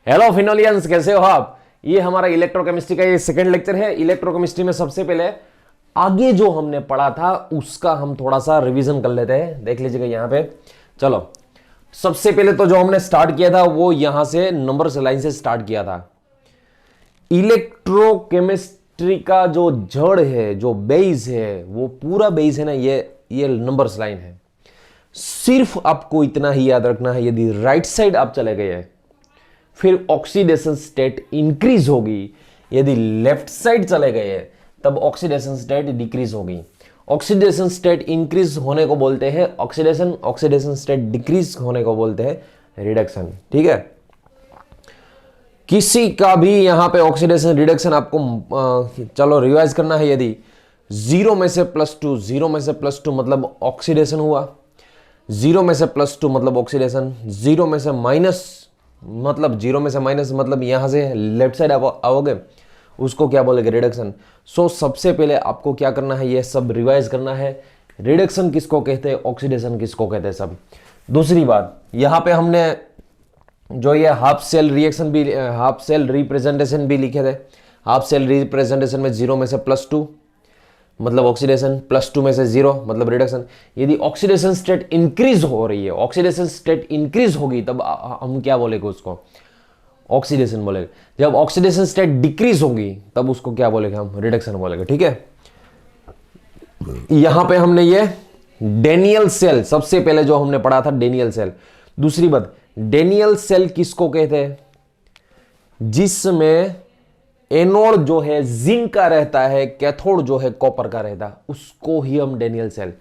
Hello फिनोलियंस, कैसे हो आप। ये हमारा इलेक्ट्रोकेमिस्ट्री का ये सेकंड लेक्चर है। इलेक्ट्रोकेमिस्ट्री में सबसे पहले आगे जो हमने पढ़ा था उसका हम थोड़ा सा रिवीजन कर लेते हैं। देख लीजिएगा यहाँ पे। चलो, सबसे पहले तो जो हमने स्टार्ट किया था वो यहां से नंबर लाइन से स्टार्ट किया था। इलेक्ट्रोकेमिस्ट्री का जो जड़ है, जो बेस है, वो पूरा बेस है ना, ये नंबर्स लाइन है। सिर्फ आपको इतना ही याद रखना है, यदि राइट साइड आप चले गए फिर ऑक्सीडेशन स्टेट इंक्रीज होगी, यदि लेफ्ट साइड चले गए तब ऑक्सीडेशन स्टेट डिक्रीज होगी। ऑक्सीडेशन स्टेट इंक्रीज होने को बोलते हैं ऑक्सीडेशन, ऑक्सीडेशन स्टेट डिक्रीज होने को बोलते हैं रिडक्शन। ठीक है, किसी का भी यहां पे ऑक्सीडेशन रिडक्शन आपको चलो रिवाइज करना है। यदि 0 में से +2, 0 में से +2 मतलब ऑक्सीडेशन हुआ, 0 में से +2 मतलब ऑक्सीडेशन, 0 में से माइनस मतलब 0 में से माइनस मतलब यहां से लेफ्ट साइड आओगे उसको क्या बोलेंगे, रिडक्शन। सो सबसे पहले आपको क्या करना है, ये सब रिवाइज करना है। रिडक्शन किसको कहते हैं, ऑक्सीडेशन किसको कहते हैं, सब। दूसरी बात, यहां पे हमने जो ये हाफ सेल रिएक्शन भी, हाफ सेल रिप्रेजेंटेशन भी लिखे थे। हाफ सेल रिप्रेजेंटेशन में 0 में से +2 मतलब ऑक्सीडेशन, +2 में से 0 मतलब रिडक्शन। यदि ऑक्सीडेशन स्टेट इंक्रीज हो रही है, ऑक्सीडेशन स्टेट इंक्रीज होगी, तब हम क्या बोलेंगे, उसको ऑक्सीडेशन बोलेंगे। जब ऑक्सीडेशन स्टेट डिक्रीज होगी तब उसको क्या बोलेंगे, हम रिडक्शन बोलेंगे। ठीक है, यहां पे हमने ये डेनियल सेल सबसे पहले जो हमने पढ़ा था, डेनियल सेल। दूसरी बात, डेनियल सेल किसको कहते हैं, जिसमें एनोड जो है जिंक का रहता है, कैथोड जो है कॉपर का रहता है, उसको ही हम डेनियल सेल।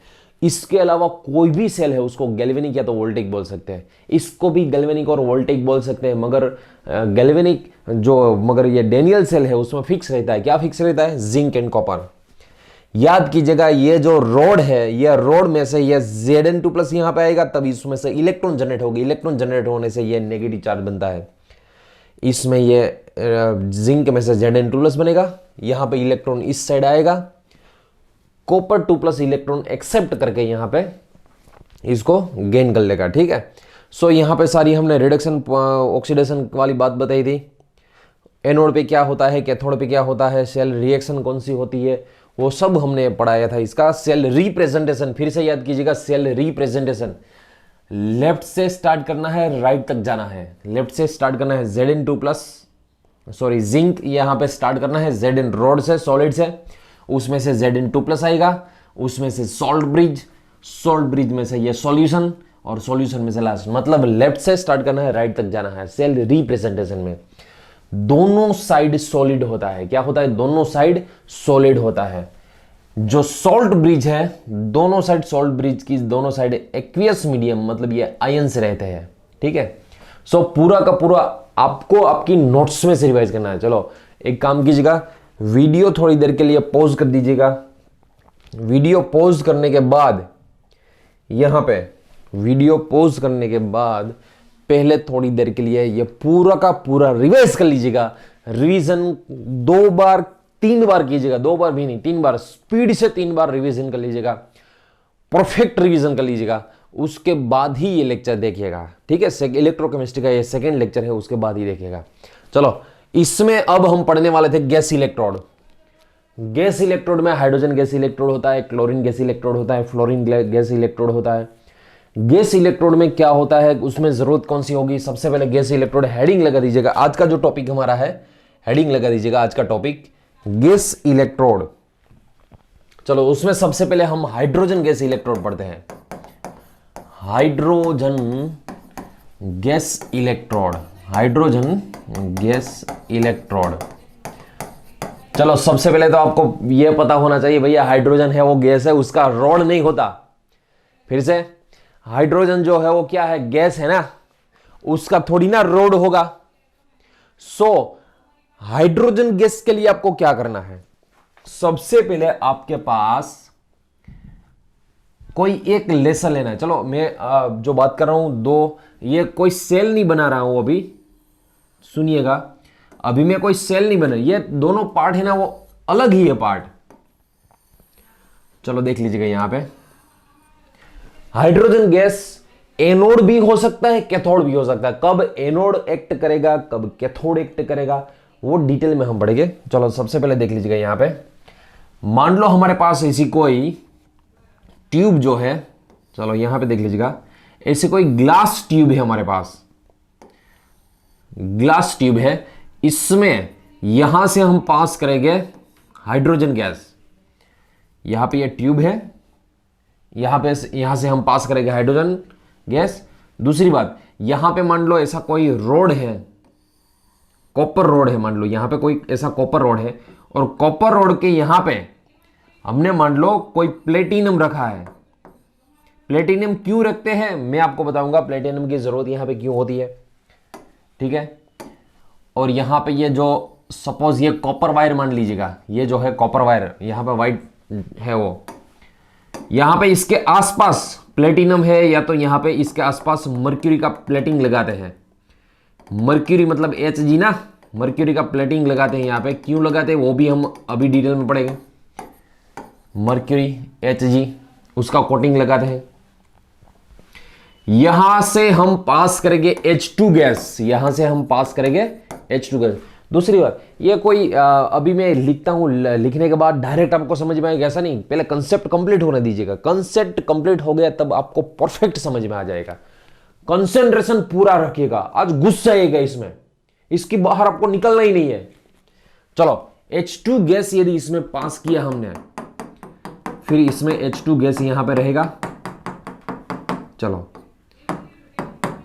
इसके अलावा कोई भी सेल है उसको गैल्वेनिक या तो वोल्टेइक बोल सकते हैं। इसको भी गैल्वेनिक और वोल्टेइक बोल सकते हैं, मगर गैल्वेनिक मगर ये डेनियल सेल है उसमें फिक्स रहता है। क्या फिक्स रहता है, जिंक एंड कॉपर। याद कीजिएगा, ये जो रोड है, ये रोड में से ये Zn2+ यहां पे आएगा, तब इसमें से इलेक्ट्रॉन जनरेट होगी। इलेक्ट्रॉन जनरेट होने से ये नेगेटिव चार्ज बनता है। इसमें ये जिंक में से Zn2+ बनेगा, यहां पे इलेक्ट्रॉन इस साइड आएगा, कॉपर 2+ इलेक्ट्रॉन एक्सेप्ट करके यहां पे इसको गेन कर लेगा। ठीक है, सो यहां पे सारी हमने रिडक्शन ऑक्सीडेशन वाली बात बताई थी। एनोड पे क्या होता है, कैथोड पे क्या होता है, सेल रिएक्शन कौन सी होती है, वो सब हमने पढ़ाया था। इसका सेल रिप्रेजेंटेशन फिर से याद कीजिएगा, सेल रिप्रेजेंटेशन लेफ्ट से स्टार्ट करना है, राइट तक जाना है। लेफ्ट से स्टार्ट करना है Zn2+, सॉरी जिंक, यहां पे स्टार्ट करना है Zn रोड से, सॉलिड से, उसमें से Zn2+ आएगा, उसमें से सॉल्ट ब्रिज, सॉल्ट ब्रिज में से ये सॉल्यूशन, और सॉल्यूशन में से लास्ट, मतलब लेफ्ट से स्टार्ट करना है, राइट तक जाना है। सेल रिप्रेजेंटेशन में दोनों साइड सॉलिड होता है। क्या होता है, दोनों साइड सॉलिड होता है। जो सॉल्ट ब्रिज है, दोनों साइड सॉल्ट ब्रिज की दोनों साइड एक्वियस मीडियम मतलब ये आयंस रहते हैं। ठीक है, सो पूरा का पूरा आपको आपकी नोट्स में से रिवाइज करना है। चलो एक काम कीजिएगा, वीडियो थोड़ी देर के लिए पॉज कर दीजिएगा। वीडियो पॉज करने के बाद यहां पे वीडियो पॉज करने के बाद पहले थोड़ी देर के लिए ये पूरा का पूरा रिवाइज कर लीजिएगा। रिवीजन 2 बार 3 बार कीजिएगा, 2 बार भी नहीं 3 बार, स्पीड से 3 बार रिवीजन कर लीजिएगा, परफेक्ट रिवीजन कर लीजिएगा। उसके बाद ही ये लेक्चर देखिएगा। ठीक है, इलेक्ट्रोकेमिस्ट्री का ये सेकंड लेक्चर है, उसके बाद ही देखिएगा। चलो, इसमें अब हम पढ़ने वाले थे गैस इलेक्ट्रोड। गैस इलेक्ट्रोड में हाइड्रोजन गैस इलेक्ट्रोड होता है, क्लोरीन गैस इलेक्ट्रोड होता है, फ्लोरीन गैस इलेक्ट्रोड होता है। गैस इलेक्ट्रोड में क्या होता है, उसमें जरूरत कौन सी होगी, सबसे पहले गैस इलेक्ट्रोड हेडिंग लगा दीजिएगा। आज का जो टॉपिक हमारा है, हेडिंग लगा दीजिएगा, आज का टॉपिक गैस इलेक्ट्रोड। चलो, उसमें सबसे पहले हम हाइड्रोजन गैस इलेक्ट्रोड पढ़ते हैं। Hydrogen gas electrode, hydrogen gas electrode. चलो, सबसे पहले तो आपको यह पता होना चाहिए भैया, हाइड्रोजन है वो गैस है, उसका रोड नहीं होता। फिर से, हाइड्रोजन जो है वो क्या है, गैस है ना, उसका थोड़ी ना रोड होगा। सो हाइड्रोजन गैस के लिए आपको क्या करना है, सबसे पहले आपके पास कोई एक लेसन लेना है। चलो, मैं जो बात कर रहा हूं दो, ये कोई सेल नहीं बना रहा हूं अभी, सुनिएगा, अभी मैं कोई सेल नहीं बना, ये दोनों पार्ट है ना वो अलग ही है पार्ट। चलो देख लीजिएगा, यहां पे हाइड्रोजन गैस एनोड भी हो सकता है, कैथोड भी हो सकता है। कब एनोड एक्ट करेगा, कब कैथोड एक्ट करेगा, वो डिटेल में हम पढ़ेंगे। चलो सबसे पहले देख लीजिएगा यहां पे, मान लो हमारे पास ऐसी कोई ट्यूब जो है, चलो यहां पे देख लीजिएगा, ऐसे कोई ग्लास ट्यूब है हमारे पास, ग्लास ट्यूब है, इसमें यहां से हम पास करेंगे हाइड्रोजन गैस। यहां पे ये ट्यूब है, यहां से हम पास करेंगे हाइड्रोजन गैस। दूसरी बात, यहां पे मान लो ऐसा कोई रोड है, कॉपर रोड है, मान लो यहां पे कोई ऐसा कॉपर रोड है, और कॉपर रोड के यहां पे हमने मान लो कोई प्लेटिनम रखा है। प्लेटिनम क्यों रखते हैं मैं आपको बताऊंगा, प्लेटिनम की जरूरत यहां पे क्यों होती है, ठीक है। और यहां पे ये जो सपोज ये कॉपर वायर मान लीजिएगा, ये जो है कॉपर वायर यहां पे वाइट है, वो यहां पे इसके आसपास प्लेटिनम है, या तो यहां पे इसके आसपास मर्क्यूरी का प्लेटिंग लगाते हैं। मर्क्यूरी मतलब Hg ना, मर्क्यूरी का प्लेटिंग लगाते हैं यहां पे। क्यों लगाते हैं वो भी हम अभी डिटेल में पढ़ेंगे। मर्क्यूरी Hg उसका कोटिंग लगाते हैं। यहां से हम पास करेंगे H2 गैस, यहां से हम पास करेंगे H2 गैस। दूसरी बात, ये कोई अभी मैं लिखता हूं, लिखने के बाद डायरेक्ट आपको समझ में आएगा ऐसा नहीं, पहले कंसेप्ट कंप्लीट होने दीजिएगा। कंसेप्ट कंप्लीट हो गया तब आपको परफेक्ट समझ में आ जाएगा। कंसेंट्रेशन पूरा रखिएगा, आज घुस जाइएगा इसमें, इसकी बाहर आपको निकलना ही नहीं है। चलो H2 गैस यदि इसमें पास किया हमने, फिर इसमें H2 गैस यहां पे रहेगा। चलो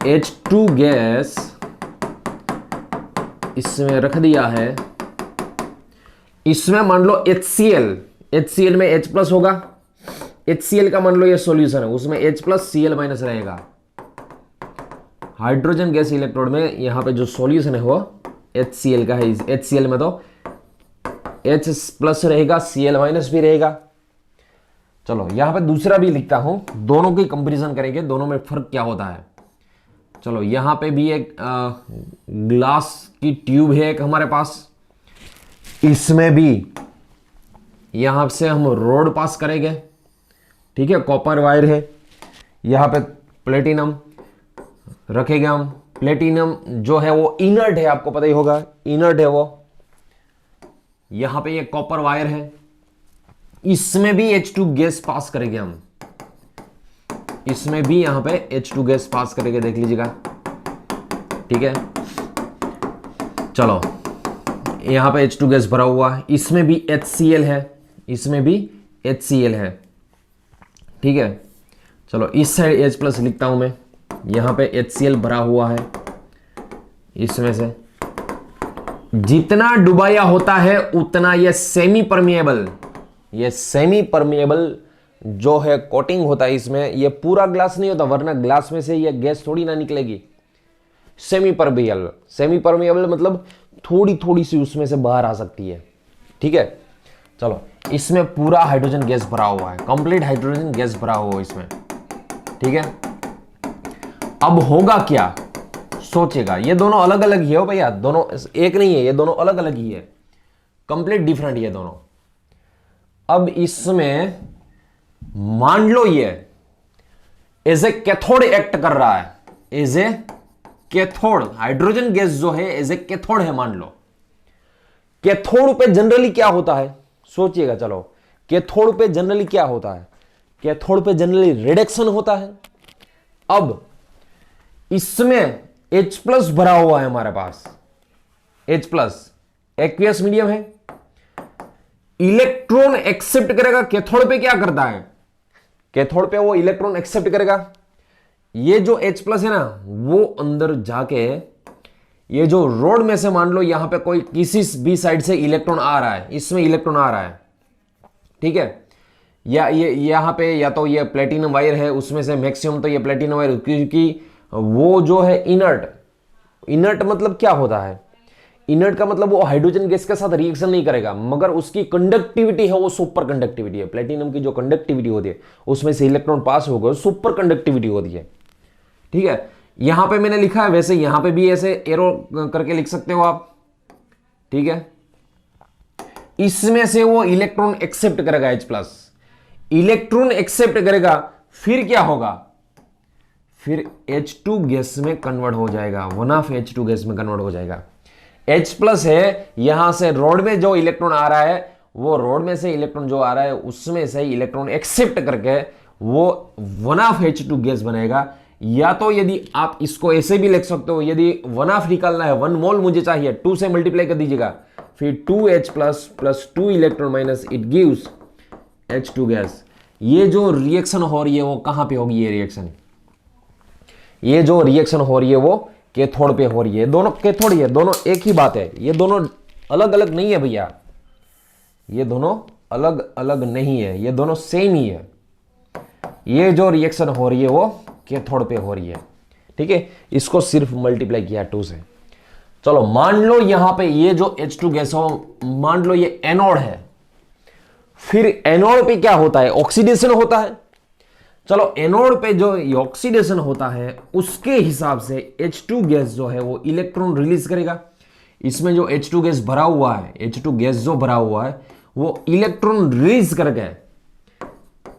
H2 गैस इसमें रख दिया है, इसमें मान लो HCl में H प्लस होगा, HCl का मान लो ये सॉल्यूशन है, उसमें H प्लस Cl माइनस रहेगा। हाइड्रोजन गैस इलेक्ट्रोड में यहां पे जो सॉल्यूशन है वो HCl का है। HCl में तो H प्लस रहेगा, Cl माइनस भी रहेगा। चलो यहां पे दूसरा भी लिखता हूं, दोनों की कंपैरिजन करेंगे, दोनों में फर्क क्या होता है। चलो यहां पे भी एक ग्लास की ट्यूब है एक हमारे पास, इसमें भी यहां से हम रोड पास करेंगे, ठीक है, कॉपर वायर है। यहां पे प्लेटिनम रखेंगे हम। प्लेटिनम जो है वो इनर्ट है, आपको पता ही होगा, इनर्ट है वो। यहां पे ये कॉपर वायर है, इसमें भी H2 गैस पास करेंगे हम, इसमें भी यहां पे H2 गैस पास करेंगे, देख लीजिएगा, ठीक है। चलो यहां पे H2 गैस भरा हुआ है, इसमें भी HCl है, इसमें भी HCl है, ठीक है। चलो इस साइड H प्लस लिखता हूं मैं, यहां पे HCl भरा हुआ है। इसमें से जितना डुबाया होता है उतना ये सेमी परमिएबल, ये सेमी परमिएबल जो है कोटिंग होता है इसमें, ये पूरा ग्लास नहीं होता, वरना ग्लास में से ये गैस थोड़ी ना निकलेगी। सेमी परमिएबल, सेमी परमिएबल मतलब थोड़ी थोड़ी सी उसमें से बाहर आ सकती है, ठीक है। चलो इसमें पूरा हाइड्रोजन गैस भरा हुआ है, कंप्लीट हाइड्रोजन गैस भरा हुआ है इसमें, ठीक है। अब होगा क्या सोचेगा, ये दोनों अलग अलग ही है भैया, दोनों एक नहीं है, ये दोनों अलग अलग ही है, कंप्लीट डिफरेंट ये दोनों। अब इसमें मान लो ये एज ए कैथोड एक्ट कर रहा है, as a cathode, hydrogen gas जो है एज ए कैथोड है मान लो। कैथोड पे जनरली क्या होता है सोचिएगा, चलो कैथोड पे जनरली क्या होता है, कैथोड पे जनरली रिडक्शन होता है। अब इसमें H प्लस भरा हुआ है हमारे पास, H प्लस एक्वियस मीडियम है, इलेक्ट्रॉन एक्सेप्ट करेगा। कैथोड पे क्या करता है, कैथोड पे वो इलेक्ट्रॉन एक्सेप्ट करेगा, ये जो H प्लस है ना वो अंदर जाके ये जो रोड में से मान लो यहां पे कोई किसी भी साइड से इलेक्ट्रॉन आ रहा है, इसमें इलेक्ट्रॉन आ रहा है, ठीक है, या ये यहां पे या तो ये प्लेटिनम वायर है, उसमें से मैक्सिमम तो ये प्लेटिनम वायर, क्योंकि वो जो है इनर्ट, इनर्ट मतलब क्या होता है, इनर्ट का मतलब वो हाइड्रोजन गैस के साथ रिएक्शन नहीं करेगा, मगर उसकी कंडक्टिविटी है वो सुपर कंडक्टिविटी है। प्लेटिनम की जो कंडक्टिविटी होती है उसमें से इलेक्ट्रॉन पास हो गए, सुपर कंडक्टिविटी होती है, ठीक है। यहां पे मैंने लिखा है, वैसे यहां पे भी ऐसे एरो करके लिख सकते हो आप, ठीक है। इसमें से वो इलेक्ट्रॉन एक्सेप्ट करेगा H प्लस, इलेक्ट्रॉन एक्सेप्ट करेगा, फिर क्या होगा, फिर H2 गैस में कन्वर्ट हो जाएगा, 1/2 H2 गैस में कन्वर्ट हो जाएगा। H प्लस है, यहां से रोड में जो इलेक्ट्रॉन आ रहा है, वो रोड में से इलेक्ट्रॉन जो आ रहा है उसमें से इलेक्ट्रॉन एक्सेप्ट करके वो 1/2 H2 गैस बनेगा। या तो यदि आप इसको ऐसे भी लिख सकते हो, यदि 1/2 निकालना है, 1 मोल मुझे चाहिए, 2 से मल्टीप्लाई कर दीजिएगा, फिर 2H plus plus 2 electron minus it gives H2 gas. ये जो रिएक्शन हो रही है वो कहां पे होगी? ये जो रिएक्शन हो रही है वो कैथोड पे हो रही है। दोनों कैथोड ही है, दोनों एक ही बात है, ये दोनों अलग अलग नहीं है भैया, ये दोनों अलग अलग नहीं है, ये दोनों सेम ही है। ये जो रिएक्शन हो रही है वो कैथोड पे हो रही है, ठीक है। इसको सिर्फ मल्टीप्लाई किया 2 से। चलो मान लो यहां पे ये जो H2 गैस हो, मान लो ये एनोड है, फिर एनोड पे क्या होता है? ऑक्सीडेशन होता है। चलो एनोड पे जो ऑक्सीडेशन होता है उसके हिसाब से H2 गैस जो है वो इलेक्ट्रॉन रिलीज करेगा। इसमें जो H2 गैस भरा हुआ है, H2 गैस जो भरा हुआ है वो इलेक्ट्रॉन रिलीज करके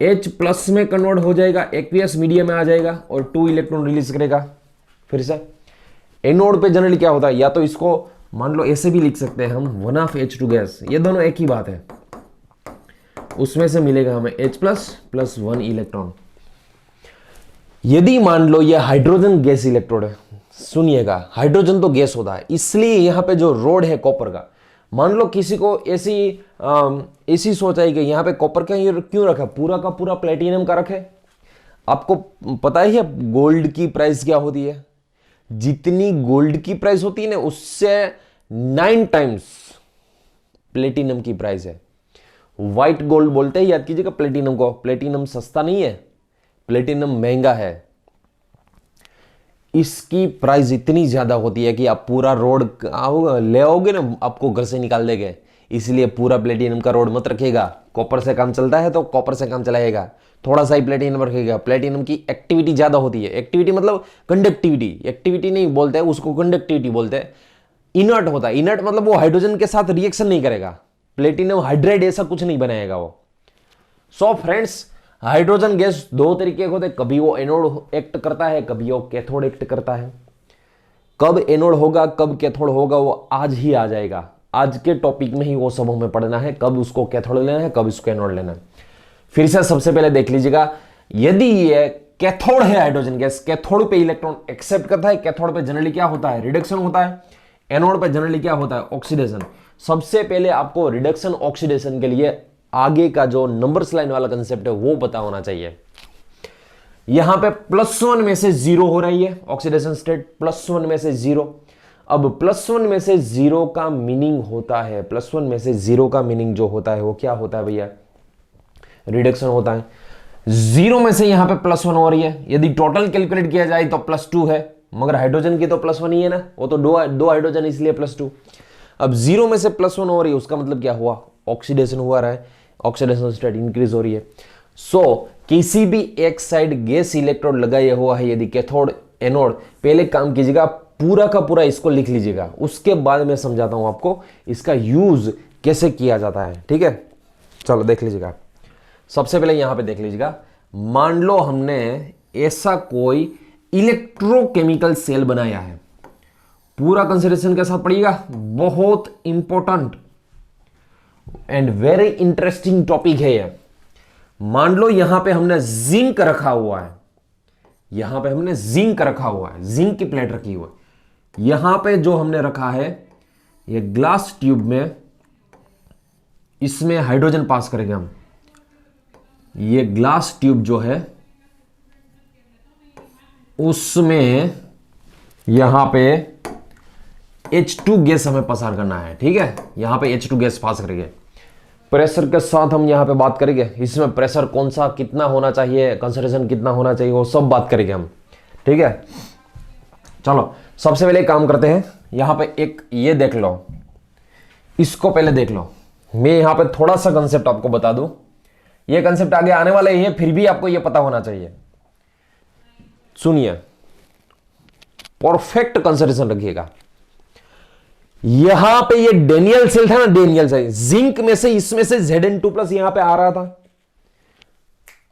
H प्लस में कन्वर्ट हो जाएगा, एक्वियस मीडियम में आ जाएगा और 2 इलेक्ट्रॉन रिलीज करेगा। फिर से एनोड पे जनरली क्या होता है, या तो इसको मान लो ऐसे भी लिख सकते हैं हम, 1/2 H2 गैस, ये दोनों एक ही बात है। उसमें से मिलेगा हमें H प्लस प्लस 1 इलेक्ट्रॉन। यदि मान लो ये हाइड्रोजन गैस इलेक्ट्रोड है, सुनिएगा हाइड्रोजन तो गैस होता है, इसलिए यहां पे जो रोड है कॉपर का, मान लो किसी को ऐसी सोच आई कि यहां पे कॉपर का क्यों रखा, पूरा का पूरा प्लेटिनम का रखे। आपको पता ही है गोल्ड की प्राइस क्या होती है? जितनी गोल्ड की प्राइस होती है ना, उससे 9 टाइम्स प्लेटिनम की प्राइस है। व्हाइट गोल्ड बोलते हैं, याद कीजिएगा प्लेटिनम को। प्लेटिनम सस्ता नहीं है, प्लेटिनम महंगा है। इसकी प्राइस इतनी ज्यादा होती है कि आप पूरा रोड ले आओगे ना, आपको घर से निकाल देंगे। इसलिए पूरा प्लेटिनम का रोड मत रखिएगा। कॉपर से काम चलता है तो कॉपर से काम चलाएगा, थोड़ा सा ही प्लेटिनम रखिएगा। प्लेटिनम की एक्टिविटी ज्यादा होती है। एक्टिविटी मतलब कंडक्टिविटी, एक्टिविटी नहीं बोलते हैं उसको, कंडक्टिविटी बोलते हैं। इनर्ट होता है, इनर्ट मतलब वो हाइड्रोजन के साथ रिएक्शन नहीं करेगा। प्लेटिनम हाइड्राइड ऐसा कुछ नहीं बनाएगा वो। सो फ्रेंड्स, हाइड्रोजन गैस 2 तरीके के होते हैं, कभी वो एनोड एक्ट करता है, कभी वो कैथोड एक्ट करता है। कब एनोड होगा कब कैथोड होगा वो आज ही आ जाएगा। आज के टॉपिक में ही वो सब हमें पढ़ना है, कब उसको कैथोड लेना है, कब उसको एनोड लेना है। फिर से सबसे पहले देख लीजिएगा, यदि ये कैथोड है हाइड्रोजन गैस, कैथोड पे इलेक्ट्रॉन एक्सेप्ट करता है। कैथोड पे जनरली क्या होता है? रिडक्शन होता है। एनोड पे जनरली क्या होता है? ऑक्सीडेशन। सबसे पहले आपको रिडक्शन ऑक्सीडेशन के लिए आगे का जो नंबर्स लाइन वाला कंसेप्ट है वो पता होना चाहिए। यहां पे +1 में से 0 हो रही है ऑक्सीडेशन स्टेट, +1 में से 0। अब +1 में से 0 का मीनिंग होता है, +1 में से 0 का मीनिंग जो होता है वो क्या होता है भैया? रिडक्शन होता है। 0 में से यहां पे +1 हो रही है। यदि टोटल कैलकुलेट किया जाए तो +2 है, मगर हाइड्रोजन की तो +1 ही है ना, वो तो दो हाइड्रोजन इसलिए +2। अब 0 में से +1 हो रही है, उसका मतलब क्या हुआ? ऑक्सीडेशन हुआ रहा है, ऑक्सीडेशन स्टेट इंक्रीज हो रही है। सो किसी भी एक साइड गैस इलेक्ट्रोड लगाया हुआ है, यदि कैथोड एनोड, पहले काम कीजिएगा पूरा का पूरा इसको लिख लीजिएगा, उसके बाद मैं समझाता हूं आपको इसका यूज कैसे किया जाता है। ठीक है, चलो देख लीजिएगा। सबसे पहले यहां पे देख लीजिएगा, मान लो हमने ऐसा कोई इलेक्ट्रोकेमिकल सेल बनाया है। पूरा कंसिडरेशन के साथ पढ़िएगा, बहुत important and very interesting topic है ये। मान लो यहां पे हमने जिंक रखा हुआ है, यहां पे हमने जिंक रखा हुआ है, जिंक की प्लेट रखी हुई है। यहां पे जो हमने रखा है ये ग्लास ट्यूब में, इसमें हाइड्रोजन पास करेंगे हम। ये ग्लास ट्यूब जो है उसमें यहां पे H2 गैस हमें पसार करना है। ठीक है, यहां पे H2 गैस पास करेंगे। प्रेशर के साथ हम यहां पे बात करेंगे, इसमें प्रेशर कौन सा कितना होना चाहिए, कंसंट्रेशन कितना होना चाहिए, वो सब बात करेंगे हम। ठीक है, चलो सबसे पहले काम करते हैं। यहां पे एक ये देख लो, इसको पहले देख लो। मैं यहां पे थोड़ा सा कंसेप्ट आपको बता दूं, ये कंसेप्ट आगे आने वाला ही है, फिर भी आपको ये पता होना चाहिए। सुनिए, परफेक्ट कंसंट्रेशन रखिएगा। यहां पे ये डेनियल सेल था ना, डेनियल सेल, जिंक में से इसमें से Zn2+ यहां पे आ रहा था।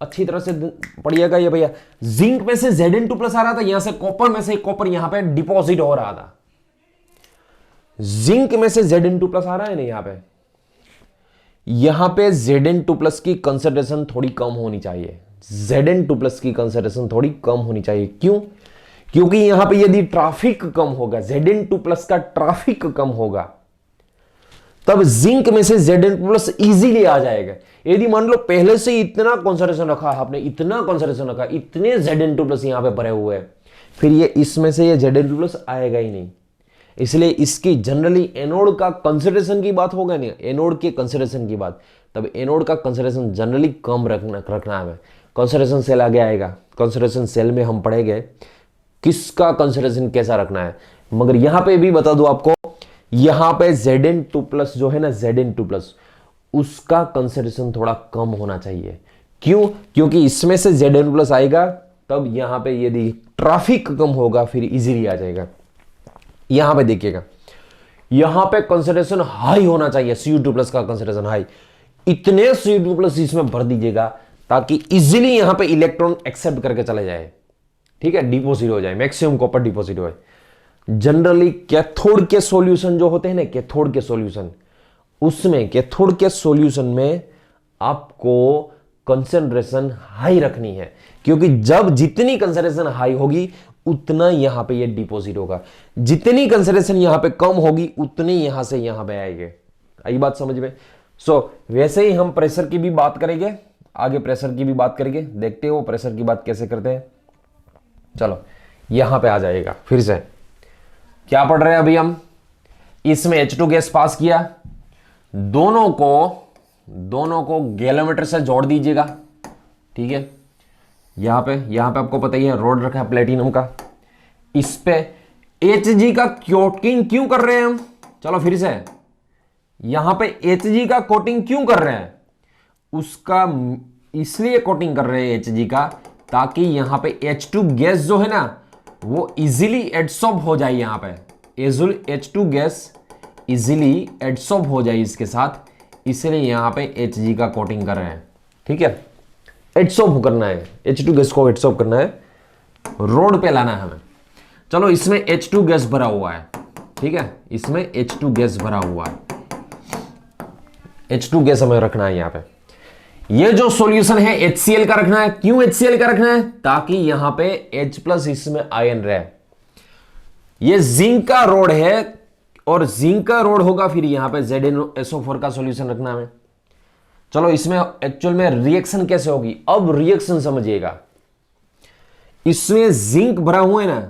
अच्छी तरह से पढ़िएगा ये भैया। जिंक में से Zn2+ आ रहा था, यहां से कॉपर में से कॉपर यहां पे डिपॉजिट हो रहा था। जिंक में से Zn2+ आ रहा है ना यहां पे Zn2+ की कंसंट्रेशन थोड़ी कम होनी चाहिए। Zn2+ की कंसंट्रेशन थोड़ी कम होनी चाहिए। क्यों? क्योंकि यहां पे यदि ट्रैफिक कम होगा, Zn2+ का ट्रैफिक कम होगा, तब जिंक में से Zn2+ इजीली आ जाएगा। यदि मान लो पहले से इतना कॉन्सेंट्रेशन रखा आपने, इतना कॉन्सेंट्रेशन रखा, इतने Zn2+ यहां पे भरे हुए हैं, फिर ये इसमें से ये Zn2+ आएगा ही नहीं। इसलिए इसकी जनरली एनोड का कंसंट्रेशन की बात होगा नहीं, एनोड के कंसंट्रेशन की बात, तब एनोड का कंसंट्रेशन जनरली कम रखना है। कंसंट्रेशन सेल आगे आएगा, कंसंट्रेशन सेल में हम पढ़ेंगे किसका कंसंट्रेशन कैसा रखना है। मगर यहां पे भी बता दूं आपको, यहां पे Zn2+ जो है ना, Zn2+ उसका कंसंट्रेशन थोड़ा कम होना चाहिए। क्यों? क्योंकि इसमें से Zn2+ आएगा, तब यहां पे यदि ट्रैफिक कम होगा फिर इजीली आ जाएगा। यहां पे देखिएगा, यहां पे कंसंट्रेशन हाई होना चाहिए, Cu2+ का कंसंट्रेशन हाई। इतने Cu2+ इसमें भर दीजिएगा ताकि इजीली यहां पे इलेक्ट्रॉन एक्सेप्ट करके चले जाए, ठीक है, डिपॉजिट हो जाए, मैक्सिमम कॉपर डिपॉजिट हो जाए। जनरली कैथोड के सॉल्यूशन जो होते हैं ना, कैथोड के सॉल्यूशन, उसमें कैथोड के सॉल्यूशन में आपको कंसंट्रेशन हाई रखनी है, क्योंकि जब जितनी कंसंट्रेशन हाई होगी उतना यहां पे ये डिपॉजिट होगा, जितनी कंसंट्रेशन यहां पे कम होगी उतनी यहां से यहां पे आएंगे। आई बात समझ में? वैसे ही हम प्रेशर की भी बात करेंगे, आगे प्रेशर की भी बात करेंगे, देखते हो प्रेशर की बात कैसे करते हैं। चलो यहां पे आ जाएगा, फिर से क्या पढ़ रहे हैं अभी हम, इसमें H2 गैस पास किया, दोनों को गैलोमीटर से जोड़ दीजिएगा, ठीक है। यहां पे आपको पता ही है रोड रखा है प्लेटिनम का, इस पे Hg का कोटिंग क्यों कर रहे हैं हम? चलो फिर से, यहां पे Hg का कोटिंग क्यों कर रहे हैं? उसका इसलिए कोटिंग कर रहे हैं Hg का, ताकि यहां पे H2 गैस जो है ना वो इजीली एडसॉर्ब हो जाए, यहां पे H2 गैस इजीली एडसॉर्ब हो जाए इसके साथ, इसलिए यहां पे Hg का कोटिंग कर रहे हैं, ठीक है। एडसॉर्ब करना है, H2 गैस को एडसॉर्ब करना है, रोड पे लाना है हमें। चलो इसमें H2 गैस भरा हुआ है, ठीक है, इसमें H2 गैस भरा हुआ है, H2 गैस हमें रखना है यहां पे। ये जो सॉल्यूशन है HCl का रखना है। क्यों HCl का रखना है? ताकि यहां पे H+ इसमें आयन रहे। ये जिंक का रोड है और जिंक का रोड होगा, फिर यहां पे ZnSO4 का सॉल्यूशन रखना है। चलो इसमें एक्चुअल में रिएक्शन कैसे होगी, अब रिएक्शन समझिएगा। इसमें जिंक भरा हुआ है ना,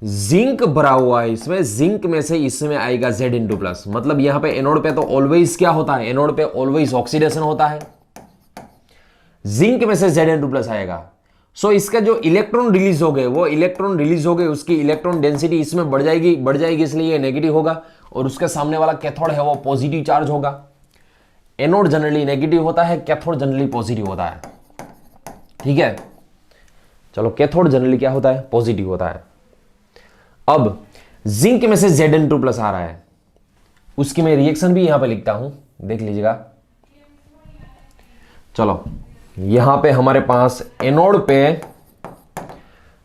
जिंक भरा हुआ है इसमें, जिंक में से इसमें आएगा Zn2+। मतलब यहां पे एनोड पे तो ऑलवेज क्या होता है, एनोड पे ऑलवेज ऑक्सीडेशन होता है, जिंक में से Zn2+ आएगा। इसका जो इलेक्ट्रॉन रिलीज हो गए, वो इलेक्ट्रॉन रिलीज हो गए, उसकी इलेक्ट्रॉन डेंसिटी इसमें बढ़ जाएगी, इसलिए ये नेगेटिव होगा, और उसके सामने वाला कैथोड है वो पॉजिटिव चार्ज होगा। एनोड जनरली नेगेटिव होता है, कैथोड जनरली पॉजिटिव होता है, ठीक है। चलो कैथोड जनरली क्या होता है, पॉजिटिव होता है। अब जिंक में से Zn2+ आ रहा है, उसकी मैं रिएक्शन भी यहां पे लिखता हूं, देख लीजिएगा। चलो यहां पे हमारे पास एनोड पे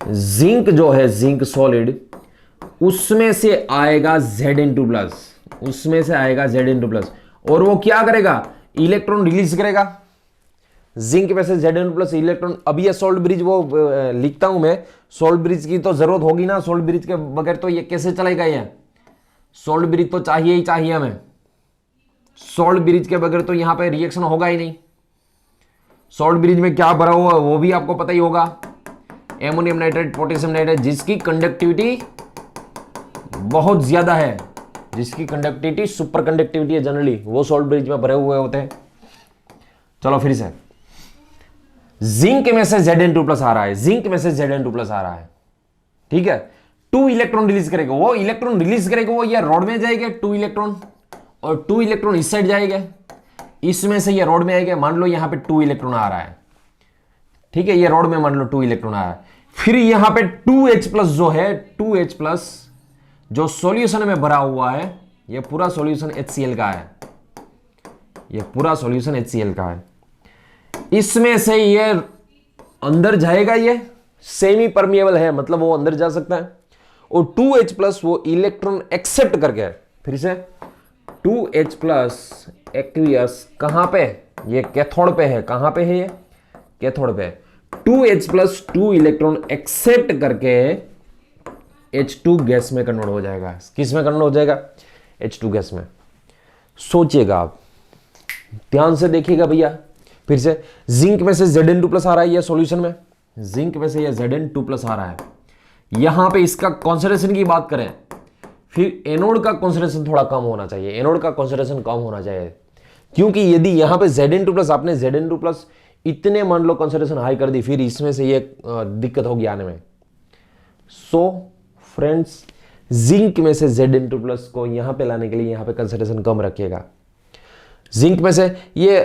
जिंक जो है, जिंक सॉलिड, उसमें से आएगा Zn2+, उसमें से आएगा Zn2+, और वो क्या करेगा, इलेक्ट्रॉन रिलीज करेगा। जिंक में से Zn2+ इलेक्ट्रॉन, अभी ये सोल्ट ब्रिज वो लिखता हूं मैं, सोल्ट ब्रिज की तो जरूरत होगी ना, सोल्ट ब्रिज के बगैर तो ये कैसे चलेगा, ये सोल्ट ब्रिज तो चाहिए ही चाहिए हमें, सोल्ट ब्रिज के बगैर तो यहां पे रिएक्शन होगा ही नहीं। सोल्ट ब्रिज में क्या भरा हुआ है वो भी आपको पता ही होगा, एमोनियम नाइट्रेट, पोटेशियम नाइट्रेट, जिसकी कंडक्टिविटी बहुत ज्यादा है, जिसकी कंडक्टिविटी सुपर कंडक्टिविटी है जनरली, वो सोल्ट ब्रिज में भरे हुए होते हैं। चलो फिर से, जिंक में से Zn2+ आ रहा है, जिंक में से Zn2+ आ रहा है, ठीक है। 2 इलेक्ट्रॉन रिलीज करेगा, वो इलेक्ट्रॉन रिलीज करेगा, वो ये रोड में जाएगा 2 इलेक्ट्रॉन, और 2 इलेक्ट्रॉन इस साइड जाएगा, इसमें से ये रोड में आएगा। मान लो यहां पे 2 इलेक्ट्रॉन आ रहा है, ठीक है, ये रोड में मान लो 2 इलेक्ट्रॉन आ रहा है, फिर यहां पे 2H+ जो है, 2H+ जो सॉल्यूशन में भरा हुआ है, ये पूरा सॉल्यूशन HCl का है, ये पूरा सॉल्यूशन HCl का है। इसमें से ये अंदर जाएगा, ये सेमी परमिएबल है, मतलब वो अंदर जा सकता है। और 2H प्लस वो इलेक्ट्रॉन एक्सेप्ट करके, फिर से 2H प्लस एक्वियस कहां पे, ये कैथोड पे है, कहां पे है ये कैथोड पे। 2H प्लस 2 इलेक्ट्रॉन एक्सेप्ट करके H2 गैस में कन्वर्ट हो जाएगा। किस में कन्वर्ट हो जाएगा? H2 गैस में। सोचिएगा आप, ध्यान से देखिएगा भैया। फिर से जिंक में से Zn2 प्लस आ रहा है ये सॉल्यूशन में, जिंक में से ये Zn2 प्लस आ रहा है। यहां पे इसका कॉन्सेंट्रेशन की बात करें, फिर एनोड का कॉन्सेंट्रेशन थोड़ा कम होना चाहिए, एनोड का कॉन्सेंट्रेशन कम होना चाहिए, क्योंकि यदि यहां पे Zn2 प्लस आपने Zn2 प्लस इतने मान लो कॉन्सेंट्रेशन हाई कर दी, फिर इसमें से ये दिक्कत होगी आने में। सो फ्रेंड्स, जिंक में से Zn2 प्लस को यहां पे लाने के लिए यहां पे कंसंट्रेशन कम रखिएगा। जिंक में से ये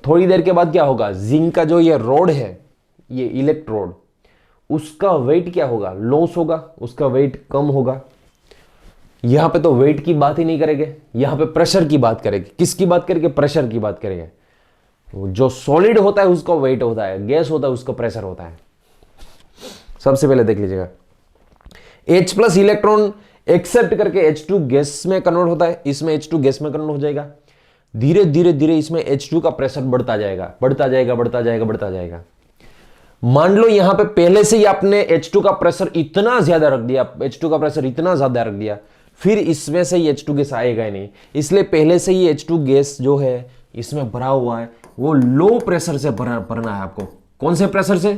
थोड़ी देर के बाद क्या होगा, जिंक का जो ये रोड है, ये इलेक्ट्रोड, उसका वेट क्या होगा, लॉस होगा, उसका वेट कम होगा। यहां पे तो वेट की बात ही नहीं करेंगे, यहां पे प्रेशर की बात करेंगे। किसकी बात करेंगे? प्रेशर की बात करेंगे। जो सॉलिड होता है उसका वेट होता है, गैस होता है उसका प्रेशर होता है। सबसे पहले देख लीजिएगा, H प्लस इलेक्ट्रॉन एक्सेप्ट करके H2 गैस में कन्वर्ट होता है, इसमें H2 गैस में कन्वर्ट हो जाएगा। धीरे धीरे धीरे इसमें H2 का प्रेशर बढ़ता जाएगा, बढ़ता जाएगा, बढ़ता जाएगा, बढ़ता जाएगा। मान लो यहां पे पहले से ही आपने H2 का प्रेशर इतना ज्यादा रख दिया, H2 का प्रेशर इतना ज्यादा रख दिया, फिर इसमें से ही H2 गैस आएगा ही नहीं। इसलिए पहले से ही H2 गैस जो है इसमें भरा हुआ है, वो लो प्रेशर से भरना है आपको। कौन से प्रेशर से?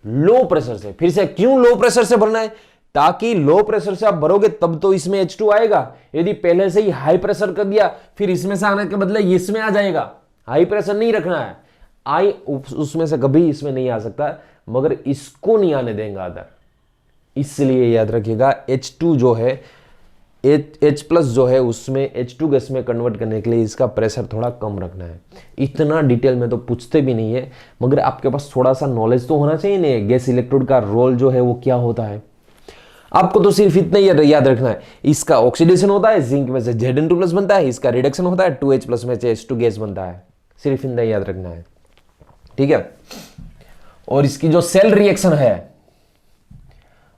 लो प्रेशर से। फिर से क्यों लो प्रेशर से भरना है? ताकि लो प्रेशर से आप भरोगे तब तो इसमें H2 आएगा। यदि पहले से ही हाई प्रेशर कर दिया, फिर इसमें से आने के बदले इसमें आ जाएगा। हाई प्रेशर नहीं रखना है, आई उसमें से कभी इसमें नहीं आ सकता, मगर इसको नहीं आने देंगे अदर। इसलिए याद रखिएगा, H2 जो है, H प्लस जो है, उसमें H2 गैस में कन्वर्ट करने के लिए इसका प्रेशर थोड़ा कम रखना है। इतना डिटेल में तो पूछते भी नहीं है, मगर आपके पास थोड़ा सा नॉलेज तो होना चाहिए नहीं, गैस इलेक्ट्रोड का रोल जो है वो क्या होता है। आपको तो सिर्फ इतना ही याद रखना है, इसका ऑक्सीडेशन होता है, जिंक में से Zn2 प्लस बनता है, इसका रिडक्शन होता है, 2H प्लस में से H2 गैस बनता है। सिर्फ इतना ही याद रखना है, ठीक है। और इसकी जो सेल रिएक्शन है,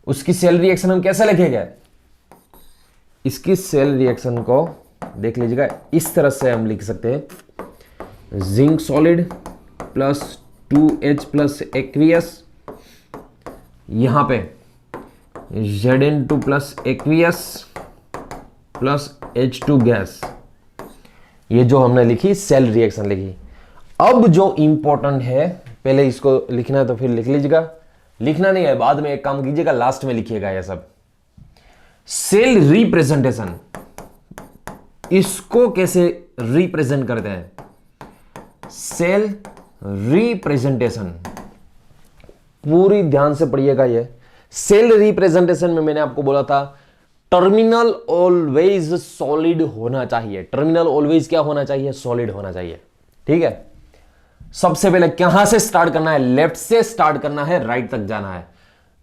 उसकी सेल रिएक्शन हम कैसे लिखेंगे? इसकी सेल रिएक्शन को देख लीजिएगा, इस तरह से हम लिख सकते हैं, zinc solid plus 2H plus aqueous, यहां पे Zn2 plus aqueous plus H2 gas. ये जो हमने लिखी सेल रिएक्शन लिखी। अब जो इंपॉर्टेंट है, पहले इसको लिखना है तो फिर लिख लीजिएगा, लिखना नहीं है बाद में एक काम कीजिएगा, लास्ट में लिखिएगा ये सब। सेल रिप्रेजेंटेशन, इसको कैसे रिप्रेजेंट करते हैं? सेल रिप्रेजेंटेशन पूरी ध्यान से पढ़िएगा। ये सेल रिप्रेजेंटेशन में मैंने आपको बोला था, टर्मिनल ऑलवेज सॉलिड होना चाहिए। टर्मिनल ऑलवेज क्या होना चाहिए? सॉलिड होना चाहिए, ठीक है। सबसे पहले कहां से स्टार्ट करना है? लेफ्ट से स्टार्ट करना है, राइट तक जाना है।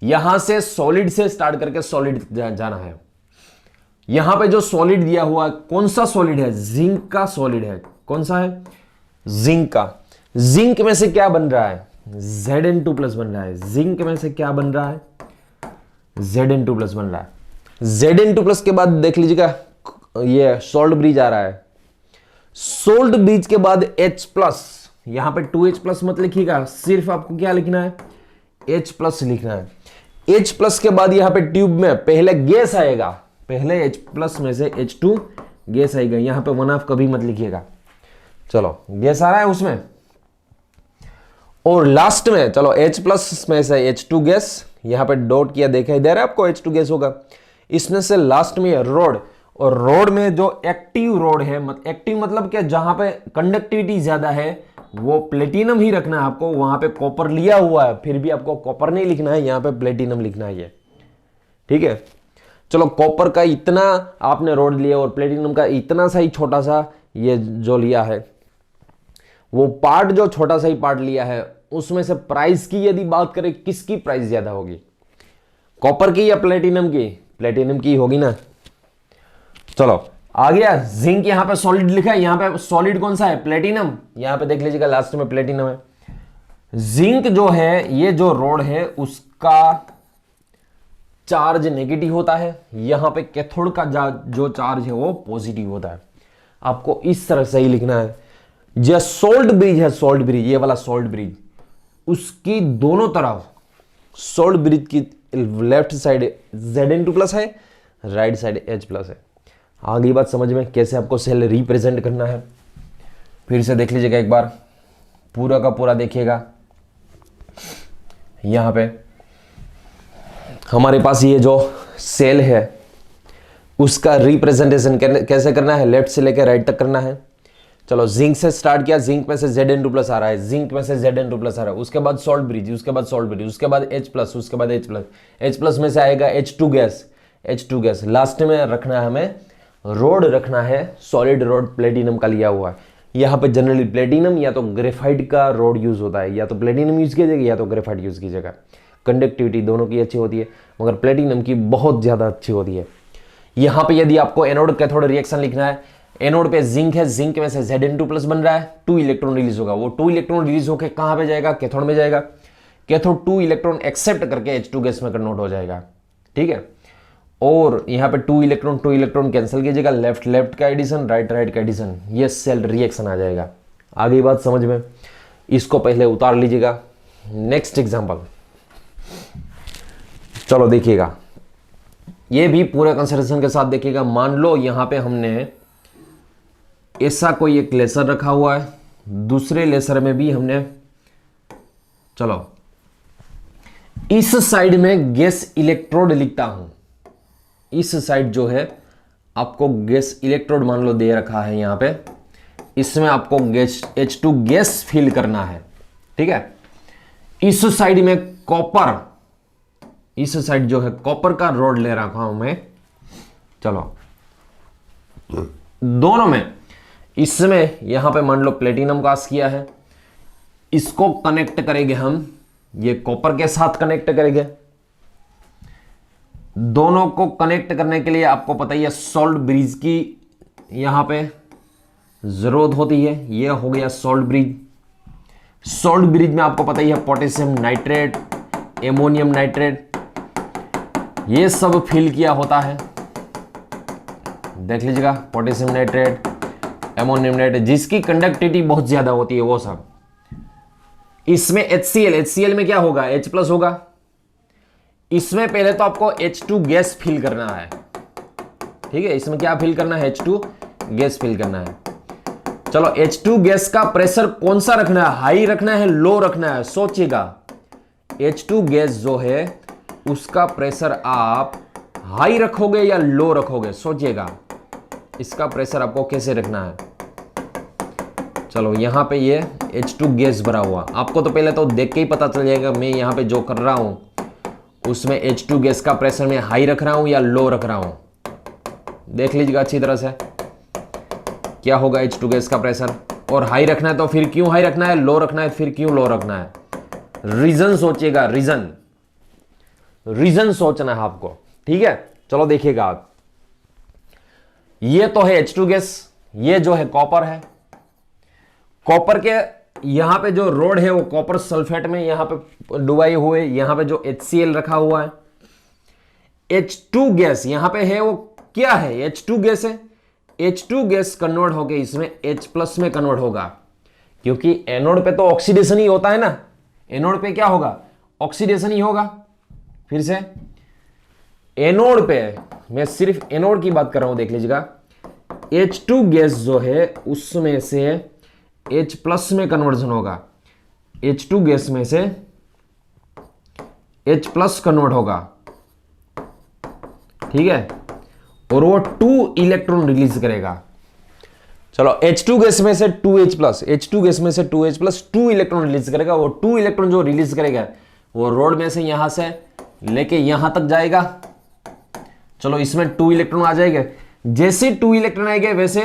यहां से सॉलिड से स्टार्ट करके सॉलिड जाना है। यहां पे जो सॉलिड दिया हुआ, कौन सा सॉलिड है? जिंक का सॉलिड है। कौन सा है? जिंक का। जिंक में से क्या बन रहा है? Zn2 प्लस बन रहा है। जिंक में से क्या बन रहा है? Zn2 प्लस बन रहा है। Zn2 प्लस के बाद देख लीजिएगा, ये सोल्ट ब्रिज आ रहा है। सोल्ट ब्रिज के बाद H प्लस, यहां पे 2H प्लस मत लिखिएगा, सिर्फ आपको क्या लिखना है? H प्लस लिखना है। H प्लस के बाद यहां पे ट्यूब में पहले गैस आएगा, पहले H प्लस में से H2 गैस आएगा। यहां पे 1/2 कभी मत लिखिएगा। चलो गैस आ रहा है उसमें, और लास्ट में चलो H प्लस में से H2 गैस, यहां पे डॉट किया दिखाई दे रहा है आपको, H2 गैस होगा। इसमें से लास्ट में रोड, और रोड में जो एक्टिव रोड है, एक्टिव मतलब क्या? जहां पे कंडक्टिविटी ज्यादा है वो प्लेटिनम ही रखना है आपको। वहां पे कॉपर लिया हुआ है, फिर भी आपको कॉपर नहीं लिखना है, यहां पे प्लेटिनम लिखना है ये, ठीक है। चलो कॉपर का इतना आपने रोड लिया और प्लेटिनम का इतना सा ही छोटा सा ये जो लिया है, वो पार्ट जो छोटा सा ही पार्ट लिया है, उसमें से प्राइस की यदि बात करें, किसकी प्राइस ज्यादा होगी? कॉपर की या प्लेटिनम की? प्लेटिनम की होगी ना। चलो आ गया। जिंक यहां पे सॉलिड लिखा है, यहां पे सॉलिड कौन सा है? प्लेटिनम। यहां पे देख लीजिएगा लास्ट में प्लेटिनम है। जिंक जो है, ये जो रोड है उसका चार्ज नेगेटिव होता है, यहां पे कैथोड का जो चार्ज है वो पॉजिटिव होता है। आपको इस तरह से ही लिखना है। जो सोल्ट ब्रिज है, सोल्ट ब्रिज, ये वाला सोल्ट ब्रिज, उसकी दोनों तरफ सोल्ट ब्रिज की लेफ्ट साइड Zn2+ है, राइट साइड H+ है। आगे बात समझ में कैसे आपको सेल रिप्रेजेंट करना है, फिर से देख लीजिएगा एक बार, पूरा का पूरा देखिएगा। यहां पे हमारे पास ये जो सेल है उसका रिप्रेजेंटेशन कैसे करना है, लेफ्ट से लेकर राइट तक करना है। चलो जिंक से स्टार्ट किया, जिंक में से Zn2+ आ रहा है, जिंक में से Zn2+ आ रहा है, उसके बाद सोल्ट ब्रिज, उसके बाद सोल्ट ब्रिज, उसके बाद H+, उसके बाद H+ में से आएगा H2 gas, H2 gas. Last में रखना है हमें रोड, रखना है सॉलिड रोड प्लेटिनम का लिया हुआ है। यहाँ पे जनरली प्लेटिनम या तो ग्रेफाइट का रोड यूज होता है, या तो प्लेटिनम यूज कीजिएगा या तो ग्रेफाइट यूज कीजिएगा। कंडक्टिविटी दोनों की अच्छी होती है, मगर प्लेटिनम की बहुत ज्यादा अच्छी होती है। यहाँ पे यदि आपको एनोड कैथोड रिएक्शन लिखना है, एनोड पे जिंक है, जिंक में से Zn2+ बन रहा है, 2 इलेक्ट्रॉन रिलीज होगा, वो 2 इलेक्ट्रॉन रिलीज होकर कहां पे जाएगा, कैथोड में जाएगा। कैथोड 2 इलेक्ट्रॉन एक्सेप्ट करके H2 गैस में कन्वर्ट हो जाएगा, ठीक है। और यहां पे 2 इलेक्ट्रॉन कैंसिल कीजिएगा, लेफ्ट लेफ्ट का एडिशन, राइट राइट का एडिशन, ये सेल रिएक्शन आ जाएगा। आगे बात समझ में, इसको पहले उतार लीजिएगा। नेक्स्ट एग्जांपल, चलो देखिएगा, ये भी पूरे कंसिडरेशन के साथ देखिएगा। मान लो यहां पे हमने ऐसा कोई एक लेसर रखा हुआ है, दूसरे लेसर में भी हमने, चलो इस साइड में गैस इलेक्ट्रोड लिखता हूं, इस साइड जो है आपको गैस इलेक्ट्रोड मान लो दे रखा है यहां पे, इसमें आपको गैस H2 गैस फिल करना है, ठीक है। इस साइड में कॉपर, इस साइड जो है कॉपर का रोड ले रखा हूं मैं, चलो दोनों में, इसमें यहां पे मान लो प्लेटिनम कास्ट किया है, इसको कनेक्ट करेंगे हम, ये कॉपर के साथ कनेक्ट करेंगे। दोनों को कनेक्ट करने के लिए आपको पता ही है सोल्ट ब्रिज की यहां पे जरूरत होती है। ये हो गया सोल्ट ब्रिज। सोल्ट ब्रिज में आपको पता ही है पोटेशियम नाइट्रेट, एमोनियम नाइट्रेट, ये सब फिल किया होता है, देख लीजिएगा, पोटेशियम नाइट्रेट, एमोनियम नाइट्रेट, जिसकी कंडक्टिविटी बहुत ज्यादा होती है वो सब। इसमें HCl में क्या होगा, H+ होगा। इसमें पहले तो आपको H2 गैस फिल करना है, ठीक है। इसमें क्या फिल करना है, H2 गैस फिल करना है। चलो H2 गैस का प्रेशर कौन सा रखना है, हाई रखना है, लो रखना है, सोचिएगा। H2 गैस जो है उसका प्रेशर आप हाई रखोगे या लो रखोगे, सोचिएगा। इसका प्रेशर आपको कैसे रखना है। चलो यहां पे ये H2 गैस भरा हुआ, आपको तो पहले तो देख के ही पता चल जाएगा मैं यहां पे जो कर रहा हूं उसमें H2 गैस का प्रेशर मैं हाई रख रहा हूं या लो रख रहा हूं। देख लीजिएगा अच्छी तरह से क्या होगा H2 गैस का प्रेशर। और हाई रखना है तो फिर क्यों हाई रखना है, लो रखना है फिर क्यों लो रखना है, रीजन सोचिएगा, रीजन सोचना है आपको, ठीक है। चलो देखिएगा आप, ये तो है H2 गैस, ये जो है कॉपर है, कॉपर के यहां पे जो रोड है वो कॉपर सल्फेट में यहां पे डुबाई हुए, यहां पे जो HCl रखा हुआ है। H2 गैस यहां पे है, वो क्या है, H2 गैस है। H2 गैस कन्वर्ट होके इसमें H+ में कन्वर्ट होगा, क्योंकि एनोड पे तो ऑक्सीडेशन ही होता है ना, एनोड पे क्या होगा, ऑक्सीडेशन ही होगा। फिर से एनोड पे, मैं सिर्फ एनोड की बात कर रहा हूं, देख लीजिएगा। H2 गैस जो है उसमें से H+ में कन्वर्जन होगा, H2 गैस में से H+ कन्वर्ट होगा, ठीक है। और वो 2 इलेक्ट्रॉन रिलीज करेगा। चलो H2 गैस में से 2H+, H2 गैस में से 2H+, 2 इलेक्ट्रॉन रिलीज करेगा। वो 2 इलेक्ट्रॉन जो रिलीज करेगा वो रोड में से यहां से लेके यहां तक जाएगा। चलो इसमें 2 इलेक्ट्रॉन आ जाएंगे, जैसे 2 इलेक्ट्रॉन आएंगे वैसे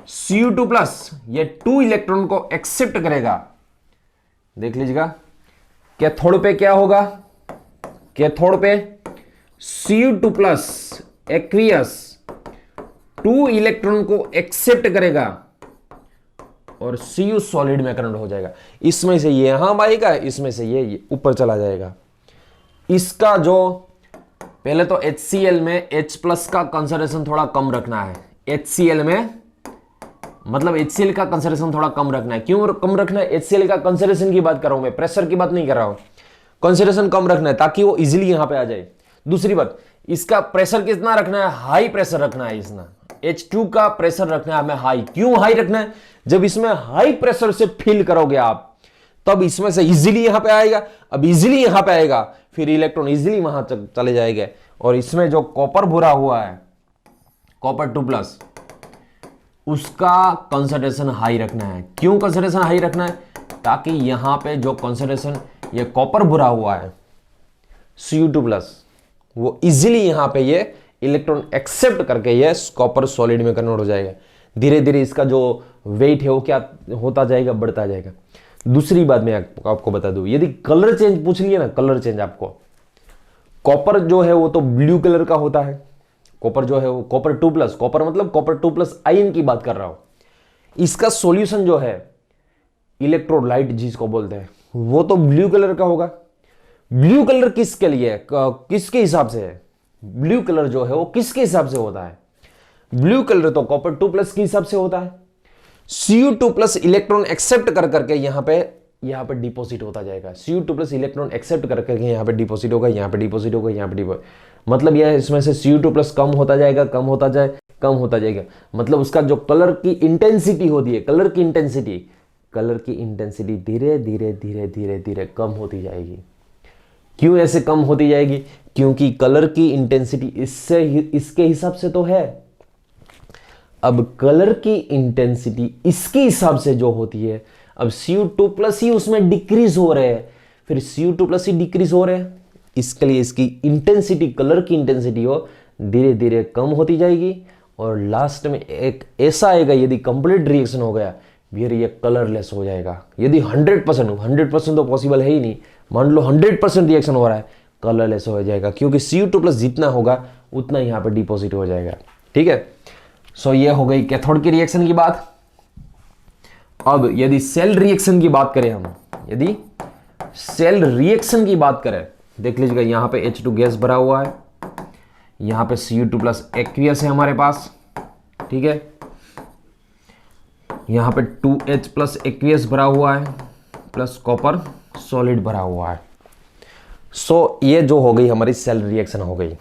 Cu2+ ये 2 इलेक्ट्रॉन को एक्सेप्ट करेगा। देख लीजिएगा कैथोड पे क्या होगा, कैथोड पे Cu2+ एक्वियस 2 इलेक्ट्रॉन को एक्सेप्ट करेगा और Cu सॉलिड में कन्वर्ट हो जाएगा। इसमें से ये यहां आएगा, इसमें से ये ऊपर चला जाएगा। इसका जो पहले तो HCl में H प्लस का कंसंट्रेशन थोड़ा कम रखना है। HCl में मतलब HCl का कंसंट्रेशन थोड़ा कम रखना है। क्यों कम रखना है? HCl का कंसंट्रेशन की बात कर रहा हूं मैं, प्रेशर की बात नहीं कर रहा हूं। कंसंट्रेशन कम रखना है ताकि वो इजीली यहां पे आ जाए। दूसरी बात, इसका प्रेशर कितना रखना है? हाई प्रेशर रखना है। इसमें H2 का प्रेशर रखना है हमें हाई। क्यों हाई रखना है? जब इसमें हाई प्रेशर से फिल करोगे आप, तब इसमें से इजीली यहां पे आएगा। अब इजीली यहां पे आएगा, फिर इलेक्ट्रॉन इजीली वहां चले जाएंगे। और इसमें जो कॉपर भरा हुआ है, कॉपर 2+, उसका कंसंट्रेशन हाई रखना है। क्यों कंसंट्रेशन हाई रखना है? ताकि यहां पे जो कंसंट्रेशन ये कॉपर भरा हुआ है Cu2+, वो इजीली यहां पे ये इलेक्ट्रॉन एक्सेप्ट करके ये कॉपर सॉलिड में कन्वर्ट हो जाएगा। धीरे धीरे इसका जो वेट है वो क्या होता जाएगा? बढ़ता जाएगा। दूसरी बात मैं आपको बता दूं, यदि कलर चेंज पूछ लिया ना, कलर चेंज आपको, कॉपर जो है वो तो ब्लू कलर का होता है। कॉपर जो है वो कॉपर 2+, कॉपर मतलब कॉपर 2+ आयन की बात कर रहा हूं। इसका सॉल्यूशन जो है इलेक्ट्रोलाइट जिसको बोलते हैं, वो तो ब्लू कलर का होगा। ब्लू कलर किसके लिए, किसके हिसाब से है? ब्लू कलर जो है वो किसके हिसाब से होता है? ब्लू कलर तो कॉपर 2+ के हिसाब से होता है। Cu2+ इलेक्ट्रॉन एक्सेप्ट कर करके यहां पे डिपॉजिट होता जाएगा। Cu2+ इलेक्ट्रॉन एक्सेप्ट कर करके यहां पे डिपॉजिट होगा, यहां पे डिपॉजिट होगा, यहां पे डिपॉजिट, मतलब यह इसमें से Cu2+ कम होता जाएगा, कम होता जाएगा। मतलब उसका जो कलर की इंटेंसिटी होती है, कलर की इंटेंसिटी धीरे धीरे कम होती जाएगी। क्यों ऐसे कम होती जाएगी? क्योंकि कलर की इंटेंसिटी इसके हिसाब से तो है। अब कलर की इंटेंसिटी इसके हिसाब से जो होती है, अब Cu2+ ही उसमें डिक्रीज हो रहे हैं, फिर Cu2+ ही डिक्रीज हो रहे हैं, इसके लिए इसकी इंटेंसिटी, कलर की इंटेंसिटी हो धीरे धीरे कम होती जाएगी। और लास्ट में एक ऐसा आएगा, यदि कंप्लीट रिएक्शन हो गया फिर ये कलरलेस हो जाएगा। यदि 100% तो पॉसिबल है ही नहीं, मान लो 100% रिएक्शन हो रहा है, कलरलेस हो जाएगा, क्योंकि Cu2+ जितना होगा उतना यहाँ पे डिपॉजिट हो जाएगा। ठीक है, सो ये हो गई कैथोड की रिएक्शन की बात। अब यदि सेल रिएक्शन की बात करें हम, यदि सेल रिएक्शन की बात करें, देख लीजिएगा यहां पे H2 गैस भरा हुआ है, यहां पे Cu2+ एक्वियस है हमारे पास। ठीक है, यहां पे 2H+ एक्वियस भरा हुआ है, प्लस कॉपर सॉलिड भरा हुआ है। सो ये जो हो गई हमारी सेल रिएक्शन हो गई।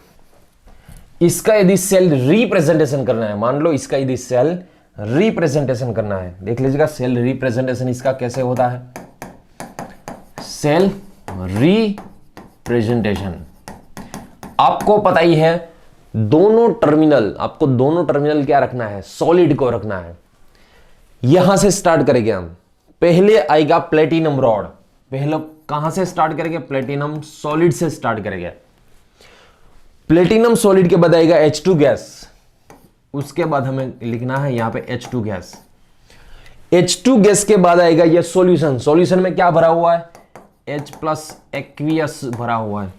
इसका यदि सेल रिप्रेजेंटेशन करना है, मान लो इसका यदि सेल रिप्रेजेंटेशन करना है, देख लीजिएगा सेल रिप्रेजेंटेशन इसका कैसे होता है। सेल रिप्रेजेंटेशन आपको पता ही है, आपको दोनों टर्मिनल क्या रखना है? सॉलिड को रखना है। यहां से स्टार्ट करेंगे हम। पहले आएगा प्लेटिनम रॉड। पहले कहां से स्टार्ट करेंगे? प्लेटिनम सॉलिड से स्टार्ट करेंगे। प्लेटिनम सॉलिड के बाद आएगा H2 गैस, उसके बाद हमें लिखना है यहां पे H2 गैस। H2 गैस के बाद आएगा ये सॉल्यूशन। सॉल्यूशन में क्या भरा हुआ है? H+ एक्वियस भरा हुआ है।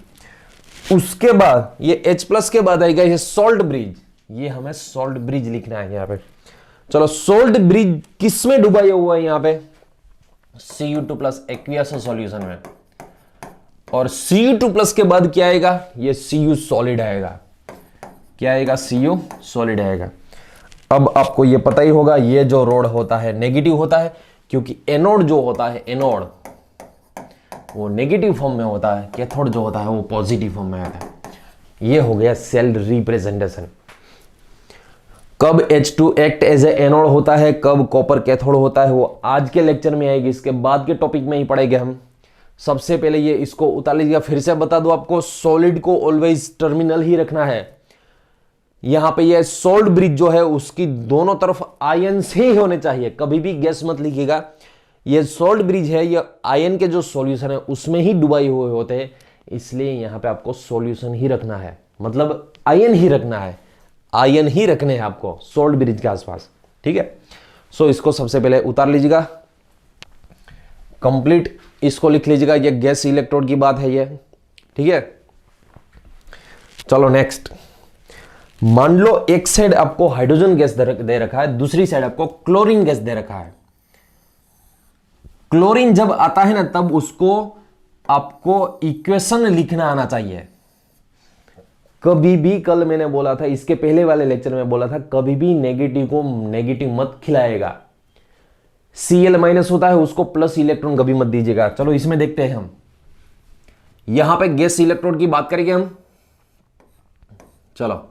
उसके बाद ये H+ के बाद आएगा ये सॉल्ट ब्रिज। ये हमें सॉल्ट ब्रिज लिखना है यहां पे। चलो, सॉल्ट ब्रिज किस में डुबाया हुआ है? यहां पे Cu2+ एक्वियस सॉल्यूशन में। और Cu2+ के बाद क्या आएगा? ये Cu सॉलिड आएगा। क्या आएगा? Cu सॉलिड आएगा। अब आपको ये पता ही होगा, ये जो रोड होता है नेगेटिव होता है, क्योंकि एनोड जो होता है, एनोड वो नेगेटिव फॉर्म में होता है, कैथोड जो होता है वो पॉजिटिव फॉर्म में आता है। ये हो गया सेल रिप्रेजेंटेशन। कब H2 act as a anode होता है, कब कॉपर कैथोड होता है, वो आज के लेक्चर में आएगी। इसके बाद के टॉपिक में ही पढ़ेंगे हम। सबसे पहले ये इसको उतार लीजिएगा। फिर से बता दो आपको, सॉलिड को ऑलवेज टर्मिनल ही रखना है। यहां पे ये सॉल्ट ब्रिज जो है उसकी दोनों तरफ आयन्स ही होने चाहिए, कभी भी गैस मत लिखिएगा। ये सॉल्ट ब्रिज है, ये आयन के जो सॉल्यूशन है उसमें ही डुबाए हुए होते हैं, इसलिए यहां पे आपको सॉल्यूशन ही रखना है, मतलब आयन ही रखना है, आयन ही रखने हैं आपको सॉल्ट ब्रिज के आसपास। ठीक है, सो इसको सबसे पहले उतार लीजिएगा, कंप्लीट इसको लिख लीजिएगा। ये गैस इलेक्ट्रोड की बात है ये। ठीक है, चलो नेक्स्ट। मान लो एक साइड आपको हाइड्रोजन गैस दे रखा है, दूसरी साइड आपको क्लोरीन गैस दे रखा है। क्लोरीन जब आता है ना तब उसको आपको इक्वेशन लिखना आना चाहिए। कभी भी, कल मैंने बोला था, इसके पहले वाले लेक्चर में बोला था, कभी भी नेगेटिव को नेगेटिव मत खिलाएगा। Cl माइनस होता है उसको प्लस इलेक्ट्रॉन कभी मत दीजिएगा। चलो इसमें देखते हैं हम, यहां पे गैस इलेक्ट्रोड की बात करेंगे हम। चलो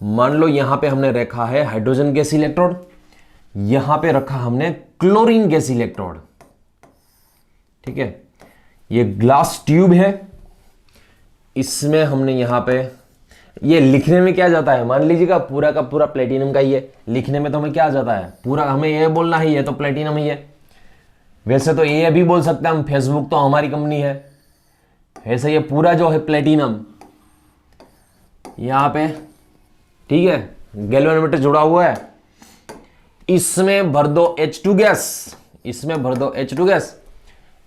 मान लो यहां पे हमने रखा है हाइड्रोजन गैस इलेक्ट्रोड, यहां पे रखा हमने क्लोरीन गैस इलेक्ट्रोड, ठीक है। ये ग्लास ट्यूब है, इसमें हमने यहां पे, ये लिखने में क्या जाता है, मान लीजिएगा पूरा का पूरा प्लेटिनम का ही है, लिखने में तो हमें क्या जाता है, पूरा हमें ये बोलना ही है तो प्लेटिनम ही है। वैसे तो ये भी बोल सकते हैं हम, फेसबुक तो हमारी कंपनी है, ऐसे ये पूरा जो है प्लेटिनम यहां पे, ठीक है, गैल्वेनोमीटर जुड़ा हुआ है, इसमें भर दो H2 गैस, इसमें भर दो H2 गैस,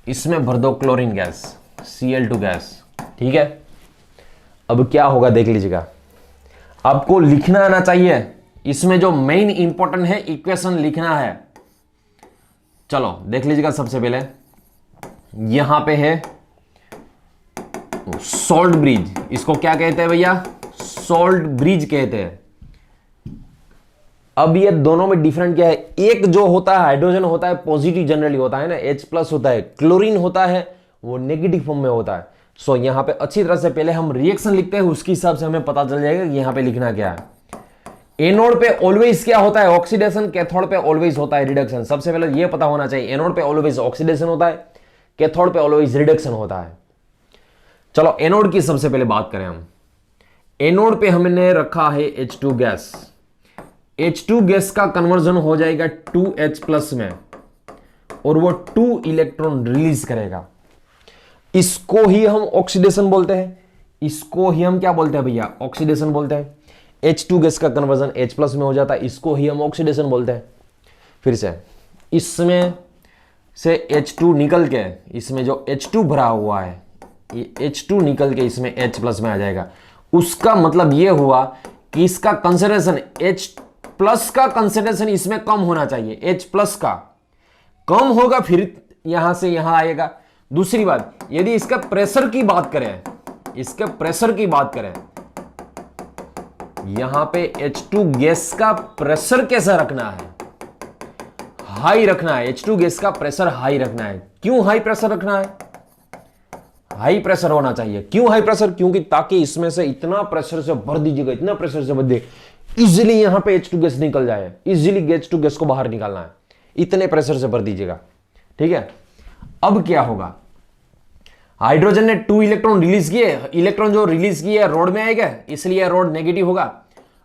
इसमें भर दो क्लोरीन गैस Cl2 गैस, ठीक है। अब क्या होगा देख लीजिएगा, आपको लिखना आना चाहिए, इसमें जो मेन इंपॉर्टेंट है इक्वेशन लिखना है। चलो देख लीजिएगा, सबसे पहले यहां पे है सॉल्ट ब्रिज, इसको क्या कहते हैं भैया, सॉल्ट ब्रिज कहते हैं। अब ये दोनों में डिफरेंट क्या है, एक जो होता है हाइड्रोजन होता है पॉजिटिव जनरली होता है ना, H+ होता है, क्लोरीन होता है वो नेगेटिव फॉर्म में होता है। सो यहां पे अच्छी तरह से पहले हम रिएक्शन लिखते हैं, उसके हिसाब से हमें पता चल जाएगा कि यहां पे लिखना क्या है। एनोड पे ऑलवेज क्या होता है, ऑक्सीडेशन, कैथोड पे ऑलवेज होता है रिडक्शन। सबसे पहले यह पता होना चाहिए, एनोड पे ऑलवेज ऑक्सीडेशन होता है, कैथोड पे ऑलवेज रिडक्शन होता है। चलो एनोड की सबसे पहले बात करें हम। एनोड पे हमने रखा है H2 गैस, H2 गैस का कन्वर्जन हो जाएगा 2H+ में और वो 2 इलेक्ट्रॉन रिलीज करेगा। इसको ही हम ऑक्सीडेशन बोलते हैं, इसको ही हम क्या बोलते हैं भैया, ऑक्सीडेशन बोलते हैं। H2 गैस का कन्वर्जन H+ में हो जाता है, इसको ही हम ऑक्सीडेशन बोलते हैं। फिर से इसमें से H2 निकल के, इसमें जो H2 भरा हुआ है, ये H2 निकल के इसमें H+ में आ जाएगा। उसका मतलब ये हुआ कि इसका कंसंट्रेशन H+ का कंसंट्रेशन इसमें कम होना चाहिए, H+ का कम होगा फिर यहां से यहां आएगा। दूसरी बात, यदि इसका प्रेशर की बात करें, इसके प्रेशर की बात करें, यहां पे H2 गैस का प्रेशर कैसा रखना है, हाई रखना है। H2 गैस का प्रेशर हाई रखना है। क्यों हाई प्रेशर रखना है, हाई प्रेशर होना चाहिए। क्यों हाई प्रेशर, क्योंकि ताकि इसमें से इतना प्रेशर से भर दीजिएगा, इतना प्रेशर से भर दे, इजिली यहां पे H2 गैस निकल जाए, इजिली H2 गैस को बाहर निकालना है, इतने प्रेशर से भर दीजिएगा, ठीक है। अब क्या होगा, हाइड्रोजन ने 2 इलेक्ट्रॉन रिलीज किए, इलेक्ट्रॉन जो रिलीज किए रोड में आएगा, इसलिए रोड नेगेटिव होगा।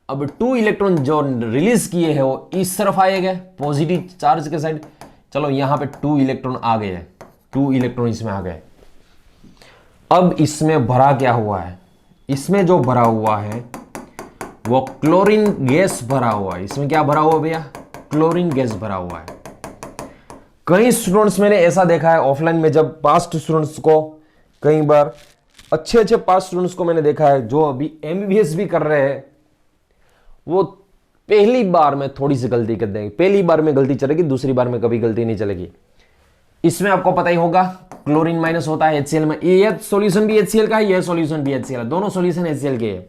अब 2 इलेक्ट्रॉन जो रिलीज किए हैं वो इस तरफ आएगा, पॉजिटिव चार्ज के साइड। चलो यहां पे 2 इलेक्ट्रॉन आ गए, 2 इलेक्ट्रॉन इसमें आ गए। अब इसमें भरा क्या हुआ है, इसमें जो भरा हुआ है वो क्लोरीन गैस भरा हुआ है। इसमें क्या भरा हुआ भैया, क्लोरीन गैस भरा हुआ है। कई स्टूडेंट्स मैंने ऐसा देखा है ऑफलाइन में, जब पास्ट स्टूडेंट्स को, कई बार अच्छे पास्ट स्टूडेंट्स को मैंने देखा है जो अभी MBBS भी कर रहे हैं, वो पहली बार में थोड़ी सी गलती कर देंगे, पहली बार में गलती चलेगी, दूसरी बार में कभी गलती नहीं चलेगी। इसमें आपको पता ही होगा क्लोरीन माइनस होता है HCl में, ये सॉल्यूशन भी HCl का है, ये सॉल्यूशन भी HCl है, दोनों सॉल्यूशन HCl के हैं।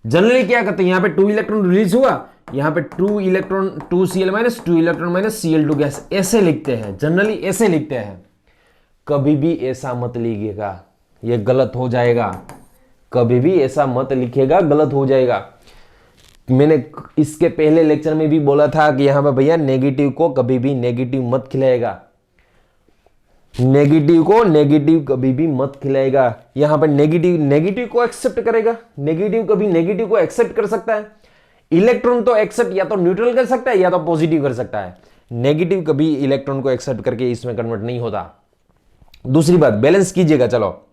जनरली क्या करते हैं, यहां पे 2 इलेक्ट्रॉन रिलीज हुआ, यहां पे 2 electron 2Cl minus 2 electron minus Cl2 gas, ऐसे लिखते हैं, जनरली ऐसे लिखते हैं। कभी भी ऐसा मत लिखिएगा, ये गलत हो जाएगा। कभी भी ऐसा मत लिखिएगा, गलत हो जाएगा। मैंने इसके पहले लेक्चर में भी बोला था कि यहां पे भैया नेगेटिव को कभी भी नेगेटिव मत खिलाएगा, नेगेटिव को नेगेटिव कभी भी मत खिलाएगा। यहां पर नेगेटिव को एक्सेप्ट करेगा, नेगेटिव कभी नेगेटिव को एक्सेप्ट कर सकता है। इलेक्ट्रॉन तो एक्सेप्ट या तो न्यूट्रल कर सकता है या तो पॉजिटिव कर सकता है, नेगेटिव कभी इलेक्ट्रॉन को एक्सेप्ट करके इसमें कन्वर्ट नहीं होता। दूसरी बात, बैलेंस कीजिएगा। चलो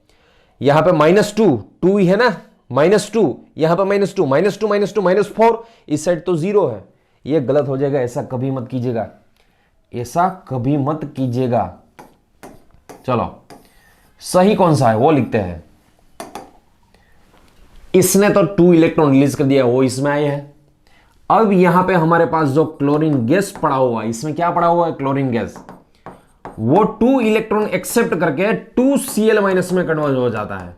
यहां पे -2 ही है ना, -2, यहां पे -2, -4, इस साइड तो 0 है, ये गलत हो जाएगा, ऐसा कभी मत कीजिएगा, ऐसा कभी मत कीजिएगा। चलो सही कौन सा है वो लिखते हैं। इसने तो 2 इलेक्ट्रॉन रिलीज कर दिया, वो इसमें आए हैं। अब यहां पे हमारे पास जो क्लोरीन गैस पड़ा हुआ है, इसमें क्या पड़ा हुआ है, क्लोरीन गैस, वो 2 इलेक्ट्रॉन एक्सेप्ट करके 2Cl- में कन्वर्ट हो जाता है।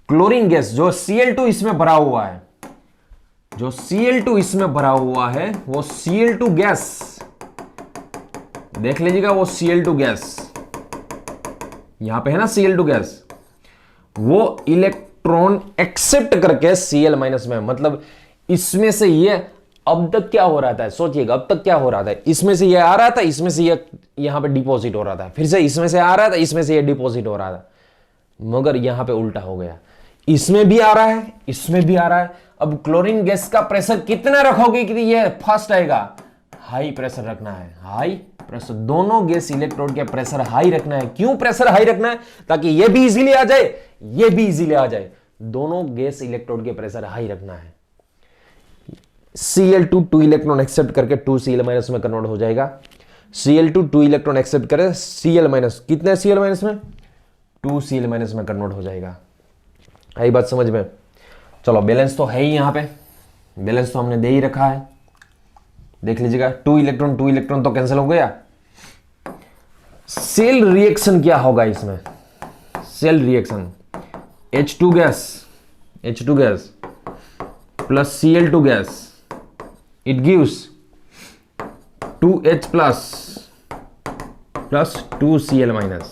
क्लोरीन गैस जो Cl2 इसमें भरा हुआ है, जो Cl2 इसमें भरा हुआ है, वो Cl2 गैस देख लीजिएगा, वो Cl2 गैस यहां पे है ना, Cl2 गैस, वो इलेक्ट्रॉन एक्सेप्ट करके Cl- में, मतलब इसमें से ये अब तक क्या हो रहा था, सोचिएगा अब तक क्या हो रहा था, इसमें से ये आ रहा था, इसमें से ये यहां पे डिपॉजिट हो रहा था, फिर से इसमें से आ रहा था, इसमें से ये डिपॉजिट हो रहा था, मगर यहां पे उल्टा हो गया, इसमें भी आ रहा है, इसमें भी आ रहा है। अब क्लोरीन गैस का प्रेशर कितना रखोगे कि ये फास्ट आएगा, हाई प्रेशर रखना है, हाई प्रेशर, दोनों गैस इलेक्ट्रोड के प्रेशर हाई रखना है। क्यों प्रेशर हाई रखना है, ताकि ये भी इजीली आ जाए, ये भी इजीली आ जाए, दोनों गैस इलेक्ट्रोड के प्रेशर हाई रखना है। Cl2 2 इलेक्ट्रॉन एक्सेप्ट करके 2Cl- में कन्वर्ट हो जाएगा। Cl2 2 इलेक्ट्रॉन एक्सेप्ट करे Cl- कितने Cl- में, 2Cl- में कन्वर्ट हो जाएगा। आई बात समझ में। चलो बैलेंस तो है ही, यहां पे बैलेंस तो हमने दे ही रखा है, देख लीजिएगा, 2 इलेक्ट्रॉन तो कैंसिल हो गया। सेल रिएक्शन क्या होगा इसमें, cell reaction H2 gas plus Cl2 gas, it gives 2H plus 2Cl-।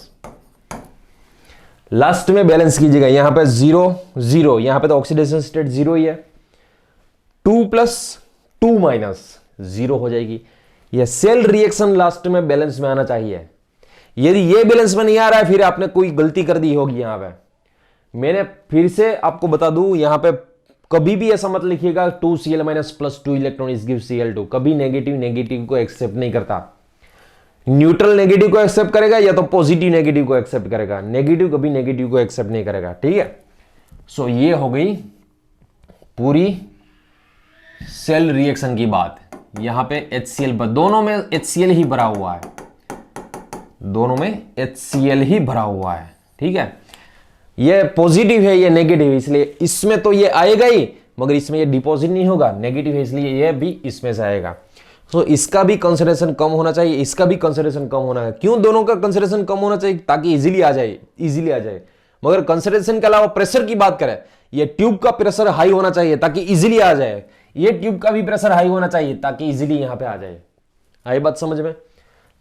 Last में बैलेंस कीजिएगा, यहां पे 0 0, यहां पे तो ऑक्सीडेशन स्टेट 0 ही है, 2 प्लस 2 माइनस 0 हो जाएगी। यह सेल रिएक्शन लास्ट में बैलेंस में आना चाहिए। यदि ये बैलेंस में नहीं आ रहा है, फिर आपने कोई गलती कर दी होगी। यहां पे मैंने फिर से आपको बता दूं, यहां पे कभी भी ऐसा मत लिखिएगा 2Cl- plus 2 electron is give Cl2, कभी नेगेटिव को एक्सेप्ट नहीं करता। न्यूट्रल नेगेटिव को एक्सेप्ट करेगा या तो पॉजिटिव नेगेटिव को एक्सेप्ट करेगा, नेगेटिव कभी नेगेटिव को एक्सेप्ट नहीं करेगा, ठीक है। सो ये हो गई पूरी सेल रिएक्शन की बात। यहां पे HCl, दोनों में HCl ही भरा हुआ है, दोनों में HCl ही भरा हुआ है, ठीक है। ये पॉजिटिव है, ये नेगेटिव है, इसलिए इसमें तो ये आएगा ही, मगर इसमें ये डिपॉजिट नहीं होगा, नेगेटिव है इसलिए ये भी इसमें से आएगा। तो इसका भी कंसंट्रेशन कम होना चाहिए, इसका भी कंसंट्रेशन कम होना है। क्यों दोनों का कंसंट्रेशन कम होना चाहिए, ताकि इजीली आ जाए। मगर कंसंट्रेशन के अलावा प्रेशर की बात करें, ये ट्यूब का प्रेशर हाई होना चाहिए ताकि इजीली आ जाए, ये ट्यूब का भी प्रेशर हाई होना चाहिए ताकि इजीली यहां पे आ जाए। आई बात समझ में।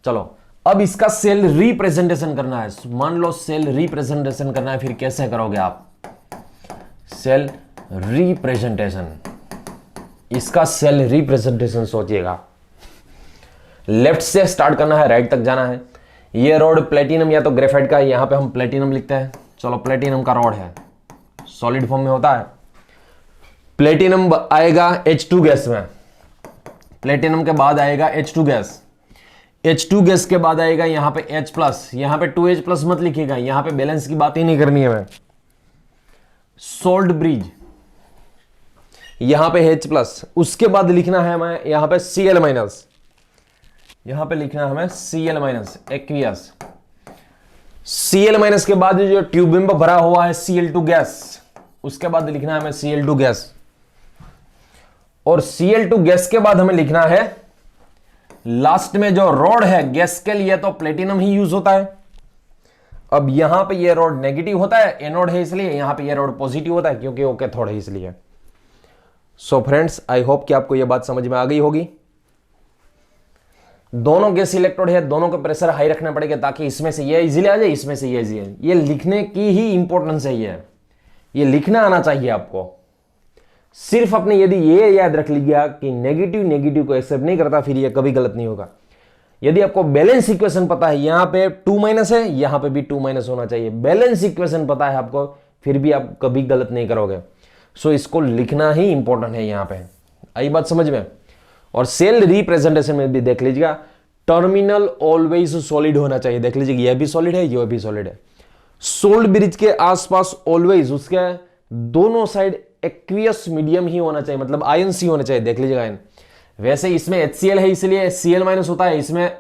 चलो अब इसका सेल रिप्रेजेंटेशन करना है। मान लो सेल रिप्रेजेंटेशन करना है, फिर कैसे करोगे आप सेल रिप्रेजेंटेशन, इसका सेल रिप्रेजेंटेशन सोचिएगा। लेफ्ट से स्टार्ट करना है, राइट तक जाना है। ये रॉड प्लेटिनम या तो ग्रेफाइट का है, यहां पे हम प्लेटिनम लिखते हैं। चलो प्लेटिनम का रॉड है, सॉलिड फॉर्म में होता है। प्लेटिनम आएगा H2 गैस में, प्लेटिनम के बाद आएगा H2 गैस, H2 गैस के बाद आएगा यहां पे H+, यहां पे 2H+ मत लिखिएगा, यहां पे बैलेंस की बात ही नहीं करनी है मैं। सोल्ट ब्रिज, यहां पे H+, उसके बाद लिखना है मैं यहां पे Cl-, यहां पे लिखना है हमें Cl-, एक्वियस। Cl- के बाद जो ट्यूब में भरा हुआ है Cl2 गैस, उसके बाद लिखना है हमें Cl2 गैस, और Cl2 गैस के बाद हमें लिखना है लास्ट में जो रॉड है गैस के लिए, तो प्लेटिनम ही यूज होता है। अब यहां पे ये रॉड नेगेटिव होता है, एनोड है इसलिए, यहां पे ये रॉड पॉजिटिव होता है क्योंकि वो कैथोड है इसलिए। सो फ्रेंड्स, आई होप कि आपको ये बात समझ में आ गई होगी। दोनों गैस इलेक्ट्रोड है, दोनों का प्रेशर हाई रखना पड़ेगा ताकि इसमें से ये इजीली आ जाए, इसमें से ये इजीली। ये लिखने की ही इंपॉर्टेंस है, ये लिखना आना चाहिए आपको। सिर्फ अपने यदि ये याद रख लीजिएगा कि नेगेटिव को एक्सेप्ट नहीं करता, फिर ये कभी गलत नहीं होगा। यदि आपको बैलेंस इक्वेशन पता है, यहां पे 2- है, यहां पे भी 2- होना चाहिए, बैलेंस इक्वेशन पता है आपको, फिर भी आप कभी गलत नहीं करोगे। सो इसको लिखना ही इंपॉर्टेंट है यहां पे। आई बात समझ में। और सेल रिप्रेजेंटेशन में भी देख लीजिएगा, टर्मिनल ऑलवेज सॉलिड होना चाहिए। देख लीजिए, यह भी सॉलिड है, यह भी सॉलिड है। सोल्ट ब्रिज के आसपास ऑलवेज उसके दोनों साइड एक्वियस मीडियम ही होना चाहिए, मतलब आयंस ही होना चाहिए। देख लीजिएगा आयन, वैसे इसमें HCl है इसलिए Cl- होता है, इसमें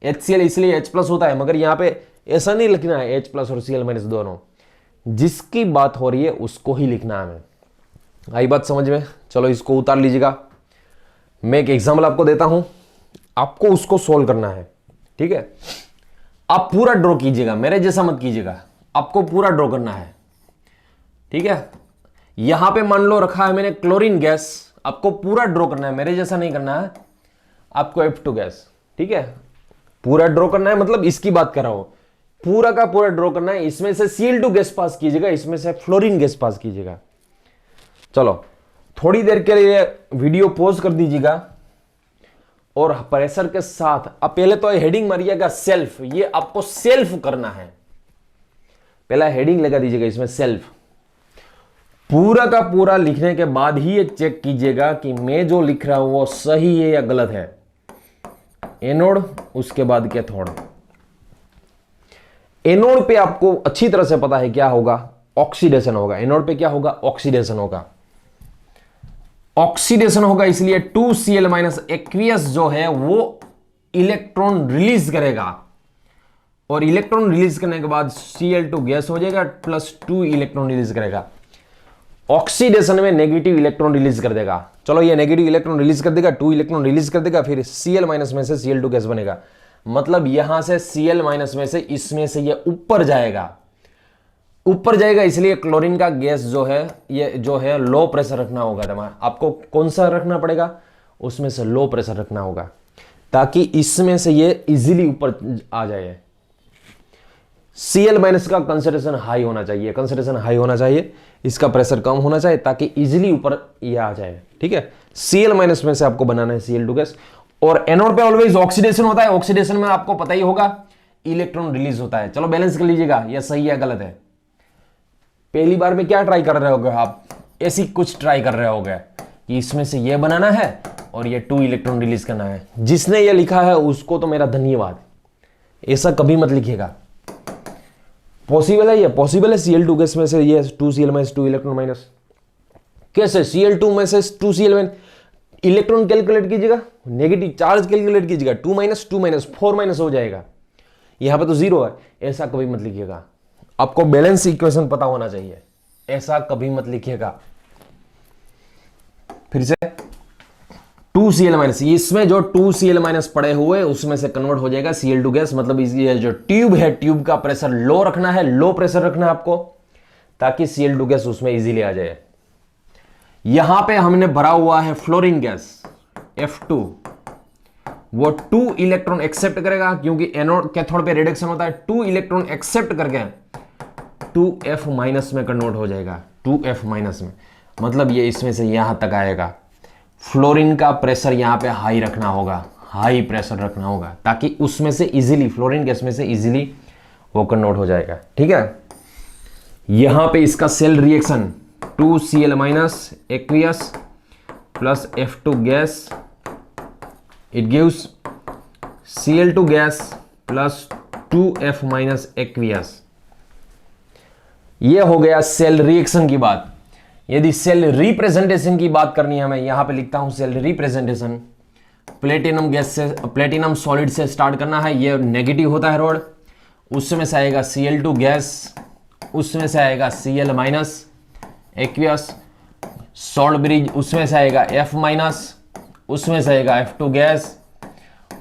HCl इसलिए H+ होता है, मगर यहां पे ऐसा नहीं लिखना है H+ और Cl- दोनों। जिसकी बात हो रही है उसको ही लिखना है हमें। आई बात समझ में। चलो इसको उतार लीजिएगा, मैं एक एग्जाम्पल आपको देता हूं, आपको उसको सोल्व करना है, ठीक है, आप पूरा ड्रॉ कीजिएगा, मेरे जैसा मत कीजिएगा, आपको पूरा ड्रॉ करना है। ठीक है, यहां पे मान लो रखा है मैंने क्लोरीन गैस, आपको पूरा ड्रॉ करना है, मेरे जैसा नहीं करना है, आपको F2 गैस। ठीक है, पूरा ड्रॉ करना है, मतलब इसकी बात कर रहा हूं, पूरा का पूरा ड्रॉ करना है। इसमें से Cl2 गैस पास कीजिएगा, इसमें से फ्लोरीन गैस पास कीजिएगा। चलो थोड़ी देर के लिए वीडियो पॉज कर दीजिएगा और प्रेशर के साथ अब पहले तो हेडिंग मारिएगा सेल्फ, ये आपको सेल्फ करना है, पहला हेडिंग लगा दीजिएगा इसमें सेल्फ। पूरा का पूरा लिखने के बाद ही ये चेक कीजिएगा कि मैं जो लिख रहा हूं वो सही है या गलत है। एनोड, उसके बाद कैथोड। एनोड पे आपको अच्छी तरह से पता है क्या होगा, ऑक्सीडेशन होगा। एनोड पे क्या होगा, ऑक्सीडेशन होगा। ऑक्सीडेशन होगा इसलिए 2Cl- एक्वियस जो है वो इलेक्ट्रॉन रिलीज करेगा, और इलेक्ट्रॉन रिलीज करने के बाद Cl2 गैस हो जाएगा, प्लस 2 इलेक्ट्रॉन रिलीज करेगा। ऑक्सीडेशन में नेगेटिव इलेक्ट्रॉन रिलीज कर देगा। चलो ये नेगेटिव इलेक्ट्रॉन रिलीज कर देगा, 2 इलेक्ट्रॉन रिलीज कर देगा, फिर Cl- में से Cl2 गैस बनेगा। मतलब यहां से Cl- में से इसमें से ये ऊपर जाएगा, ऊपर जाएगा, इसलिए क्लोरीन का गैस जो है ये जो है लो प्रेशर रखना होगा। तुम्हारा आपको कौन सा रखना पड़ेगा, उसमें से लो प्रेशर रखना होगा, ताकि इसमें से ये इजीली ऊपर आ जाए। Cl- का कंसंट्रेशन हाई होना चाहिए, कंसंट्रेशन हाई होना चाहिए, इसका प्रेशर कम होना चाहिए ताकि इजीली ऊपर ये आ जाए। ठीक है, Cl- में से आपको बनाना है Cl2 गैस। और एनोड पे ऑलवेज ऑक्सीडेशन होता है, ऑक्सीडेशन में आपको पता ही होगा इलेक्ट्रॉन रिलीज होता है। चलो बैलेंस कर लीजिएगा, यह सही है गलत है। पहली बार में क्या ट्राई कर रहे होगे आप, ऐसी कुछ ट्राई कर रहे होगे कि इसमें से ये बनाना है और ये 2 इलेक्ट्रॉन रिलीज करना है। जिसने ये लिखा है उसको तो मेरा धन्यवाद, ऐसा कभी मत लिखिएगा। पॉसिबल है, ये पॉसिबल है Cl2 गैस में से ये 2Cl- 2 इलेक्ट्रॉन माइनस। कैसे, Cl2 में से 2Cl- इलेक्ट्रॉन कैलकुलेट कीजिएगा, नेगेटिव चार्ज कैलकुलेट कीजिएगा, 2 माइनस 2 माइनस 4 माइनस हो जाएगा, यहां पे तो 0 है। ऐसा कभी मत लिखिएगा, आपको बैलेंस इक्वेशन पता होना चाहिए, ऐसा कभी मत लिखिएगा। फिर से 2Cl-, इसमें जो 2Cl- पड़े हुए उसमें से कन्वर्ट हो जाएगा Cl2 गैस। मतलब ये जो ट्यूब है, ट्यूब का प्रेशर लो रखना है, लो प्रेशर रखना है आपको, ताकि Cl2 गैस उसमें इजीली आ जाए। यहां पे हमने भरा हुआ है फ्लोरीन गैस F2, वो 2 इलेक्ट्रॉन एक्सेप्ट करेगा, क्योंकि एनोड कैथोड पे रिडक्शन होता है। 2 इलेक्ट्रॉन एक्सेप्ट करके 2F- में कन्वर्ट हो जाएगा, 2F- में। मतलब ये इसमें से यहां तक आएगा। फ्लोरीन का प्रेशर यहां पे हाई रखना होगा, हाई प्रेशर रखना होगा, ताकि उसमें से इजीली, फ्लोरीन गैस में से इजीली वो कन्वर्ट हो जाएगा। ठीक है, यहां पे इसका cell reaction 2Cl- aqueous plus F2 gas, it gives Cl2 gas plus 2F- aqueous. ये हो गया सेल रिएक्शन की बात। यदि सेल रिप्रेजेंटेशन की बात करनी है, मैं यहां पे लिखता हूं सेल रिप्रेजेंटेशन। प्लेटिनम गैस से, प्लेटिनम सॉलिड से स्टार्ट करना है, ये नेगेटिव होता है रोड, उसमें से आएगा Cl2 गैस, उसमें से आएगा Cl- एक्वियस, सॉल्ट ब्रिज, उसमें से आएगा F-, उसमें से आएगा F2 गैस,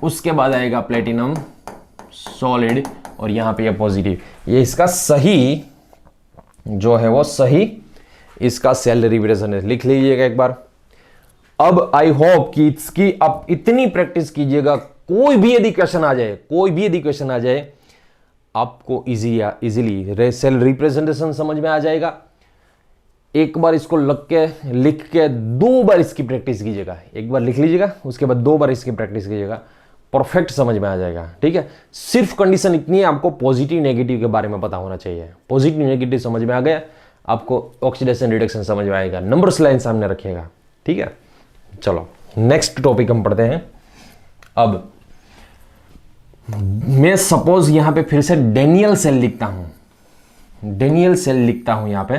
उसके बाद आएगा प्लेटिनम सॉलिड, और यहां पे ये पॉजिटिव। ये इसका सही जो है वो सही इसका सेल रिप्रेजेंटेशन लिख लीजिएगा एक बार। अब आई होप कि इसकी आप इतनी प्रैक्टिस कीजिएगा, कोई भी यदि क्वेश्चन आ जाए, कोई भी यदि क्वेश्चन आ जाए, आपको इजीली सेल रिप्रेजेंटेशन समझ में आ जाएगा। एक बार इसको लिख के 2 बार इसकी प्रैक्टिस कीजिएगा। एक बार लिख लीजिएगा, उसके बाद 2 बार इसकी प्रैक्टिस कीजिएगा, परफेक्ट समझ में आ जाएगा। ठीक है, सिर्फ कंडीशन इतनी है, आपको पॉजिटिव नेगेटिव के बारे में पता होना चाहिए। पॉजिटिव नेगेटिव समझ में आ गया, आपको ऑक्सीडेशन रिडक्शन समझ में आएगा, नंबर्स लाइन सामने रखिएगा। ठीक है, चलो नेक्स्ट टॉपिक हम पढ़ते हैं। अब मैं सपोज यहां पे फिर से डेनियल सेल लिखता हूं, डेनियल सेल लिखता हूं यहां पे।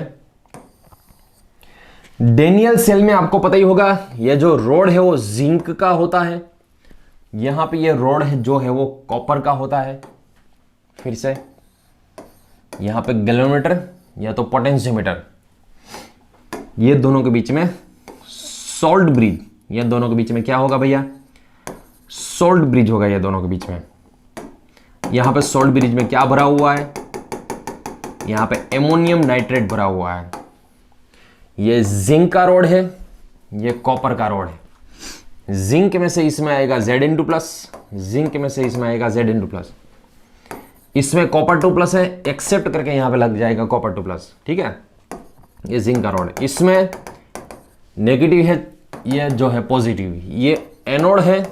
डेनियल सेल में आपको पता ही होगा, यह जो रोड है वो जिंक का होता है, यहां पे ये रोड है जो है वो कॉपर का होता है। फिर से यहां पे गैल्वेनोमीटर या तो पोटेंशियोमीटर, ये दोनों के बीच में सॉल्ट ब्रिज, ये दोनों के बीच में क्या होगा भैया, सॉल्ट ब्रिज होगा ये दोनों के बीच में। यहां पे सॉल्ट ब्रिज में क्या भरा हुआ है, यहां पे एमोनियम नाइट्रेट भरा हुआ है। ये जिंक का रोड है, ये कॉपर का रोड है। जिंक में से इसमें आएगा Zn2+, जिंक में से इसमें आएगा Zn2+, इसमें कॉपर 2+ है, एक्सेप्ट करके यहां पे लग जाएगा कॉपर 2+, ठीक है। ये जिंक का रोड है, इसमें नेगेटिव है, ये जो है पॉजिटिव, ये एनोड है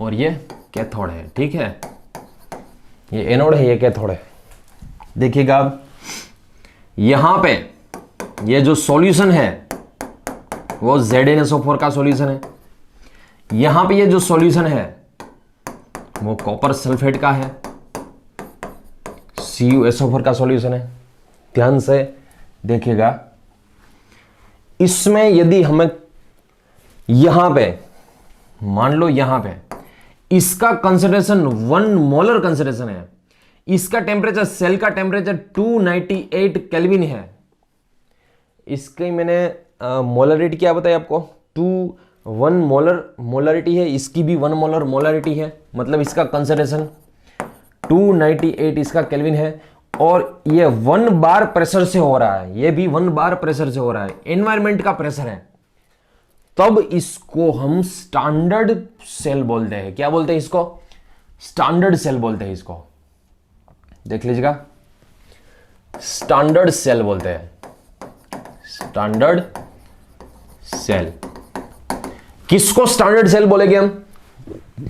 और ये कैथोड है, ठीक है। ये एनोड है, ये कैथोड है। देखिएगा अब यहां पे ये जो सॉल्यूशन है वो ZnSO4 का सॉल्यूशन है। यहां पे ये जो सॉल्यूशन है वो कॉपर सल्फेट का है, CuSO4 का सॉल्यूशन है। ध्यान से देखिएगा, इसमें यदि हमें यहां पे मान लो, यहां पे इसका कंसंट्रेशन 1 मोलर कंसंट्रेशन है, इसका टेम्परेचर, सेल का टेम्परेचर 298 केल्विन है। इसकी मैंने मोलरिटी क्या बताया आपको, 1 मोलर मोलरिटी है, इसकी भी 1 मोलर मोलरिटी है, मतलब इसका कंसंट्रेशन 298 इसका केल्विन है। और ये 1 बार प्रेशर से हो रहा है, ये भी 1 बार प्रेशर से हो रहा है, एनवायरमेंट का प्रेशर है। तब इसको हम स्टैंडर्ड सेल बोलते हैं। क्या बोलते हैं इसको? स्टैंडर्ड सेल बोलते हैं इसको। देख लीजिएगा, स्टैंडर्ड सेल बोलते हैं, स्टैंडर्ड सेल। किसको स्टैंडर्ड सेल बोलेंगे हम?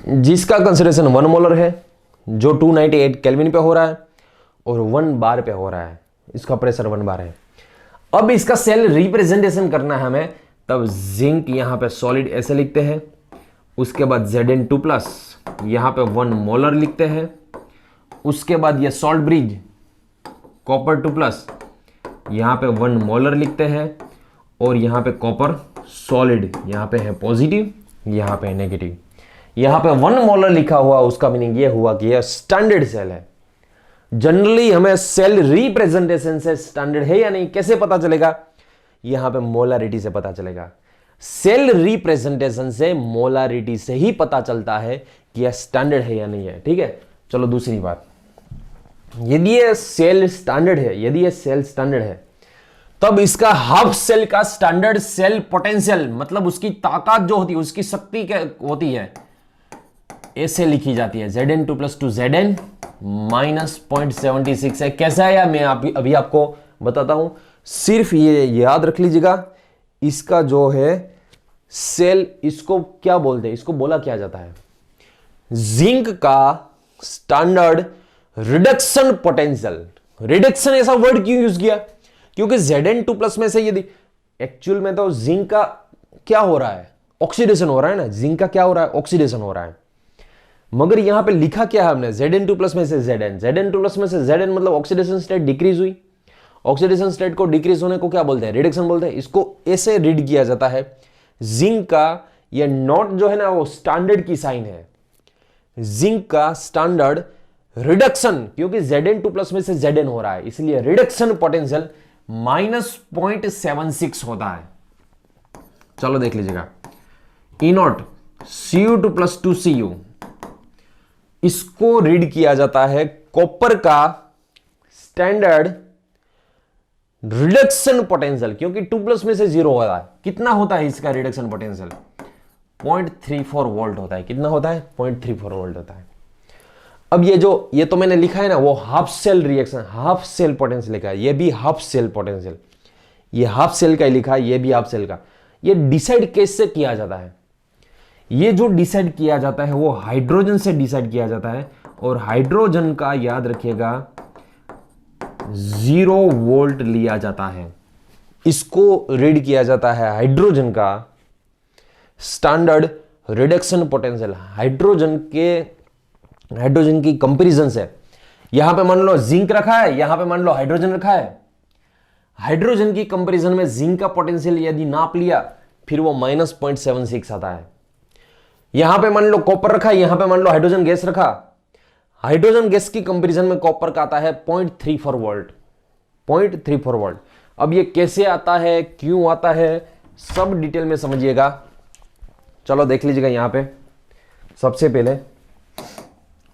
जिसका कंसंट्रेशन 1 मोलर है, जो 298 केल्विन पे हो रहा है और 1 बार पे हो रहा है, इसका प्रेशर 1 बार है। अब इसका सेल रिप्रेजेंटेशन करना है हमें, तब जिंक यहां पे सॉलिड ऐसे लिखते हैं, उसके बाद Zn2+, यहां पे 1 मोलर लिखते हैं, उसके बाद ये सॉल्ट ब्रिज कॉपर 2+, यहां पे 1 मोलर लिखते हैं, और यहां पे कॉपर सॉलिड, यहां पे है पॉजिटिव, यहां पे है नेगेटिव। यहां पे 1 मोलर लिखा हुआ, उसका मीनिंग ये हुआ कि यह स्टैंडर्ड सेल है। जनरली हमें सेल रिप्रेजेंटेशन से स्टैंडर्ड है या नहीं कैसे पता चलेगा? यहां पे मोलारिटी से पता चलेगा। सेल रिप्रेजेंटेशन से, मोलारिटी से ही पता चलता है कि यह स्टैंडर्ड है या नहीं है, ठीक है। चलो दूसरी बात, यदि ये सेल स्टैंडर्ड है, यदि ये सेल स्टैंडर्ड है, तब इसका हाफ सेल का स्टैंडर्ड सेल पोटेंशियल, मतलब उसकी ताकत जो होती है, उसकी शक्ति क्या होती है, ऐसे लिखी जाती है, Zn2+ to Zn -0.76 है। कैसा है यार, मैं अभी आपको बताता हूं, सिर्फ ये याद रख लीजिएगा। इसका जो है सेल, इसको क्या बोलते हैं, इसको बोला क्या जाता है, जिंक का स्टैंडर्ड रिडक्शन पोटेंशियल। रिडक्शन ऐसा वर्ड क्यों यूज किया? क्योंकि Zn2+ में से यदि एक्चुअल में तो जिंक का क्या हो रहा है, ऑक्सीडेशन हो रहा है ना, जिंक का क्या हो रहा है, ऑक्सीडेशन हो रहा है। मगर यहां पे लिखा क्या है हमने, Zn2+ में से Zn, Zn2+ में से Zn मतलब ऑक्सीडेशन स्टेट डिक्रीज हुई। ऑक्सीडेशन स्टेट को डिक्रीज होने को क्या बोलते हैं, रिडक्शन बोलते हैं। इसको ऐसे रीड किया जाता है। जिंक का ये नॉट जो है ना, वो स्टैंडर्ड की साइन है, जिंक का स्टैंडर्ड रिडक्शन, क्योंकि Zn2+ में से Zn हो रहा है, इसलिए रिडक्शन पोटेंशियल -0.76 होता है। चलो देख लीजिएगा, E0 Cu2+ 2Cu, इसको रीड किया जाता है कॉपर का स्टैंडर्ड रिडक्शन पोटेंशियल, क्योंकि 2+ में से 0 होता है। कितना होता है इसका रिडक्शन पोटेंशियल? 0.34 वोल्ट होता है। कितना होता है? 0.34 वोल्ट होता है। अब ये तो मैंने लिखा है ना, वो half cell reaction, half cell potential लिखा है, ये भी हाफ सेल पोटेंशियल, ये हाफ सेल का ही लिखा है, ये भी हाफ सेल का। ये डिसाइड कैसे किया जाता है? ये जो डिसाइड किया जाता है वो हाइड्रोजन से डिसाइड किया जाता है, और हाइड्रोजन का याद रखिएगा 0 वोल्ट लिया जाता है। इसको रीड किया जाता है हाइड्रोजन का स्टैंडर्ड रिडक्शन पोटेंशियल। हाइड्रोजन की कंपैरिजन से, यहां पे मान लो जिंक रखा है, यहां पे मान लो हाइड्रोजन रखा है, हाइड्रोजन की कंपैरिजन में जिंक का पोटेंशियल यदि नाप लिया, फिर वो -0.76 आता है। यहां पे मान लो कॉपर रखा है, यहां पे मान लो हाइड्रोजन गैस रखा, हाइड्रोजन गैस की कंपैरिजन में कॉपर का आता है 0.34 वोल्ट, 0.34 वोल्ट। अब ये कैसे आता है, क्यों आता है, सब डिटेल में समझिएगा। चलो देख लीजिएगा यहां पे सबसे पहले,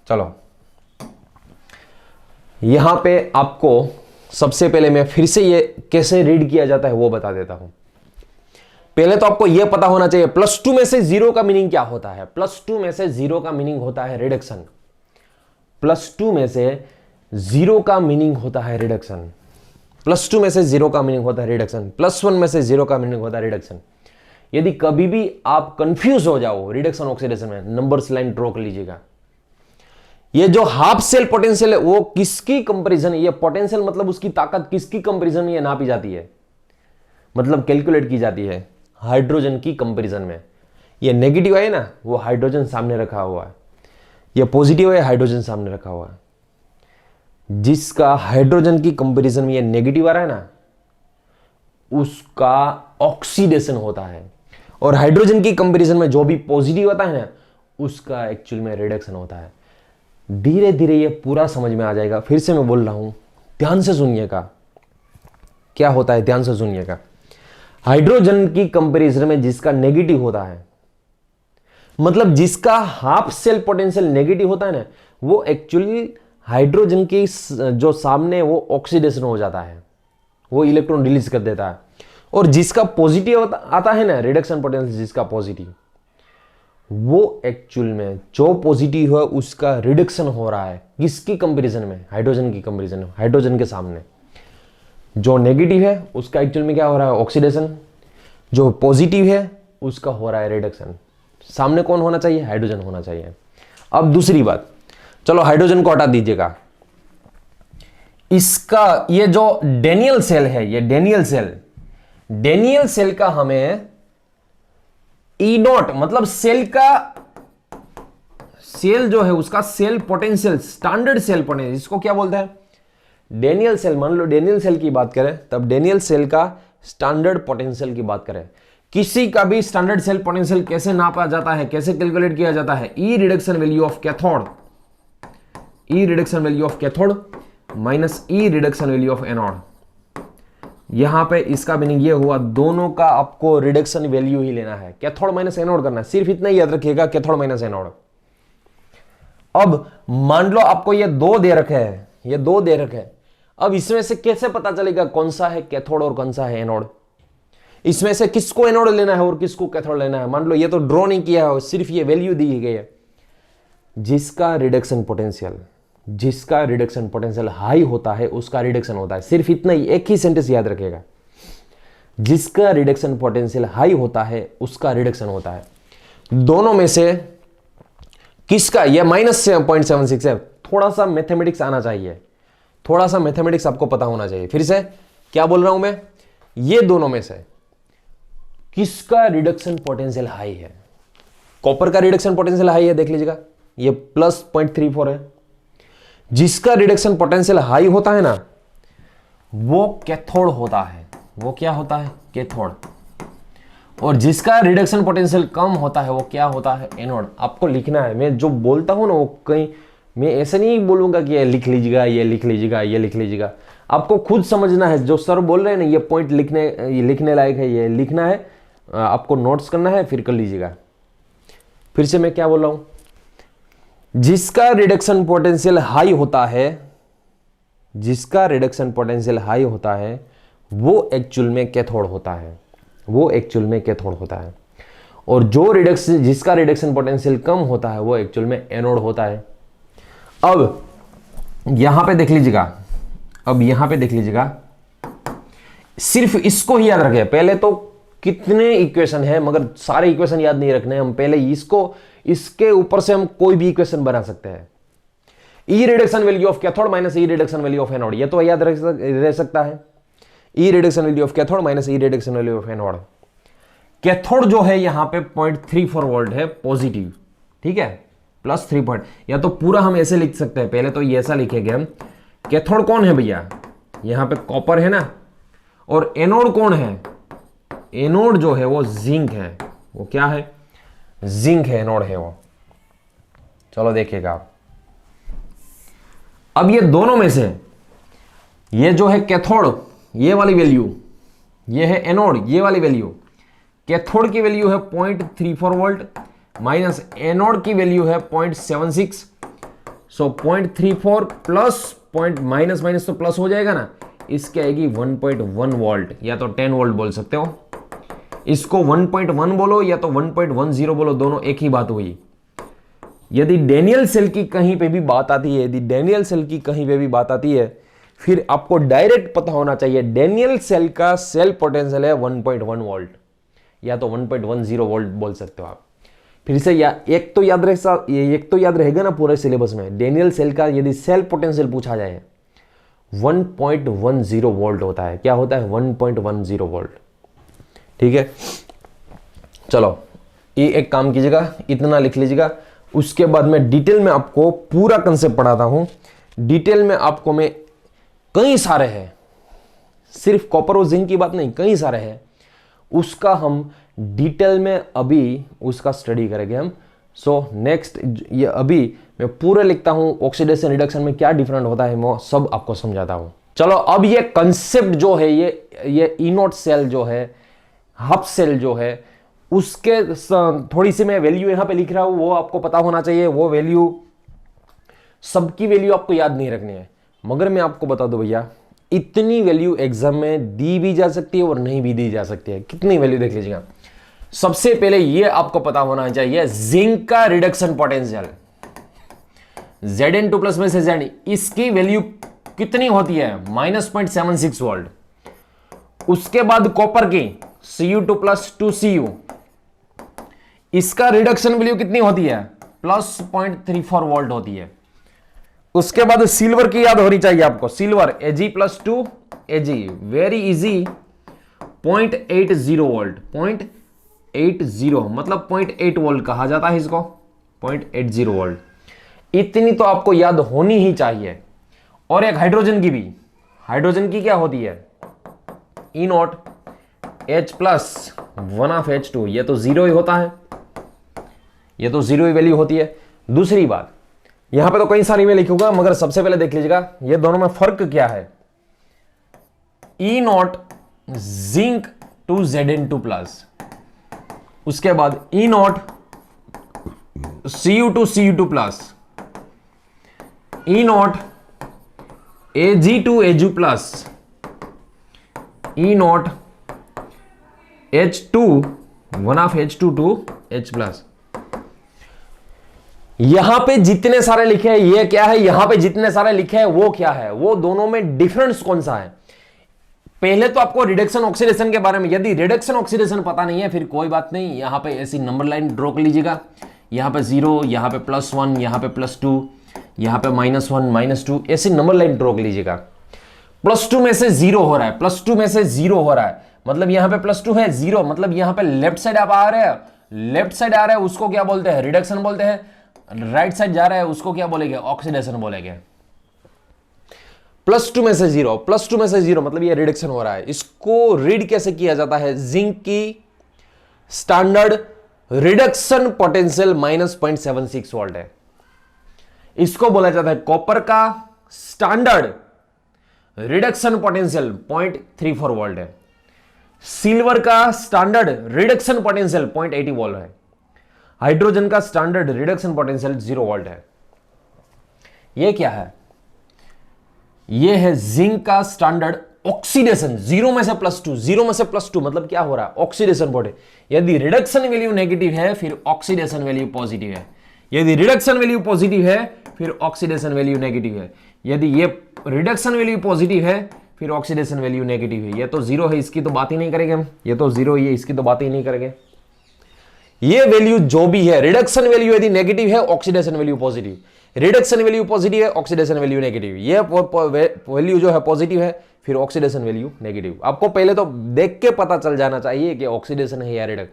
चलो यहां पे आपको सबसे पहले मैं फिर से ये कैसे रीड किया जाता है वो बता देता हूं। पहले तो आपको यह पता होना चाहिए +2 में से 0 का मीनिंग क्या होता है। +2 में से 0 का मीनिंग होता है रिडक्शन। +2 में से 0 का मीनिंग होता है रिडक्शन। +2 में से 0 का मीनिंग होता है रिडक्शन। +1 में से 0 का मीनिंग होता है रिडक्शन। यदि कभी भी आप कंफ्यूज हो जाओ रिडक्शन ऑक्सीडेशन में, नंबर्स लाइन ड्रॉ कर लीजिएगा। ये जो हाफ सेल पोटेंशियल है वो किसकी कंपैरिजन, ये पोटेंशियल मतलब उसकी ताकत किसकी कंपैरिजन में ये नापी जाती है, मतलब कैलकुलेट की जाती है हाइड्रोजन की कंपैरिजन में। ये नेगेटिव है ना, वो हाइड्रोजन सामने रखा हुआ है। ये पॉजिटिव है, हाइड्रोजन सामने रखा हुआ है। जिसका हाइड्रोजन की कंपैरिजन में ये नेगेटिव आ रहा है ना, उसका ऑक्सीडेशन होता है। और हाइड्रोजन की कंपैरिजन में जो भी पॉजिटिव आता है ना, उसका एक्चुअल में रिडक्शन होता है। धीरे धीरे ये पूरा समझ में आ जाएगा। फिर से मैं बोल रहा हूं, ध्यान से सुनिएगा क्या होता है, ध्यान से सुनिएगा। हाइड्रोजन की कंपैरिजन में जिसका नेगेटिव होता है, मतलब जिसका हाफ सेल पोटेंशियल नेगेटिव होता है ना, वो एक्चुअली हाइड्रोजन की जो सामने वो ऑक्सीडेशन हो जाता है, वो इलेक्ट्रॉन रिलीज कर देता है। और जिसका पॉजिटिव आता है ना, रिडक्शन पोटेंशियल जिसका पॉजिटिव, वो एक्चुअल में जो पॉजिटिव है उसका रिडक्शन हो रहा है। किसकी कंपैरिजन में, हाइड्रोजन की कंपैरिजन में, हाइड्रोजन के सामने। जो नेगेटिव है उसका एक्चुअल में क्या हो रहा है, ऑक्सीडेशन। जो पॉजिटिव है उसका हो रहा है रिडक्शन। सामने कौन होना चाहिए, हाइड्रोजन होना चाहिए। अब दूसरी बात, चलो हाइड्रोजन को हटा दीजिएगा। इसका ये जो डेनियल सेल है, ये डेनियल सेल का हमें E0 मतलब सेल जो है उसका cell potential, standard cell potential, इसको क्या बोलते हैं, डेनियल सेल। मान लो डेनियल सेल की बात करें, तब डेनियल सेल का स्टैंडर्ड पोटेंशियल की बात करें। किसी का भी स्टैंडर्ड सेल पोटेंशियल कैसे नापा जाता है, कैसे कैलकुलेट किया जाता है, E reduction value of cathode, E reduction value of cathode minus E reduction value of anode. यहां पे इसका मीनिंग ये हुआ, दोनों का आपको रिडक्शन वैल्यू ही लेना है, कैथोड माइनस एनोड करना है। सिर्फ इतना ही याद रखिएगा, कैथोड माइनस एनोड। अब मान लो आपको ये दो दे रखे हैं, ये दो दे रखे हैं। अब इसमें से कैसे पता चलेगा कौन सा है कैथोड और कौन सा है एनोड? इसमें से किसको एनोड लेना है और किसको कैथोड लेना है? मान लो ये तो ड्रॉ नहीं किया है, सिर्फ ये वैल्यू दी गई है। जिसका रिडक्शन पोटेंशियल हाई होता है उसका रिडक्शन होता है। सिर्फ इतना ही, एक ही सेंटेंस याद रखेगा, जिसका रिडक्शन पोटेंशियल हाई होता है उसका रिडक्शन होता है। दोनों में से किसका, यह -0.76 है। थोड़ा सा मैथमेटिक्स आना चाहिए, थोड़ा सा मैथमेटिक्स आपको पता होना चाहिए। फिर से क्या बोल रहा हूं मैं, ये दोनों में से किसका रिडक्शन पोटेंशियल हाई है? कॉपर का रिडक्शन पोटेंशियल हाई है, देख लीजिएगा, ये +0.34 है। जिसका रिडक्शन पोटेंशियल हाई होता है ना, वो कैथोड होता है। वो क्या होता है, कैथोड। और जिसका रिडक्शन पोटेंशियल कम होता है वो क्या होता है, एनोड। आपको लिखना है, मैं जो बोलता हूं ना वो कहीं, मैं ऐसे नहीं बोलूंगा कि ये लिख लीजिएगा, ये लिख लीजिएगा, ये लिख लीजिएगा। आपको खुद समझना है। जो सर बोल रहे हैं ना, ये पॉइंट लिखने लायक है, ये लिखना है, आपको नोट्स करना है, फिर कर लीजिएगा। फिर से मैं क्या बोल रहा हूं, जिसका रिडक्शन पोटेंशियल हाई होता है, जिसका रिडक्शन पोटेंशियल हाई होता है वो एक्चुअल में कैथोड होता है, वो एक्चुअल में कैथोड होता है। और जिसका रिडक्शन पोटेंशियल कम होता है वो एक्चुअल में एनोड होता है। अब यहां पे देख लीजिएगा, अब यहां पे देख लीजिएगा, सिर्फ इसको ही याद रखें। पहले तो कितने इक्वेशन है, मगर सारे इक्वेशन याद नहीं रखने हम, पहले इसको, इसके ऊपर से हम कोई भी इक्वेशन बना सकते हैं। E reduction value of cathode minus E reduction value of anode, ये तो याद रह सकता है। E reduction value of cathode minus E reduction value of anode. Cathode जो है यहां पे 0.34 वोल्ट है पॉजिटिव, ठीक है, +3 पॉइंट। या तो पूरा हम ऐसे लिख सकते हैं, पहले तो ये ऐसा लिखेंगे हम, कैथोड कौन है भैया, यहां पे कॉपर है ना, और एनोड कौन है, एनोड जो है वो जिंक है। वो क्या है, जिंक है, एनोड है वो। चलो देखिएगा आप, अब ये दोनों में से ये जो है कैथोड, ये वाली वैल्यू, ये है एनोड, ये वाली वैल्यू। कैथोड की वैल्यू है 0.34 वोल्ट माइनस एनोड की वैल्यू है 0.76। सो 0.34 प्लस पॉइंट माइनस माइनस तो प्लस हो जाएगा ना, इसकी आएगी 1.1 वोल्ट या तो 10 वोल्ट बोल सकते हो। इसको 1.1 बोलो या तो 1.10 बोलो, दोनों एक ही बात हुई। यदि डेनियल सेल की कहीं पे भी बात आती है, यदि डेनियल सेल की कहीं पे भी बात आती है, फिर आपको डायरेक्ट पता होना चाहिए डेनियल सेल का सेल पोटेंशियल है 1.1 वोल्ट या तो 1.10 वोल्ट बोल सकते हो आप। फिर से एक तो याद रहेगा ना पूरे सिलेबस में, डेनियल सेल का यदि सेल पोटेंशियल पूछा जाए 1.10 वोल्ट होता है। क्या होता है? 1.10 वोल्ट। ठीक है, चलो ये एक काम कीजिएगा, इतना लिख लीजिएगा। उसके बाद मैं डिटेल में आपको पूरा कंसेप्ट पढ़ाता हूं। डिटेल में आपको मैं कई सारे हैं, सिर्फ कॉपर और जिंक की बात नहीं, कई सारे हैं, उसका हम डिटेल में अभी उसका स्टडी करेंगे हम। सो नेक्स्ट, ये अभी मैं पूरे लिखता हूं, ऑक्सीडेशन रिडक्शन में क्या डिफरेंट होता है मैं सब आपको समझाता हूं। चलो अब ये कंसेप्ट जो है, ये इनोट सेल जो है, हब सेल जो है, उसके थोड़ी सी मैं वैल्यू यहां पे लिख रहा हूं, वो आपको पता होना चाहिए। वो वैल्यू, सबकी वैल्यू आपको याद नहीं रखनी है, मगर मैं आपको बता दूं भैया, इतनी वैल्यू एग्जाम में दी भी जा सकती है और नहीं भी दी जा सकती है। कितनी वैल्यू देख लीजिएगा। सबसे पहले ये आपको पता होना चाहिए, जिंक का रिडक्शन पोटेंशियल Zn2 प्लस में से Zn, इसकी वैल्यू कितनी होती है? -0.76 वोल्ट। उसके बाद कॉपर की Cu2 प्लस 2Cu, इसका रिडक्शन वैल्यू कितनी होती है? +0.34 वोल्ट होती है। उसके बाद सिल्वर की याद होनी चाहिए आपको, silver Ag plus 2 Ag, very easy, 0.80 volt, 0.80 मतलब 0.8 वोल्ट कहा जाता है इसको, 0.80 वोल्ट। इतनी तो आपको याद होनी ही चाहिए। और एक हाइड्रोजन की भी, हाइड्रोजन की क्या होती है? E not H plus 1/H2, ये तो जीरो ही होता है, ये तो जीरो ही वैल्यू होती है। दूसरी बात, यहां पे तो कई सारी मैं लिखूंगा, मगर सबसे पहले देख लीजिएगा ये दोनों में फर्क क्या है। E naught zinc to Zn2 plus, उसके बाद E naught Cu2 plus, E naught Ag2 plus, E naught H2 1/H2 to H plus. यहां पे जितने सारे लिखे हैं ये क्या है, यहां पे जितने सारे लिखे हैं वो क्या है, वो दोनों में डिफरेंस कौन सा है? पहले तो आपको रिडक्शन ऑक्सीडेशन के बारे में, यदि रिडक्शन ऑक्सीडेशन पता नहीं है फिर कोई बात नहीं, यहां पे ऐसी नंबर लाइन ड्रॉ कर लीजिएगा। यहां पे 0, यहां पे +1, यहां पे +2, यहां पे -1 -2, ऐसी नंबर लाइन ड्रॉ कर लीजिएगा। +2 में से 0 हो रहा है, +2 में से 0 हो रहा है, मतलब यहां पे +2 है, 0 मतलब यहां पे लेफ्ट साइड आप आ रहे हैं, लेफ्ट साइड आ रहे हैं उसको क्या बोलते हैं? रिडक्शन बोलते हैं। राइट साइड जा रहा है उसको क्या बोलेंगे? ऑक्सीडेशन बोलेंगे। +2 में से 0, +2 में से 0 मतलब ये रिडक्शन हो रहा है। इसको रीड कैसे किया जाता है? जिंक की स्टैंडर्ड रिडक्शन पोटेंशियल -0.76 वोल्ट है, इसको बोला जाता है। कॉपर का स्टैंडर्ड रिडक्शन पोटेंशियल 0.34 वोल्ट है। सिल्वर का स्टैंडर्ड रिडक्शन पोटेंशियल 0.80 वोल्ट है। हाइड्रोजन का स्टैंडर्ड रिडक्शन पोटेंशियल 0 वोल्ट है। यह क्या है? यह है जिंक का स्टैंडर्ड ऑक्सीडेशन, 0 में से +2, 0 में से +2 मतलब क्या हो रहा है? Oxidation volt. यदि रिडक्शन वैल्यू नेगेटिव है फिर ऑक्सीडेशन वैल्यू पॉजिटिव है, यदि रिडक्शन वैल्यू पॉजिटिव है फिर ऑक्सीडेशन वैल्यू नेगेटिव है, यदि ये रिडक्शन वैल्यू पॉजिटिव है फिर ऑक्सीडेशन वैल्यू नेगेटिव है। ये तो 0 है, इसकी तो बात ही नहीं करेंगे हम, ये तो 0 ही है, इसकी तो बात ही नहीं करेंगे। ये वैल्यू जो भी है, रिडक्शन वैल्यू यदि नेगेटिव है, oxidation value positive, reduction value positive है, ऑक्सीडेशन वैल्यू नेगेटिव, ये वैल्यू जो है पॉजिटिव है फिर ऑक्सीडेशन वैल्यू नेगेटिव। आपको पहले तो देख के पता चल जाना चाहिए कि ऑक्सीडेशन है या रिडक्शन,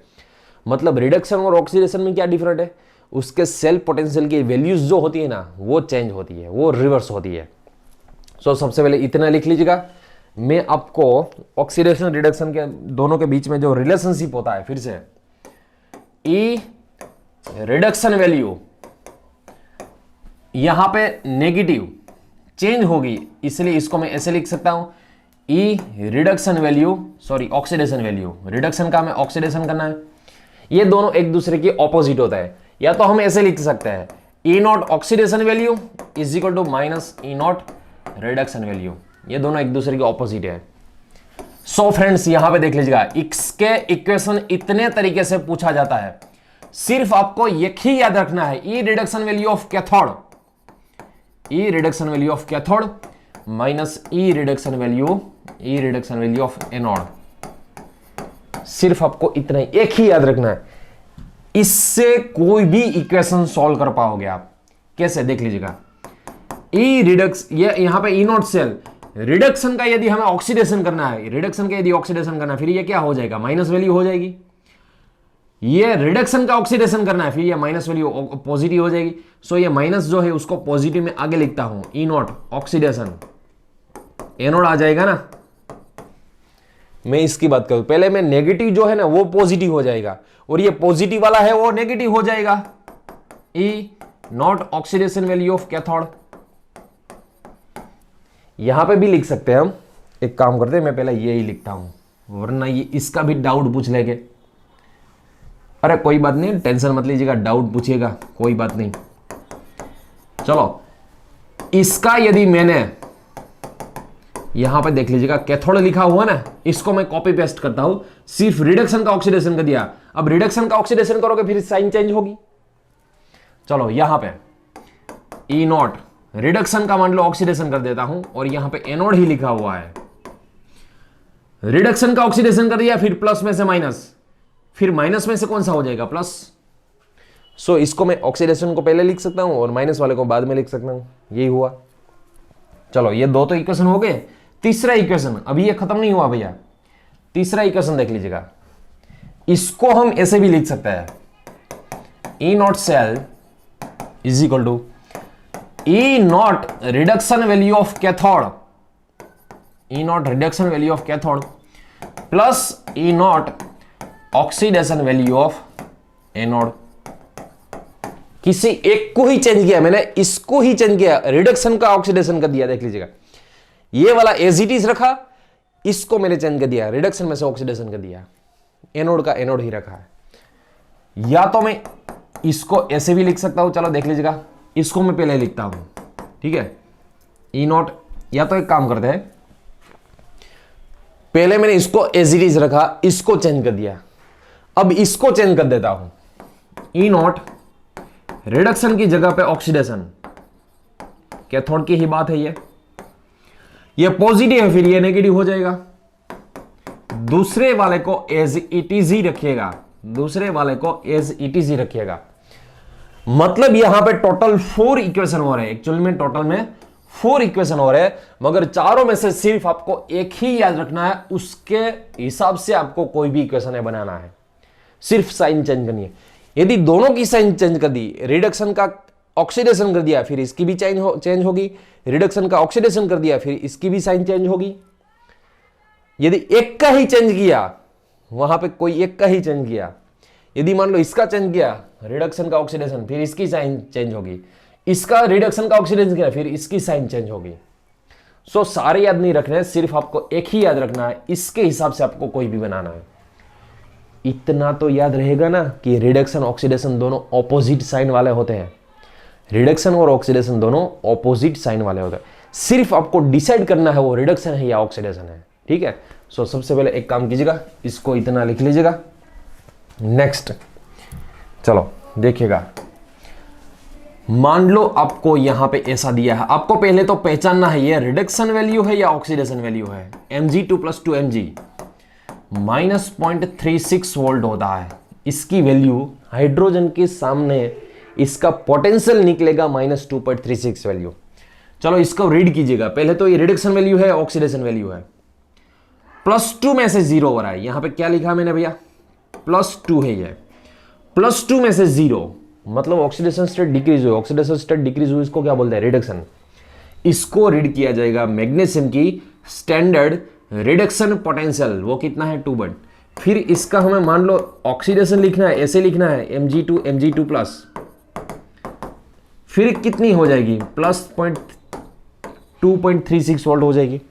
मतलब रिडक्शन और ऑक्सीडेशन में क्या डिफरेंट है। उसके सेल पोटेंशियल की वैल्यूज जो होती है ना वो चेंज होती है, वो रिवर्स होती है। सो सबसे पहले इतना लिख लीजिएगा। मैं आपको ऑक्सीडेशन रिडक्शन के दोनों के बीच में जो रिलेशनशिप होता है, फिर से ई रिडक्शन वैल्यू यहां पे नेगेटिव चेंज होगी, इसलिए इसको मैं ऐसे लिख सकता हूं, E reduction value, sorry oxidation value, reduction का हमें ऑक्सीडेशन करना है। ये दोनों एक दूसरे के ऑपोजिट होता है, या तो हम ऐसे लिख सकते हैं E not oxidation value is equal to -E not reduction value, ये दोनों एक दूसरे के ऑपोजिट है। सो फ्रेंड्स यहां पे देख लीजिएगा, इसके इक्वेशन इतने तरीके से पूछा जाता है, सिर्फ आपको एक ही याद रखना है, E reduction value of cathode, E reduction value of cathode minus E reduction value of anode. सिर्फ आपको इतना ही, एक ही याद रखना है, इससे कोई भी इक्वेशन सॉल्व कर पाओगे आप। कैसे देख लीजिएगा, ई रिडक्स, ये यहां पे ई नॉट सेल रिडक्शन का यदि हमें ऑक्सीडेशन करना है, रिडक्शन का यदि ऑक्सीडेशन करना है, फिर ये क्या हो जाएगा, माइनस वैल्यू हो जाएगी। ये रिडक्शन का ऑक्सीडेशन करना है, फिर ये माइनस वैल्यू पॉजिटिव हो जाएगी। सो ये माइनस जो है उसको पॉजिटिव में आगे लिखता हूं, ई नॉट ऑक्सीडेशन, एनोड आ जाएगा ना। मैं इसकी बात करूं, पहले मैं नेगेटिव जो है ना वो पॉजिटिव हो जाएगा, और ये पॉजिटिव वाला है वो नेगेटिव हो जाएगा। E not oxidation value of cathode, यहां पे भी लिख सकते हैं हम। एक काम करते हैं, मैं पहले ये ही लिखता हूं, वरना ये इसका भी डाउट पूछ लेंगे। अरे कोई बात नहीं, टेंशन मत लीजिएगा, डाउट पूछिएगा, कोई बात नहीं। चलो इसका यदि मैंने यहां पे देख लीजिएगा कैथोड लिखा हुआ ना, इसको मैं कॉपी पेस्ट करता हूं, सिर्फ रिडक्शन का ऑक्सीडेशन कर दिया। अब रिडक्शन का ऑक्सीडेशन करोगे फिर साइन चेंज होगी। चलो यहां पे ई नॉट रिडक्शन का मान लो ऑक्सीडेशन कर देता हूं, और यहां पे एनोड ही लिखा हुआ है। रिडक्शन का ऑक्सीडेशन कर दिया, फिर प्लस में से माइनस, फिर माइनस में से कौन सा हो जाएगा, प्लस। सो इसको मैं ऑक्सीडेशन को पहले लिख सकता हूं और माइनस वाले को बाद में लिख सकता हूं, यही हुआ। चलो ये दो तो इक्वेशन हो गए। तीसरा इक्वेशन, अभी ये खत्म नहीं हुआ भैया, तीसरा इक्वेशन देख लीजिएगा, इसको हम ऐसे भी लिख सकते हैं, E not cell is equal to E not reduction value of cathode, E not reduction value of cathode plus E not oxidation value of anode. किसी एक को ही चेंज किया मैंने, इसको ही चेंज किया, रिडक्शन का ऑक्सीडेशन कर दिया। देख लीजिएगा ये वाला एज इट इज रखा, इसको मैंने चेंज कर दिया, रिडक्शन में से ऑक्सीडेशन कर दिया, एनोड का एनोड ही रखा है। या तो मैं इसको ऐसे भी लिख सकता हूं, चलो देख लीजिएगा, इसको मैं पहले लिखता हूं, ठीक है, ई नॉट। या तो एक काम करते हैं, पहले मैंने इसको एज इट इज रखा, इसको चेंज कर दिया, अब इसको चेंज कर देता हूं, ई नॉट रिडक्शन की जगह पे ऑक्सीडेशन, कैथोड की ही बात है, ये पॉजिटिव है, फिर ये नेगेटिव हो जाएगा। दूसरे वाले को एज इट इज ही रखिएगा, दूसरे वाले को एज इट इज ही रखिएगा। मतलब यहां पे टोटल 4 इक्वेशन हो रहे हैं, एक्चुअल में टोटल में 4 इक्वेशन हो रहे हैं, मगर चारों में से सिर्फ आपको एक ही याद रखना है, उसके हिसाब से आपको कोई भी इक्वेशन बनाना है, सिर्फ साइन चेंज करनी है। यदि दोनों की साइन चेंज कर दी, रिडक्शन का ऑक्सीडेशन कर दिया, फिर इसकी भी चेंज होगी, रिडक्शन का ऑक्सीडेशन कर दिया, फिर इसकी भी साइन चेंज होगी। यदि एक का ही चेंज किया, वहां पे कोई एक का ही चेंज किया, यदि मान लो इसका चेंज किया, रिडक्शन का ऑक्सीडेशन, फिर इसकी साइन चेंज होगी, इसका रिडक्शन का ऑक्सीडेशन किया, फिर इसकी साइन चेंज होगी। सो सारे याद नहीं रखने, सिर्फ आपको एक ही याद रखना है, इसके हिसाब से आपको कोई भी बनाना है। इतना तो याद रहेगा ना कि रिडक्शन ऑक्सीडेशन दोनों ऑपोजिट साइन वाले होते हैं, रिडक्शन और ऑक्सीडेशन दोनों ऑपोजिट साइन वाले होते हैं। सिर्फ आपको डिसाइड करना है वो रिडक्शन है या ऑक्सीडेशन है, ठीक है। सो सबसे पहले एक काम कीजिएगा, इसको इतना लिख लीजिएगा। नेक्स्ट चलो देखिएगा, मान लो आपको यहां पे ऐसा दिया है, आपको पहले तो पहचानना है ये रिडक्शन वैल्यू है या ऑक्सीडेशन वैल्यू है। Mg2 + 2Mg -0.36 वोल्ट होता है, इसकी वैल्यू हाइड्रोजन के सामने इसका पोटेंशियल निकलेगा -2.36 वैल्यू। चलो इसको रीड कीजिएगा, पहले तो ये रिडक्शन वैल्यू है, ऑक्सीडेशन वैल्यू है, +2 में से 0 हो रहा है। यहां पे क्या लिखा मैंने भैया, +2 है, ये +2 में से 0 मतलब ऑक्सीडेशन स्टेट डिक्रीज हुई, ऑक्सीडेशन स्टेट डिक्रीज हुई, इसको क्या बोलते हैं, रिडक्शन। इसको रीड किया जाएगा मैग्नीशियम की स्टैंडर्ड रिडक्शन पोटेंशियल, वो कितना है 2 बट। फिर इसका हमें मान लो ऑक्सीडेशन लिखना है, ऐसे लिखना है Mg2 फिर कितनी हो जाएगी, +2.36 वोल्ट हो जाएगी।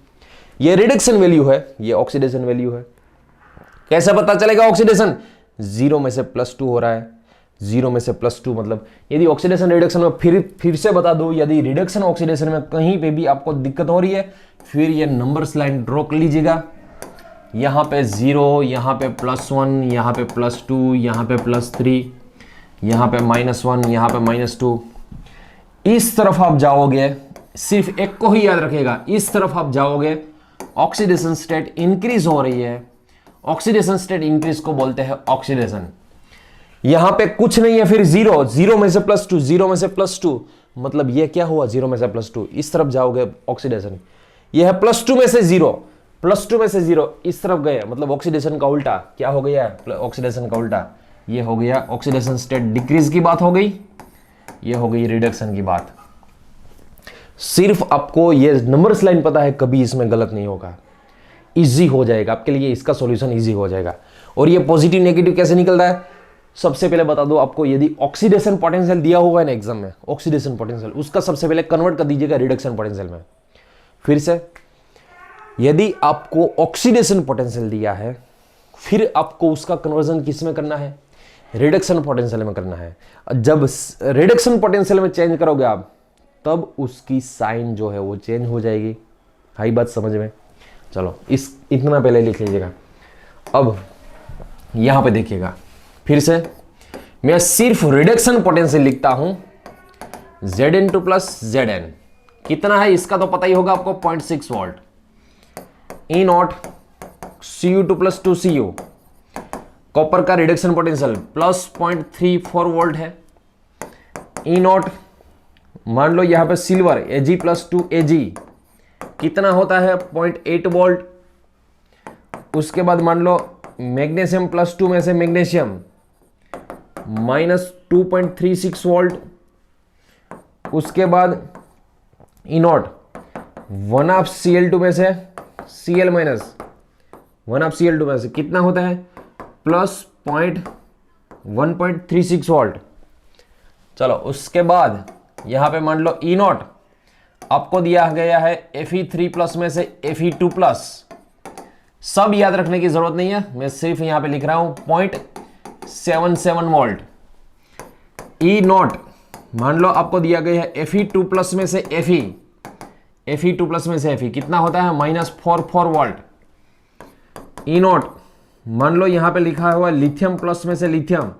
ये रिडक्शन वैल्यू है, ये ऑक्सीडेशन वैल्यू है। कैसे पता चलेगा ऑक्सीडेशन, 0 में से +2 हो रहा है, 0 में से +2 मतलब यदि ऑक्सीडेशन रिडक्शन में फिर से बता दूं, यदि रिडक्शन ऑक्सीडेशन में कहीं पे भी आपको दिक्कत हो रही है, फिर ये नंबर्स लाइन ड्रॉ कर लीजिएगा। यहाँ पे 0, यहाँ पे +1, यहाँ पे +2, यहाँ पे +3, यहाँ पे -1, यहाँ पे -2। इस तरफ आप जाओगे, सिर्फ एक को ही याद रखिएगा, इस तरफ आप जाओगे, ऑक्सीडेशन स्टेट इंक्रीज हो रही है। ऑक्सीडेशन स्टेट इंक्रीज को बोलते हैं ऑक्सीडेशन। यहां पे कुछ नहीं है, फिर 0, 0 में से +2, 0 में से +2 मतलब ये क्या हुआ, 0 में से +2, इस तरफ जाओगे ऑक्सीडेशन। यह है +2 में से 0, +2 में से 0 इस तरफ गए, मतलब ऑक्सीडेशन का उल्टा क्या हो गया, ऑक्सीडेशन का उल्टा ये हो गया, ऑक्सीडेशन स्टेट डिक्रीज की बात हो गई, ये हो गई रिडक्शन की बात। सिर्फ आपको ये नंबर्स लाइन पता है, कभी इसमें गलत नहीं होगा, इजी हो जाएगा आपके लिए, इसका सॉल्यूशन इजी हो जाएगा। और ये पॉजिटिव नेगेटिव कैसे निकलता है, सबसे पहले बता दो आपको, यदि ऑक्सीडेशन पोटेंशियल दिया हुआ है ना एग्जाम में, ऑक्सीडेशन पोटेंशियल, उसका सबसे पहले कन्वर्ट कर दीजिएगा रिडक्शन पोटेंशियल में। फिर से, यदि आपको ऑक्सीडेशन पोटेंशियल दिया है, फिर आपको उसका कन्वर्जन किस में करना है, रिडक्शन पोटेंशियल में करना है। जब रिडक्शन पोटेंशियल में चेंज करोगे आप, तब उसकी साइन जो है वो चेंज हो जाएगी। हाई बात समझ में? चलो इतना पहले लिख लीजिएगा। अब यहां पे देखिएगा, फिर से मैं सिर्फ रिडक्शन पोटेंशियल लिखता हूं, Zn2 + Zn कितना है इसका तो पता ही होगा आपको, 0.6 volt. E0 Cu2 + 2Cu, copper का रिडक्शन पोटेंशियल +0.34 वोल्ट है। E0 मान लो यहां पे सिल्वर Ag + 2Ag कितना होता है, 0.8 वोल्ट। उसके बाद मान लो मैग्नीशियम +2 में से मैग्नीशियम -2.36 वोल्ट। उसके बाद E0 1/Cl2 में से Cl- 1/Cl2 में से कितना होता है, +1.36 वोल्ट। चलो उसके बाद यहां पे मान लो E0 आपको दिया गया है Fe3+ में से Fe2+। सब याद रखने की जरूरत नहीं है, मैं सिर्फ यहां पे लिख रहा हूं 0.77 वोल्ट। E0 मान लो आपको दिया गया है Fe2+ में से Fe2+ में से Fe कितना होता है, -44 वोल्ट। E0 मान लो यहां पे लिखा हुआ लिथियम प्लस में से लिथियम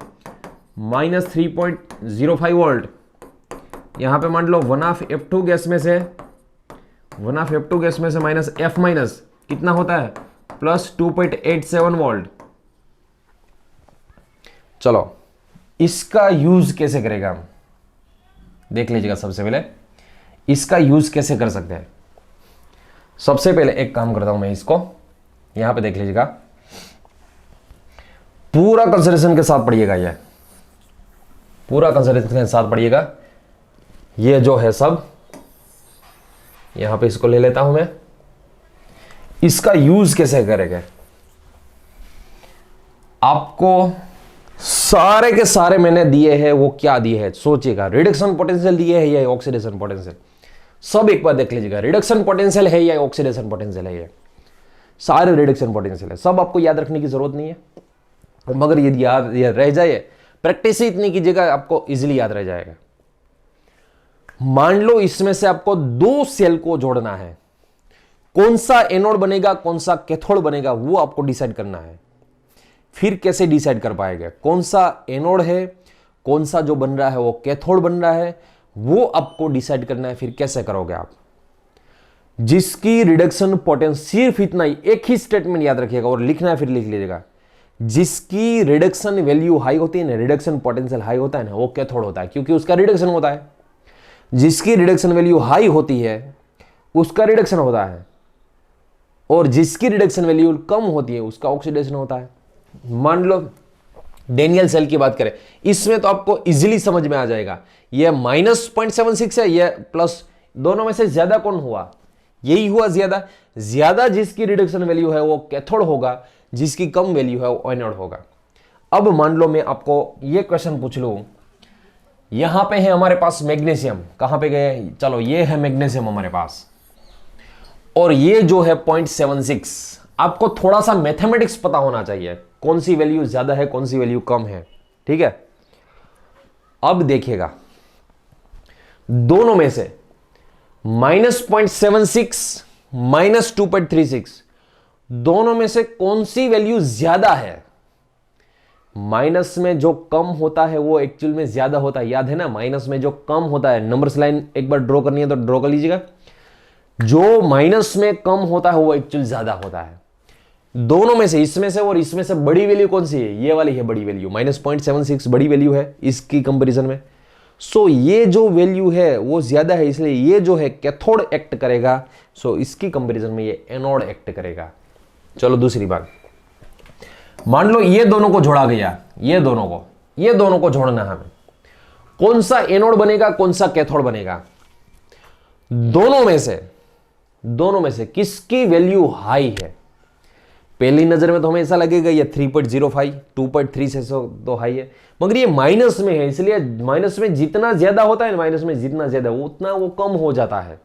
-3.05 वोल्ट। यहां पे मान लो 1/F2 गैस में से -F- कितना होता है, +2.87 वोल्ट। चलो इसका यूज कैसे करेगा हम देख लीजिएगा। सबसे पहले इसका यूज कैसे कर सकते हैं, सबसे पहले एक काम करता हूं मैं, इसको यहां पे देख लीजिएगा, पूरा कंसिडरेशन के साथ पढ़िएगा, ये पूरा कंसिडरेशन के साथ पढ़िएगा। ये जो है सब यहां पे इसको ले लेता हूं मैं। इसका यूज कैसे करेंगे, आपको सारे के सारे मैंने दिए हैं, वो क्या दिए हैं सोचिएगा। रिडक्शन पोटेंशियल दिए है या ऑक्सीडेशन पोटेंशियल, सब एक बार देख लीजिएगा। रिडक्शन पोटेंशियल है या ऑक्सीडेशन पोटेंशियल है, ये सारे रिडक्शन पोटेंशियल है। सब आपको याद रखने की जरूरत नहीं है, मगर यदि याद रह जाए, प्रैक्टिस ही इतनी कीजिएगा, आपको इजीली याद रह जाएगा। मान लो इसमें से आपको 2 सेल को जोड़ना है, कौन सा एनोड बनेगा कौन सा कैथोड बनेगा वो आपको डिसाइड करना है। फिर कैसे डिसाइड कर पाएंगे कौन सा एनोड है, कौन सा जो बन रहा है वो कैथोड बन रहा है, वो आपको डिसाइड करना है। फिर कैसे करोगे आप, जिसकी रिडक्शन पोटेंशियल, सिर्फ इतना ही एक ही स्टेटमेंट याद रखिएगा और लिखना है, फिर लिख लीजिएगा। जिसकी रिडक्शन वैल्यू हाई होती है ना, रिडक्शन पोटेंशियल हाई होता है ना, वो कैथोड होता है, क्योंकि उसका रिडक्शन होता है। जिसकी रिडक्शन वैल्यू हाई होती है उसका रिडक्शन होता है, और जिसकी रिडक्शन वैल्यू कम होती है उसका ऑक्सीडेशन होता है। मान लो डेनियल सेल की बात करें, इसमें तो आपको इजीली समझ में आ जाएगा, ये -0.76 है, ये प्लस, दोनों में से ज्यादा कौन हुआ, यही हुआ ज्यादा। ज्यादा जिसकी रिडक्शन वैल्यू है वो कैथोड होगा, जिसकी कम वैल्यू है वो एनोड होगा। अब मान लो मैं आपको ये क्वेश्चन पूछ लूं, यहां पे है हमारे पास मैग्नीशियम, कहां पे गए, चलो ये है मैग्नीशियम हमारे पास, और ये जो है 0.76। आपको थोड़ा सा मैथमेटिक्स पता होना चाहिए, कौन सी वैल्यू ज्यादा है कौन सी वैल्यू कम है, ठीक है। अब देखिएगा दोनों में से -0.76 -2.36 दोनों में से कौन सी वैल्यू ज्यादा है? माइनस में जो कम होता है वो एक्चुअल में ज्यादा होता है, याद है ना? माइनस में जो कम होता है, नंबर्स लाइन एक बार ड्रॉ करनी है तो ड्रॉ कर लीजिएगा। जो माइनस में कम होता है वो एक्चुअल ज्यादा होता है। दोनों में से, इसमें से और इसमें से बड़ी वैल्यू कौन सी है? ये वाली है बड़ी वैल्यू, -0.76 बड़ी वैल्यू है इसकी कंपैरिजन में। सो ये जो वैल्यू है वो ज्यादा है, इसलिए ये जो है कैथोड एक्ट करेगा। सो इसकी कंपैरिजन में ये एनोड एक्ट करेगा। चलो दूसरी बात, मान लो ये दोनों को जोड़ा गया, ये दोनों को जोड़ना है हमें। कौन सा एनोड बनेगा, कौन सा कैथोड बनेगा? दोनों में से किसकी वैल्यू हाई है? पहली नजर में तो हमें ऐसा लगेगा ये 3.05 2.3 से तो हाई है, मगर ये माइनस में है, इसलिए माइनस में जितना ज्यादा होता है, माइनस में जितना ज्यादा उतना वो कम हो जाता है।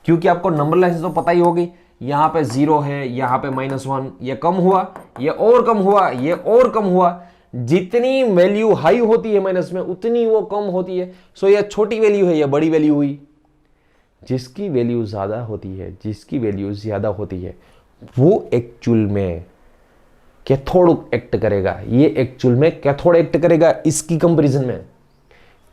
क्योंकि आपको नंबर लाइन से तो पता ही होगी, यहां पे 0 है, यहां पे -1, ये कम हुआ, ये और कम हुआ, ये और कम हुआ। जितनी वैल्यू हाई होती है माइनस में उतनी वो कम होती है। सो ये छोटी वैल्यू है, ये बड़ी वैल्यू हुई। जिसकी वैल्यू ज्यादा होती है, जिसकी वैल्यू ज्यादा होती है वो एक्चुअल में कैथोड एक्ट करेगा, ये एक्चुअल में कैथोड एक्ट करेगा इसकी कंपैरिजन में,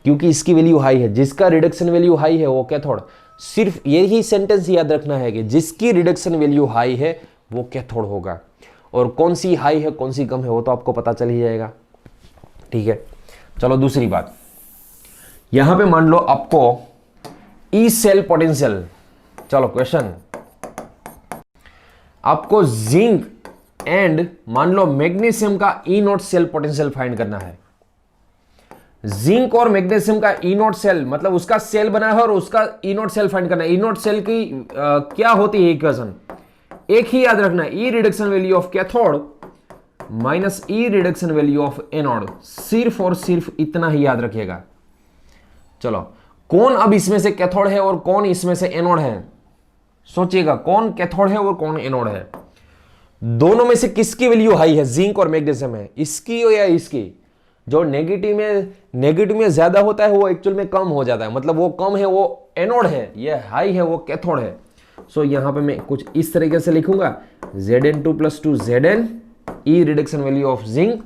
क्योंकि इसकी वैल्यू हाई है। जिसका रिडक्शन वैल्यू हाई है वो कैथोड। सिर्फ यही सेंटेंस याद रखना है कि जिसकी रिडक्शन वैल्यू हाई है वो कैथोड होगा, और कौन सी हाई है कौन सी कम है वो तो आपको पता चल ही जाएगा। ठीक है, चलो दूसरी बात, यहां पे मान लो आपको ई सेल पोटेंशियल, चलो क्वेश्चन, आपको जिंक एंड मान लो मैग्नीशियम का ई नोट सेल पोटेंशियल फाइंड करना है। जिंक और मैग्नीशियम का ई नोट सेल, मतलब उसका सेल बना है और उसका ई नोट सेल फाइंड करना है। ई नोट सेल की क्या होती है इक्वेशन? एक ही याद रखना है, E reduction value of cathode minus E reduction value of anode. सिर्फ और सिर्फ इतना ही याद रखिएगा। चलो, कौन अब इसमें से कैथोड है और कौन इसमें से एनोड है? सोचिएगा, कौन कैथोड है और कौन एनोड है? दोनों में से किसकी वैल्यू हाई है? जिंक और मैग्नीशियम है, इसकी या इसकी? जो नेगेटिव में ज्यादा होता है वो एक्चुअल में कम हो जाता है, मतलब वो कम है वो एनोड है, ये हाई है वो कैथोड है। सो यहां पे मैं कुछ इस तरीके से लिखूंगा, Zn2 + 2 Zn E reduction value of zinc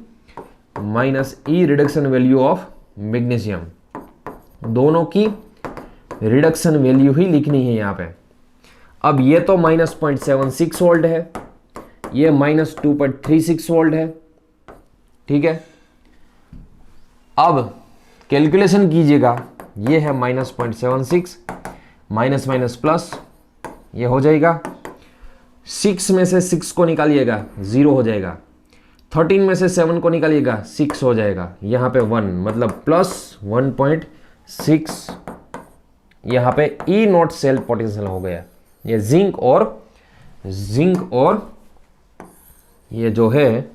minus E reduction value of magnesium. दोनों की रिडक्शन वैल्यू ही लिखनी है यहां पे। अब ये तो -0.76 वोल्ट है, ये -2.36 वोल्ट है। ठीक है, अब कैलकुलेशन कीजिएगा, ये है -0.76 माइनस माइनस प्लस, ये हो जाएगा। 6 में से 6 को निकालिएगा 0 हो जाएगा। 13 में से 7 को निकालिएगा 6 हो जाएगा। यहाँ पे 1 मतलब +1.6 यहाँ पे ई नॉट सेल पोटेंशियल हो गया। ये जिंक और ये जो है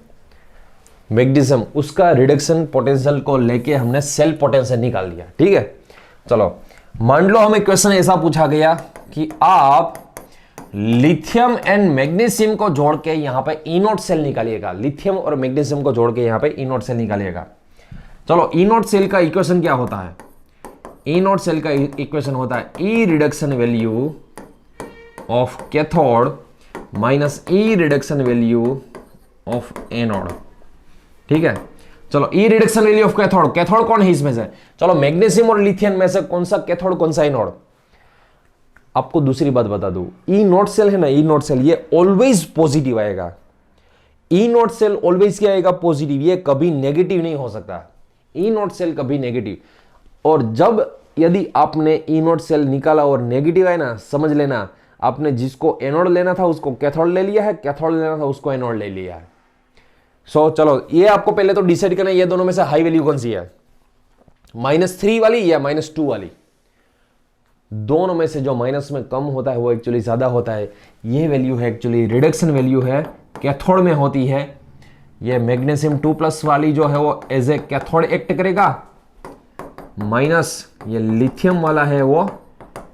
मैग्नीशियम उसका रिडक्शन पोटेंशियल को लेके हमने सेल पोटेंशियल निकाल लिया। ठीक है, चलो मान लो हमें क्वेश्चन ऐसा पूछा गया कि आप लिथियम एंड मैग्नीशियम को जोड़ के यहां पे ई नॉट सेल निकालिएगा। लिथियम और मैग्नीशियम को जोड़ के यहां पे ई नॉट सेल निकालिएगा। चलो, ई नॉट सेल का इक्वेशन क्या होता है? ई नॉट सेल का इक्वेशन होता है E reduction value of cathode minus E reduction value of anode. ठीक है, चलो E reduction value of cathode, cathode कौन है इसमें से? चलो, मैग्नीशियम और लिथियम में से कौन सा कैथोड कौन सा एनोड? आपको दूसरी बात बता दूं, ई नॉट सेल है ना, ई नॉट सेल ये ऑलवेज पॉजिटिव आएगा। ई नॉट सेल ऑलवेज क्या आएगा? पॉजिटिव, ये कभी नेगेटिव नहीं हो सकता। ई नॉट सेल कभी नेगेटिव। और जब यदि आपने ई नॉट सेल निकाला और नेगेटिव आए ना, समझ लेना आपने जिसको एनोड लेना था उसको कैथोड ले लिया है, कैथोड लेना था उसको एनोड ले लिया है। सो चलो, ये आपको पहले तो डिसाइड करना है ये दोनों में से हाई वैल्यू कौन सी है, -3 वाली या -2 वाली। दोनों में से जो माइनस में कम होता है वो एक्चुअली ज्यादा होता है। ये वैल्यू है एक्चुअली रिडक्शन वैल्यू है, कैथोड में होती है। ये मैग्नीशियम 2+ वाली जो है वो एज ए कैथोड एक्ट करेगा, माइनस ये लिथियम वाला है वो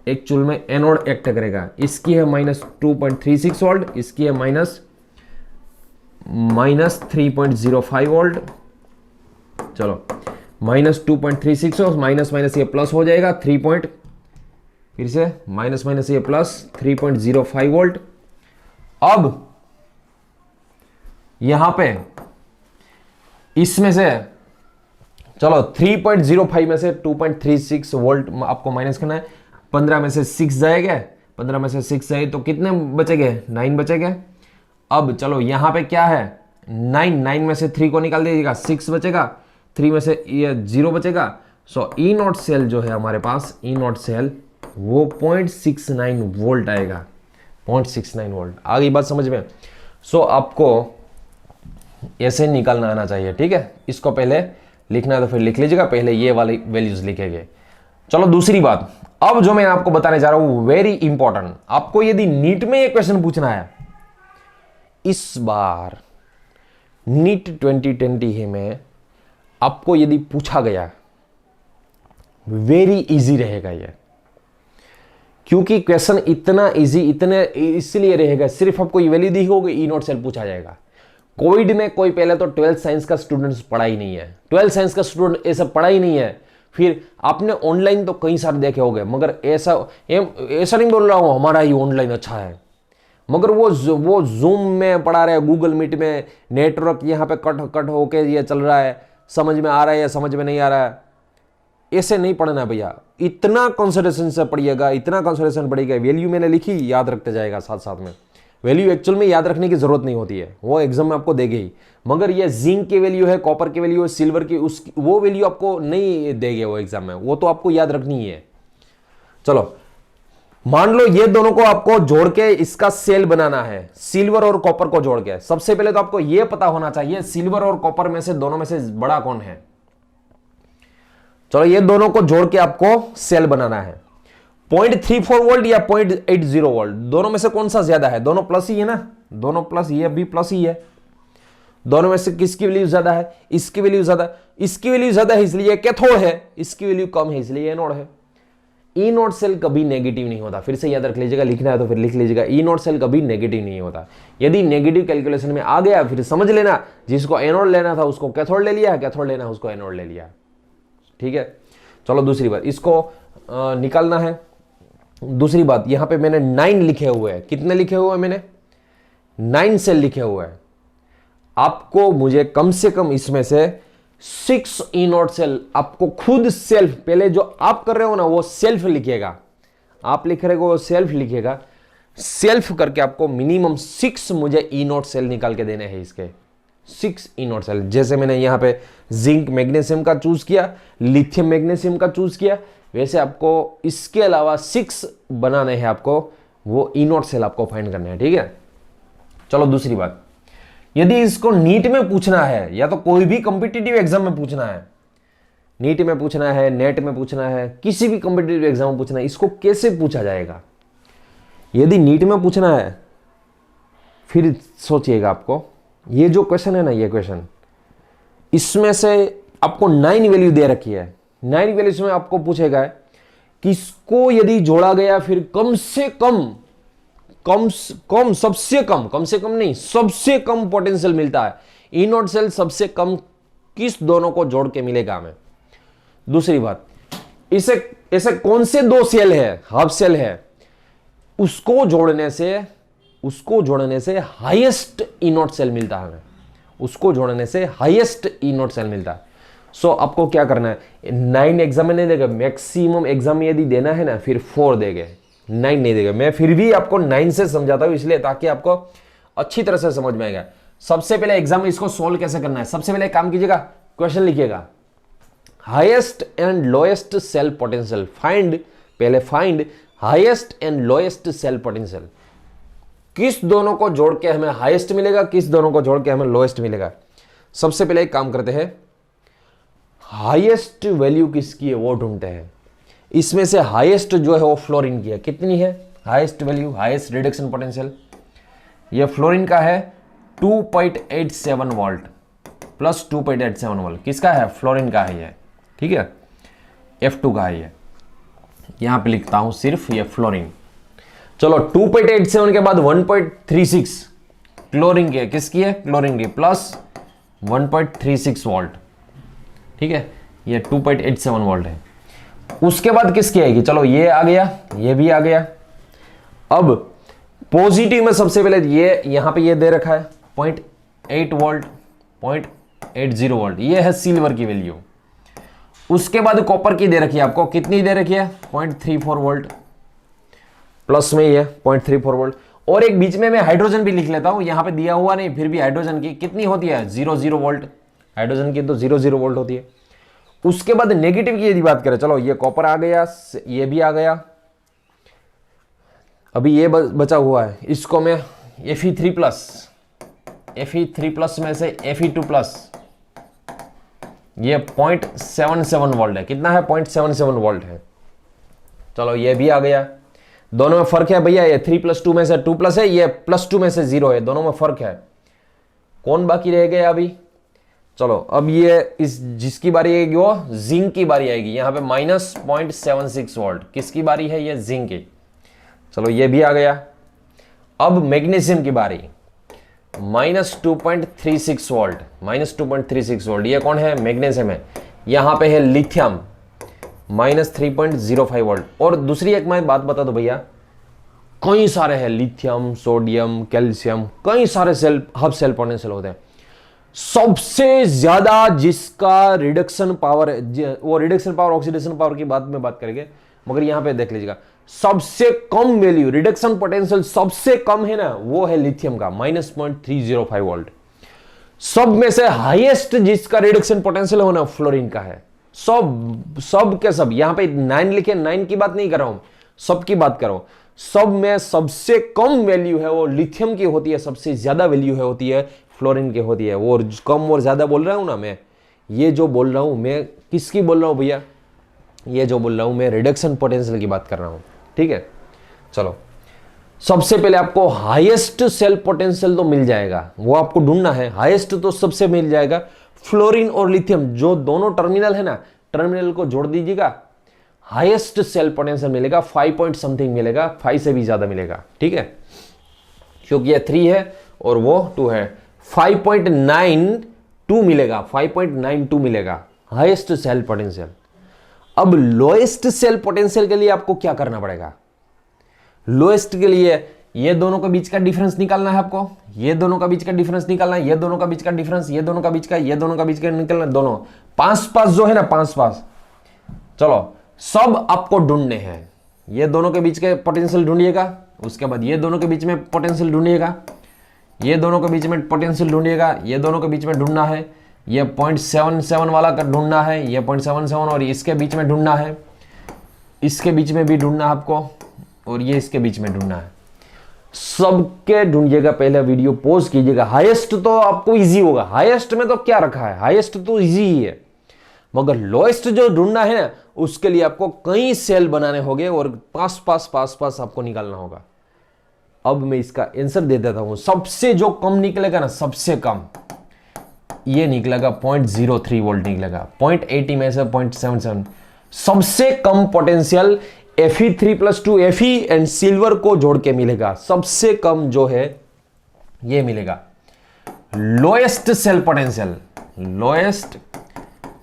एक्चुअल में एनोड एक्ट करेगा। इसकी है -2.36 वोल्ट, इसकी है -3.05 वोल्ट। चलो, -2.36 और माइनस माइनस ये प्लस हो जाएगा 3 पॉइंट, फिर से माइनस माइनस ये प्लस 3.05 वोल्ट। अब यहां पे इसमें से चलो 3.05 में से 2.36 वोल्ट आपको माइनस करना है। 15 में से 6 जाएगा, 15 में से 6 जाए तो कितने बचेंगे, 9 बचेंगे। अब चलो यहां पे क्या है, 9 में से 3 को निकाल दीजिएगा, 6 बचेगा, 3 में से ये 0 बचेगा। सो ई नॉट सेल जो है हमारे पास, ई नॉट सेल वो 0.69 वोल्ट आएगा, 0.69 वोल्ट। आगे बात समझ में। सो आपको ऐसे निकालना आना चाहिए, ठीक है। इसको पहले लिखना है तो फिर लिख लीजिएगा, पहले ये वाली वैल्यूज लिखेंगे। चलो दूसरी बात, अब जो मैं आपको बताने जा रहा हूं वेरी इंपॉर्टेंट। आपको यदि नीट में ये क्वेश्चन पूछना है, इस बार नीट 2020 में आपको यदि पूछा गया, वेरी इजी रहेगा ये, क्योंकि क्वेश्चन इतना इजी इतने इसलिए रहेगा, सिर्फ आपको ये वैल्यू दी होगी, ई नॉट सेल पूछा जाएगा। कोविड में कोई पहले तो 12th साइंस का स्टूडेंट्स पढ़ा ही नहीं है, 12th साइंस का स्टूडेंट ऐसा पढ़ा ही नहीं है। फिर आपने ऑनलाइन तो कई सारे देखे होंगे, मगर ऐसा नहीं बोल रहा हूं हमारा ही ऑनलाइन अच्छा है, मगर वो जूम में पढ़ा रहे हैं, गूगल मीट में नेटवर्क यहाँ पे कट होके ये चल रहा है, समझ में आ रहा है या समझ में नहीं आ रहा है, ऐसे नहीं पढ़ना भैया। इतना कंसंट्रेशन से पढ़िएगा, इतना कंसंट्रेशन पढ़िएगा। वैल्यू मैंने लिखी, याद रखते जाएगा साथ साथ में। वैल्यू एक्चुअल में याद रखने की जरूरत नहीं होती है, वो एग्जाम में आपको देंगे ही, मगर ये जिंक की वैल्यू है, कॉपर की वैल्यू है, सिल्वर की, उस वो वैल्यू आपको नहीं देंगे वो एग्जाम में, वो तो आपको याद रखनी ही है। चलो मान लो ये दोनों को आपको जोड़ के इसका सेल बनाना है, सिल्वर और कॉपर को जोड़ के। सबसे पहले तो आपको यह पता होना चाहिए सिल्वर और कॉपर में से दोनों में से बड़ा कौन है। चलो ये दोनों को जोड़ के आपको सेल बनाना है। 0.34 वोल्ट या 0.80 वोल्ट, दोनों में से कौन सा ज्यादा है, दोनों प्लस ही है ना, दोनों प्लस, ये भी प्लस ही है। दोनों में से किसकी वैल्यू ज्यादा है, इसकी वैल्यू ज्यादा, इसकी वैल्यू ज्यादा है इसलिए कैथोड है, इसकी वैल्यू कम है इसलिए एनोड है। ई नॉट सेल कभी नेगेटिव नहीं होता, फिर से याद रख लीजिएगा, लिखना है तो फिर लिख लीजिएगा, ई नॉट सेल कभी नेगेटिव नहीं होता। यदि नेगेटिव कैलकुलेशन में आ गया फिर समझ लेना, जिसको एनोड लेना था उसको कैथोड ले लिया, कैथोड लेना उसको एनोड ले लिया, ठीक है। चलो दूसरी बात, इसको निकालना है। दूसरी बात, यहां पे मैंने 9 लिखे हुए हैं, कितने लिखे हुए हैं मैंने, 9 सेल लिखे हुए हैं। आपको मुझे कम से कम इसमें से 6 ई नॉट सेल, आपको खुद सेल्फ, पहले जो आप कर रहे हो ना वो सेल्फ लिखिएगा, आप लिख रहे हो वो सेल्फ लिखिएगा, सेल्फ करके आपको मिनिमम 6 मुझे ई नॉट सेल निकाल के देने हैं इसके, 6 ई नॉट सेल। जैसे मैंने यहां पे जिंक मैग्नीशियम का चूज किया, लिथियम मैग्नीशियम का चूज किया, वैसे आपको इसके अलावा 6 बनाने हैं, आपको वो ई नॉट सेल आपको फाइंड करना है, ठीक है। चलो दूसरी बात, यदि इसको नीट में पूछना है या तो कोई भी कॉम्पिटिटिव एग्जाम में पूछना है, नीट में पूछना है, नेट में पूछना है, किसी भी कॉम्पिटिटिव एग्जाम में पूछना है, इसको कैसे पूछा जाएगा। यदि नीट में पूछना है, फिर सोचिएगा आपको ये जो क्वेश्चन है ना, ये क्वेश्चन, इसमें से आपको 9 वैल्यू दे रखी है, 9 वैल्यूज में आपको पूछेगा कि इसको यदि जोड़ा गया फिर कम से कम सबसे कम नहीं, सबसे कम पोटेंशियल मिलता है। ई नॉट सेल सबसे कम किस दोनों को जोड़ के मिलेगा हमें। दूसरी बात, इसे ऐसे कौन से 2 सेल है, हाफ सेल है, उसको जोड़ने से हाईएस्ट ई नॉट सेल मिलता है हमें, उसको जोड़ने से हाईएस्ट ई नॉट सेल मिलता है। सो आपको क्या करना है, 9 एग्जाम में नहीं देगा, मैक्सिमम एग्जाम में यदि देना है ना फिर 4 देंगे, 9 नहीं देगा। मैं फिर भी आपको 9 से समझाता हूं इसलिए ताकि आपको अच्छी तरह से समझ में आएगा। सबसे पहले एग्जाम में इसको सोल्व कैसे करना है, सबसे पहले काम कीजिएगा, क्वेश्चन लिखिएगा, highest and lowest cell potential find, पहले find highest and lowest cell potential, किस दोनों को जोड़ के हमें हाईएस्ट मिलेगा, किस दोनों को जोड़ के हमें लोएस्ट मिलेगा। सबसे पहले एक काम करते हैं, हाईएस्ट वैल्यू किसकी है वो ढूंढते हैं। इसमें से हाईएस्ट जो है वो फ्लोरीन की है, कितनी है highest value, highest reduction potential, ये फ्लोरीन का है 2.87 वोल्ट प्लस 2.87 वोल्ट, किसका है, फ्लोरीन का है ये, ठीक है, F2 का है ये, यहां पे लिखता हूं सिर्फ ये फ्लोरीन। चलो 2.87 के बाद 1.36 क्लोरीन की है, किसकी है, क्लोरीन की, प्लस 1.36 वोल्ट, ठीक है। ये 2.87 वोल्ट है। उसके बाद किसकी आएगी, चलो ये आ गया, ये भी आ गया। अब पॉजिटिव में सबसे पहले ये यहां पे ये दे रखा है 0.8 वोल्ट, 0.80 वोल्ट, ये है सिल्वर की वैल्यू। उसके बाद कॉपर की दे रखी है आपको, कितनी दे रखी है 0.34 वोल्ट, प्लस में ये 0.34 वोल्ट। और एक बीच में मैं हाइड्रोजन भी लिख लेता हूं, यहां पे दिया हुआ नहीं, फिर भी हाइड्रोजन की कितनी होती है 0 वोल्ट, हाइड्रोजन की तो 0 वोल्ट होती है। उसके बाद नेगेटिव की यदि बात करें, चलो ये कॉपर आ गया, ये भी आ गया, अभी ये बचा हुआ है, इसको मैं Fe3 प्लस में से Fe2 प्लस, ये 0.77 वोल्ट है, कितना है 0.77 वोल्ट है। चलो ये भी आ गया, दोनों में फर्क है भैया, ये 3 + 2 में से 2 प्लस है, ये +2 में से 0 है, दोनों में फर्क है। कौन बाकी रह गया अभी, चलो अब ये इस जिसकी बारी आएगी वो जिंक की बारी आएगी, यहां पे -0.76 वोल्ट, किसकी बारी है, ये जिंक की। चलो ये भी आ गया। अब मैग्नीशियम की बारी, -2.36 वोल्ट, -2.36 वोल्ट, ये कौन है, मैग्नीशियम है। यहां पे है लिथियम -3.05 वोल्ट। और दूसरी एक मैं बात बता दो भैया, कई सारे हैं, लिथियम, सोडियम, कैल्शियम, कई सारे सेल हब सेल पोटेंशियल होते हैं। सबसे ज्यादा जिसका रिडक्शन पावर, वो रिडक्शन पावर ऑक्सीडेशन पावर की बात में बात करेंगे, मगर यहां पे देख लीजिएगा सबसे कम वैल्यू रिडक्शन पोटेंशियल सबसे कम है ना, वो है लिथियम का -0.305 वोल्ट। सब में से हाईएस्ट जिसका रिडक्शन पोटेंशियल होना फ्लोरीन का है। सब के सब, यहां पे 9 लिखे, 9 की बात नहीं कर रहा हूं, सब की बात कर रहा हूं। सब में सबसे कम वैल्यू है वो लिथियम की होती है, सबसे ज्यादा वैल्यू है होती है फ्लोरीन की होती है। वो कम और ज्यादा बोल रहा हूं ना मैं, ये जो बोल रहा हूं मैं किसकी बोल रहा हूं भैया, ये जो बोल रहा हूं मैं रिडक्शन पोटेंशियल की बात कर रहा हूं, ठीक है। चलो सबसे पहले आपको हाईएस्ट सेल पोटेंशियल तो मिल जाएगा, वो आपको ढूंढना है। हाईएस्ट तो सबसे मिल जाएगा, फ्लोरीन और लिथियम जो दोनों टर्मिनल है ना, टर्मिनल को जोड़ दीजिएगा, हाईएस्ट सेल पोटेंशियल मिलेगा 5 पॉइंट समथिंग मिलेगा, 5 से भी ज्यादा मिलेगा, ठीक है, क्योंकि ये 3 है और वो 2 है, 5.92 मिलेगा, 5.92 मिलेगा हाईएस्ट सेल पोटेंशियल। अब लोएस्ट सेल पोटेंशियल के लिए आपको क्या करना पड़ेगा, लोएस्ट के लिए ये दोनों के बीच का डिफरेंस निकालना है आपको, ये दोनों का बीच का डिफरेंस निकालना है, ये दोनों का बीच का डिफरेंस, ये दोनों का बीच का, ये दोनों का बीच का निकालना, दोनों 5 जो है ना 5। चलो सब आपको ढूंढने हैं, ये दोनों के बीच के पोटेंशियल ढूंढिएगा, उसके बाद ये दोनों के बीच में पोटेंशियल ढूंढिएगा, ये दोनों के बीच में पोटेंशियल ढूंढिएगा, ये दोनों के बीच में ढूंढना है, ये 0.77 वाला का ढूंढना है, ये 0.77 और इसके बीच में ढूंढना है, इसके बीच में भी ढूंढना है आपको, और ये इसके बीच में ढूंढना है। सबके ढूंढिएगा, पहले वीडियो पॉज कीजिएगा। हाईएस्ट तो आपको इजी होगा, हाईएस्ट में तो क्या रखा है, हाईएस्ट तो इजी ही है, मगर लोएस्ट जो ढूंढना है ना, उसके लिए आपको कई सेल बनाने होंगे और पास आपको निकालना होगा। अब मैं इसका आंसर दे देता हूं, सबसे जो कम निकलेगा ना, सबसे कम ये निकलेगा 0.03 वोल्ट निकलेगा, 0.80 में से 0.77 सबसे कम potential Fe3 + 2 Fe and silver को जोड़ के मिलेगा, सबसे कम जो है ये मिलेगा। Lowest cell potential, lowest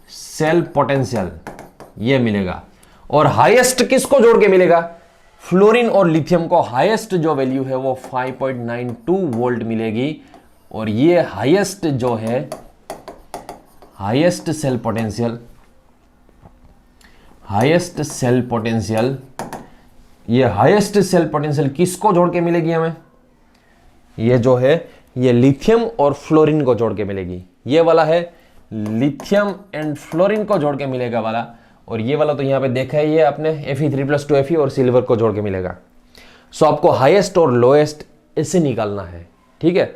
cell potential ये मिलेगा, और हाईएस्ट किसको जोड़ के मिलेगा, फ्लोरीन और लिथियम को हाईएस्ट जो वैल्यू है वो 5.92 वोल्ट मिलेगी। और ये हाईएस्ट जो है, highest cell potential, highest cell potential, ये हाईएस्ट सेल पोटेंशियल किसको जोड़ के मिलेगी हमें, ये जो है ये लिथियम और फ्लोरीन को जोड़ के मिलेगी। ये वाला है लिथियम एंड फ्लोरीन को जोड़ के मिलेगा वाला, और ये वाला तो यहां पे देखा है ये आपने Fe3 + 2 Fe और सिल्वर को जोड़ के मिलेगा। सो आपको हाईएस्ट और लोएस्ट ऐसे निकालना है, ठीक है।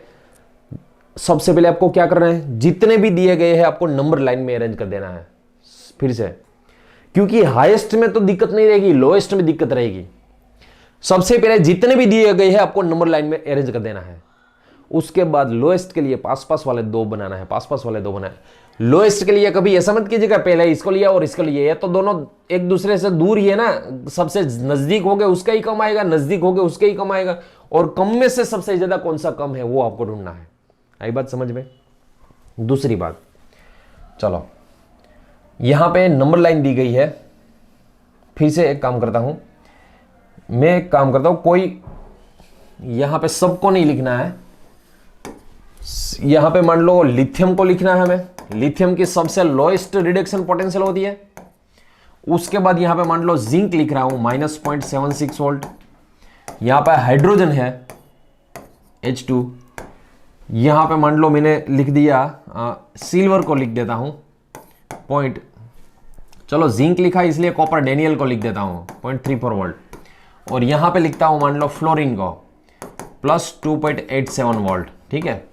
सबसे पहले आपको क्या करना है, जितने भी दिए गए हैं आपको नंबर लाइन में अरेंज कर देना है फिर से, क्योंकि हाईएस्ट में तो दिक्कत नहीं रहेगी, लोएस्ट में दिक्कत रहेगी। सबसे पहले जितने भी दिए गए हैं आपको नंबर लाइन में अरेंज कर देना है, उसके बाद लोएस्ट के लिए पास वाले 2 बनाना है, पास वाले 2 बनाए। लोएस्ट के लिए कभी ऐसा मत कीजिएगा पहले इसको लिया और इसको लिए, ये तो दोनों एक दूसरे से दूर ही है ना, सबसे नजदीक हो गए उसका ही कम आएगा, नजदीक हो गए उसके ही कम आएगा, और कम में से सबसे ज्यादा कौन सा कम है वो आपको ढूंढना है। आई बात समझ में। दूसरी बात, चलो यहां पे नंबर लाइन दी गई है। फिर से एक काम करता हूं, मैं एक काम करता हूं, कोई यहां पे सबको नहीं लिखना है। यहां पे मान लो लिथियम को लिखना है हमें। लिथियम की सबसे लोएस्ट रिडक्शन पोटेंशियल होती है। उसके बाद यहां पे मान लो जिंक लिख रहा हूं -0.76 वोल्ट। यहां पे हाइड्रोजन है H2। यहां पे मान लो मैंने लिख दिया सिल्वर को लिख देता हूं पॉइंट, चलो जिंक लिखा इसलिए कॉपर डेनियल को लिख देता हूं 0.34 वोल्ट। और यहां पे लिखता हूं मान लो फ्लोरीन को +2.87 वोल्ट। ठीक है,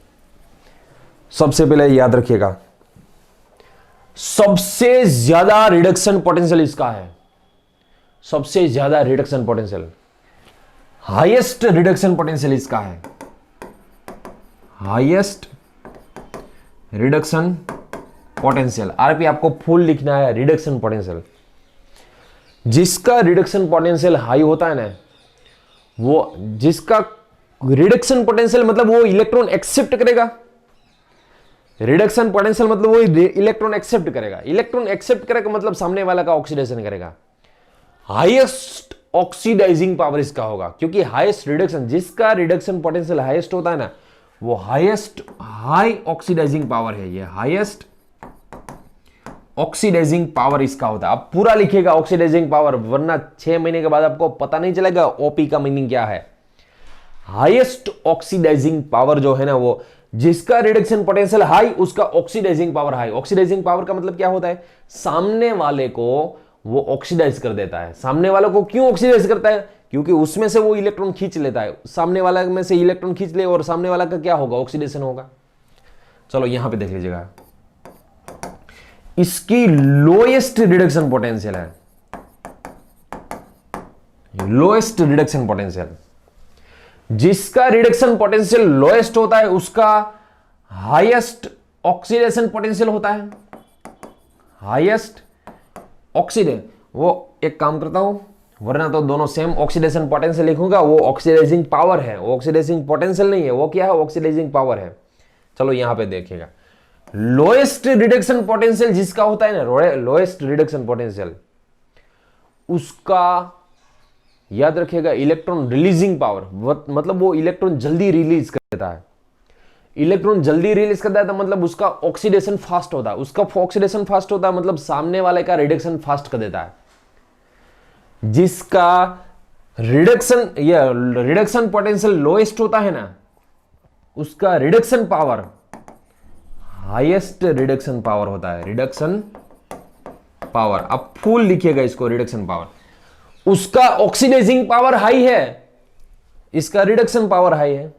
सबसे पहले याद रखिएगा सबसे ज्यादा रिडक्शन पोटेंशियल इसका है। सबसे ज्यादा reduction potential, highest reduction potential इसका है। हाईएस्ट रिडक्शन पोटेंशियल, आरपी आपको फुल लिखना है रिडक्शन पोटेंशियल। जिसका रिडक्शन पोटेंशियल हाई होता है ना, वो जिसका रिडक्शन पोटेंशियल मतलब वो इलेक्ट्रॉन एक्सेप्ट करेगा। रिडक्शन पोटेंशियल मतलब वो इलेक्ट्रॉन एक्सेप्ट करेगा। इलेक्ट्रॉन एक्सेप्ट करेगा मतलब सामने वाला का ऑक्सीडेशन करेगा। हाईएस्ट ऑक्सीडाइजिंग पावर इसका होगा, क्योंकि हाईएस्ट रिडक्शन, जिसका रिडक्शन पोटेंशियल हाईएस्ट होता है ना, वो हाई ऑक्सीडाइजिंग पावर है। ये हाईएस्ट ऑक्सीडाइजिंग पावर इसका होता है। आप पूरा लिखिएगा ऑक्सीडाइजिंग पावर, वरना 6 महीने के बाद आपको पता नहीं चलेगा ओपी का मीनिंग क्या है। हाईएस्ट ऑक्सीडाइजिंग पावर जो है ना, वो जिसका रिडक्शन पोटेंशियल हाई उसका oxidising power high. Oxidising power का मतलब क्या होता है, सामने वाले को वो ऑक्सीडाइज कर देता है। सामने वाले को क्यों ऑक्सीडाइज करता है, क्योंकि उसमें से वो इलेक्ट्रॉन खींच लेता है। सामने वाला में से इलेक्ट्रॉन खींच ले और सामने वाला का क्या होगा, ऑक्सीडेशन होगा। चलो यहां पे देख लीजिएगा, इसकी लोएस्ट रिडक्शन पोटेंशियल है। लोएस्ट रिडक्शन पोटेंशियल, जिसका रिडक्शन पोटेंशियल लोएस्ट होता है उसका हाईएस्ट ऑक्सीडेशन पोटेंशियल होता है। हाईएस्ट ऑक्सीडेशन, वो एक काम करता हूं, वरना तो दोनों सेम ऑक्सीडेशन पोटेंशियल लिखूंगा। वो ऑक्सीडाइजिंग पावर है, वो ऑक्सीडाइजिंग पोटेंशियल नहीं है। वो क्या है, ऑक्सीडाइजिंग पावर है। चलो यहां पे देखिएगा, लोएस्ट रिडक्शन पोटेंशियल जिसका होता है ना, लोएस्ट रिडक्शन पोटेंशियल, उसका याद रखिएगा इलेक्ट्रॉन रिलीजिंग पावर, मतलब वो इलेक्ट्रॉन जल्दी रिलीज कर देता है। इलेक्ट्रॉन जल्दी रिलीज करता है तो मतलब उसका ऑक्सीडेशन फास्ट होता है। उसका ऑक्सीडेशन फास्ट होता है मतलब सामने वाले का रिडक्शन फास्ट कर देता है। जिसका रिडक्शन पोटेंशियल लोएस्ट होता है ना, उसका reduction power highest reduction power होता है। रिडक्शन पावर, अब फुल लिखिएगा इसको, रिडक्शन पावर। उसका ऑक्सीडाइजिंग पावर हाई है, इसका रिडक्शन पावर हाई है।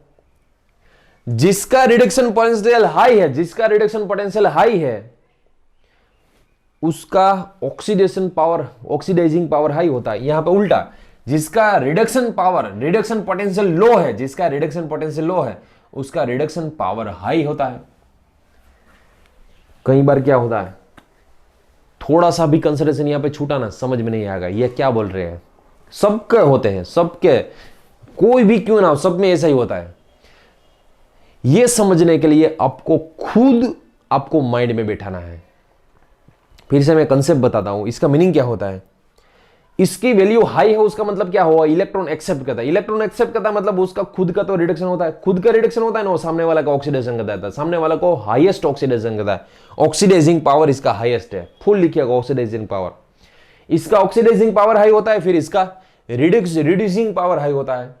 जिसका रिडक्शन पोटेंशियल हाई है, जिसका रिडक्शन पोटेंशियल हाई है, उसका oxidation power, oxidising power high होता है। यहां पे उल्टा, जिसका reduction power, reduction potential low है, जिसका रिडक्शन पोटेंशियल लो है, उसका रिडक्शन पावर हाई होता है। कई बार क्या होता है, थोड़ा सा भी कंसिडरेशन यहां पे छूटा ना, समझ में नहीं आएगा ये क्या बोल रहे हैं। सबके होते हैं, सबके, कोई भी क्यों ना हो, सब में ऐसा ही होता है। ये समझने के लिए आपको खुद आपको माइंड में बैठाना है। फिर से मैं कंसेप्ट बताता हूं, इसका मीनिंग क्या होता है। इसकी वैल्यू हाई है, उसका मतलब क्या हुआ, इलेक्ट्रॉन एक्सेप्ट करता है। इलेक्ट्रॉन एक्सेप्ट करता है मतलब उसका खुद का तो रिडक्शन होता है। खुद का रिडक्शन होता है ना, वो सामने वाला का ऑक्सीडेशन करता है। सामने वाला को हाईएस्ट ऑक्सीडेशन करता है। ऑक्सीडाइजिंग पावर इसका हाईएस्ट है। फुल लिखिएगा ऑक्सीडाइजिंग पावर। इसका ऑक्सीडाइजिंग पावर हाई होता है, फिर इसका रिड्यूसिंग पावर हाई होता है।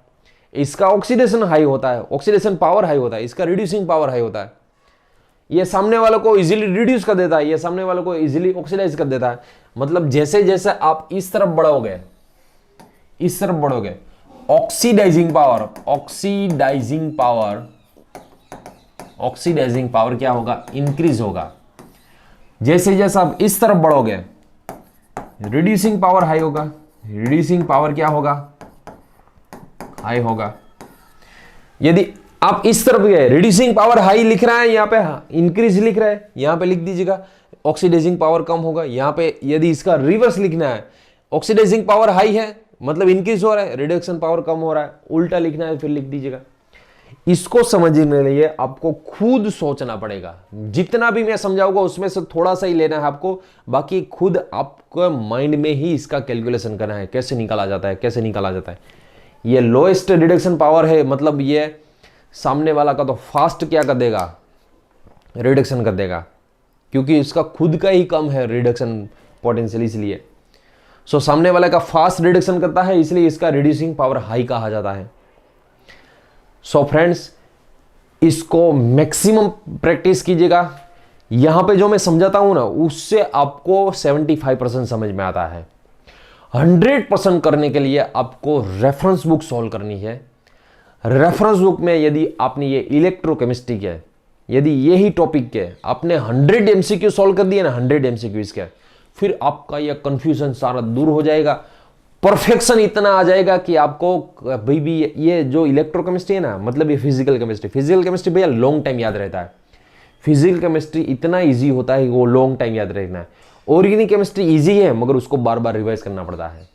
इसका ऑक्सीडेशन हाई होता है, ऑक्सीडेशन पावर हाई होता है, इसका रिड्यूसिंग पावर हाई होता है। ये सामने वालों को इजीली रिड्यूस कर देता है, ये सामने वालों को इजीली ऑक्सीडाइज कर देता है। मतलब जैसे जैसे आप इस तरफ बढ़ोगे, इस तरफ बढ़ोगे, oxidising power, oxidising power, oxidising power क्या होगा, इंक्रीज होगा। जैसे जैसे आप इस तरफ बढ़ोगे, रिड्यूसिंग पावर हाई होगा। रिड्यूसिंग पावर क्या होगा, हाई होगा। यदि आप इस तरफ गए, रिड्यूसिंग पावर हाई लिख रहा है, यहां पे इंक्रीज लिख रहा है, यहां पे लिख दीजिएगा ऑक्सीडाइजिंग पावर कम होगा। यहां पे यदि इसका रिवर्स लिखना है, ऑक्सीडाइजिंग पावर हाई है मतलब इंक्रीज हो रहा है, रिडक्शन पावर कम हो रहा है, उल्टा लिखना है फिर लिख दीजिएगा। इसको समझने के लिए आपको खुद सोचना पड़ेगा। जितना भी मैं समझाऊंगा उसमें से थोड़ा सा ही लेना है आपको, बाकी खुद आपको माइंड में ही इसका कैलकुलेशन करना है, कैसे निकाला जाता है, कैसे निकाला जाता है। ये लोएस्ट रिडक्शन पावर है, मतलब ये सामने वाला का तो फास्ट क्या कर देगा, रिडक्शन कर देगा, क्योंकि इसका खुद का ही कम है रिडक्शन पोटेंशियल, इसलिए सामने वाले का फास्ट रिडक्शन करता है, इसलिए इसका रिड्यूसिंग पावर हाई कहा जाता है। फ्रेंड्स, इसको मैक्सिमम प्रैक्टिस कीजिएगा। यहां पे जो मैं समझाता हूं ना, उससे आपको 75% समझ में आता है। 100% करने के लिए आपको रेफरेंस बुक सॉल्व करनी है। रेफरेंस बुक में यदि आपने ये इलेक्ट्रोकेमिस्ट्री के, यदि यही टॉपिक के आपने 100 एमसीक्यू सॉल्व कर दिए ना, 100 एमसीक्यू इसके, फिर आपका यह कंफ्यूजन सारा दूर हो जाएगा। परफेक्शन इतना आ जाएगा कि आपको भाई भी ये जो इलेक्ट्रोकेमिस्ट्री है ना, मतलब ये फिजिकल केमिस्ट्री भैया लॉन्ग टाइम याद रहता है। फिजिकल केमिस्ट्री इतना इजी होता है कि वो लॉन्ग टाइम याद रखना है। ऑर्गेनिक केमिस्ट्री इजी है, मगर उसको बार बार रिवाइज करना पड़ता है।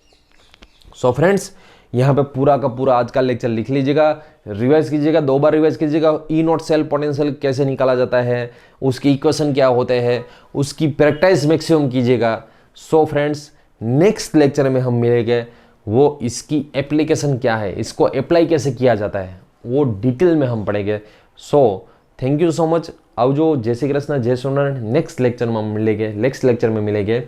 फ्रेंड्स, यहाँ पे पूरा का पूरा आज का लेक्चर लिख लीजिएगा, रिवाइज कीजिएगा, 2 बार रिवाइज कीजिएगा। ई नॉट सेल पोटेंशियल कैसे निकाला जाता है, उसकी इक्वेशन क्या होते हैं, उसकी प्रैक्टिस मैक्सिमम कीजिएगा। फ्रेंड्स, नेक्स्ट लेक्चर में हम मिलेंगे, वो इसकी एप्लीकेशन क्या है, इसको अप्लाई कैसे किया जाता है, वो डिटेल में हम पढ़ेंगे। Thank you so much. अब जो जय श्री कृष्ण, जय सोनारायण। नेक्स्ट लेक्चर में हम मिलेंगे, नेक्स्ट लेक्चर में मिलेंगे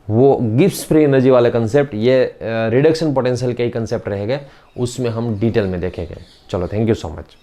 वो गिब्स फ्री एनर्जी वाला कंसेप्ट, ये रिडक्शन पोटेंशियल के ही कंसेप्ट रहेगा, उसमें हम डिटेल में देखेंगे। चलो, थैंक यू सो मच।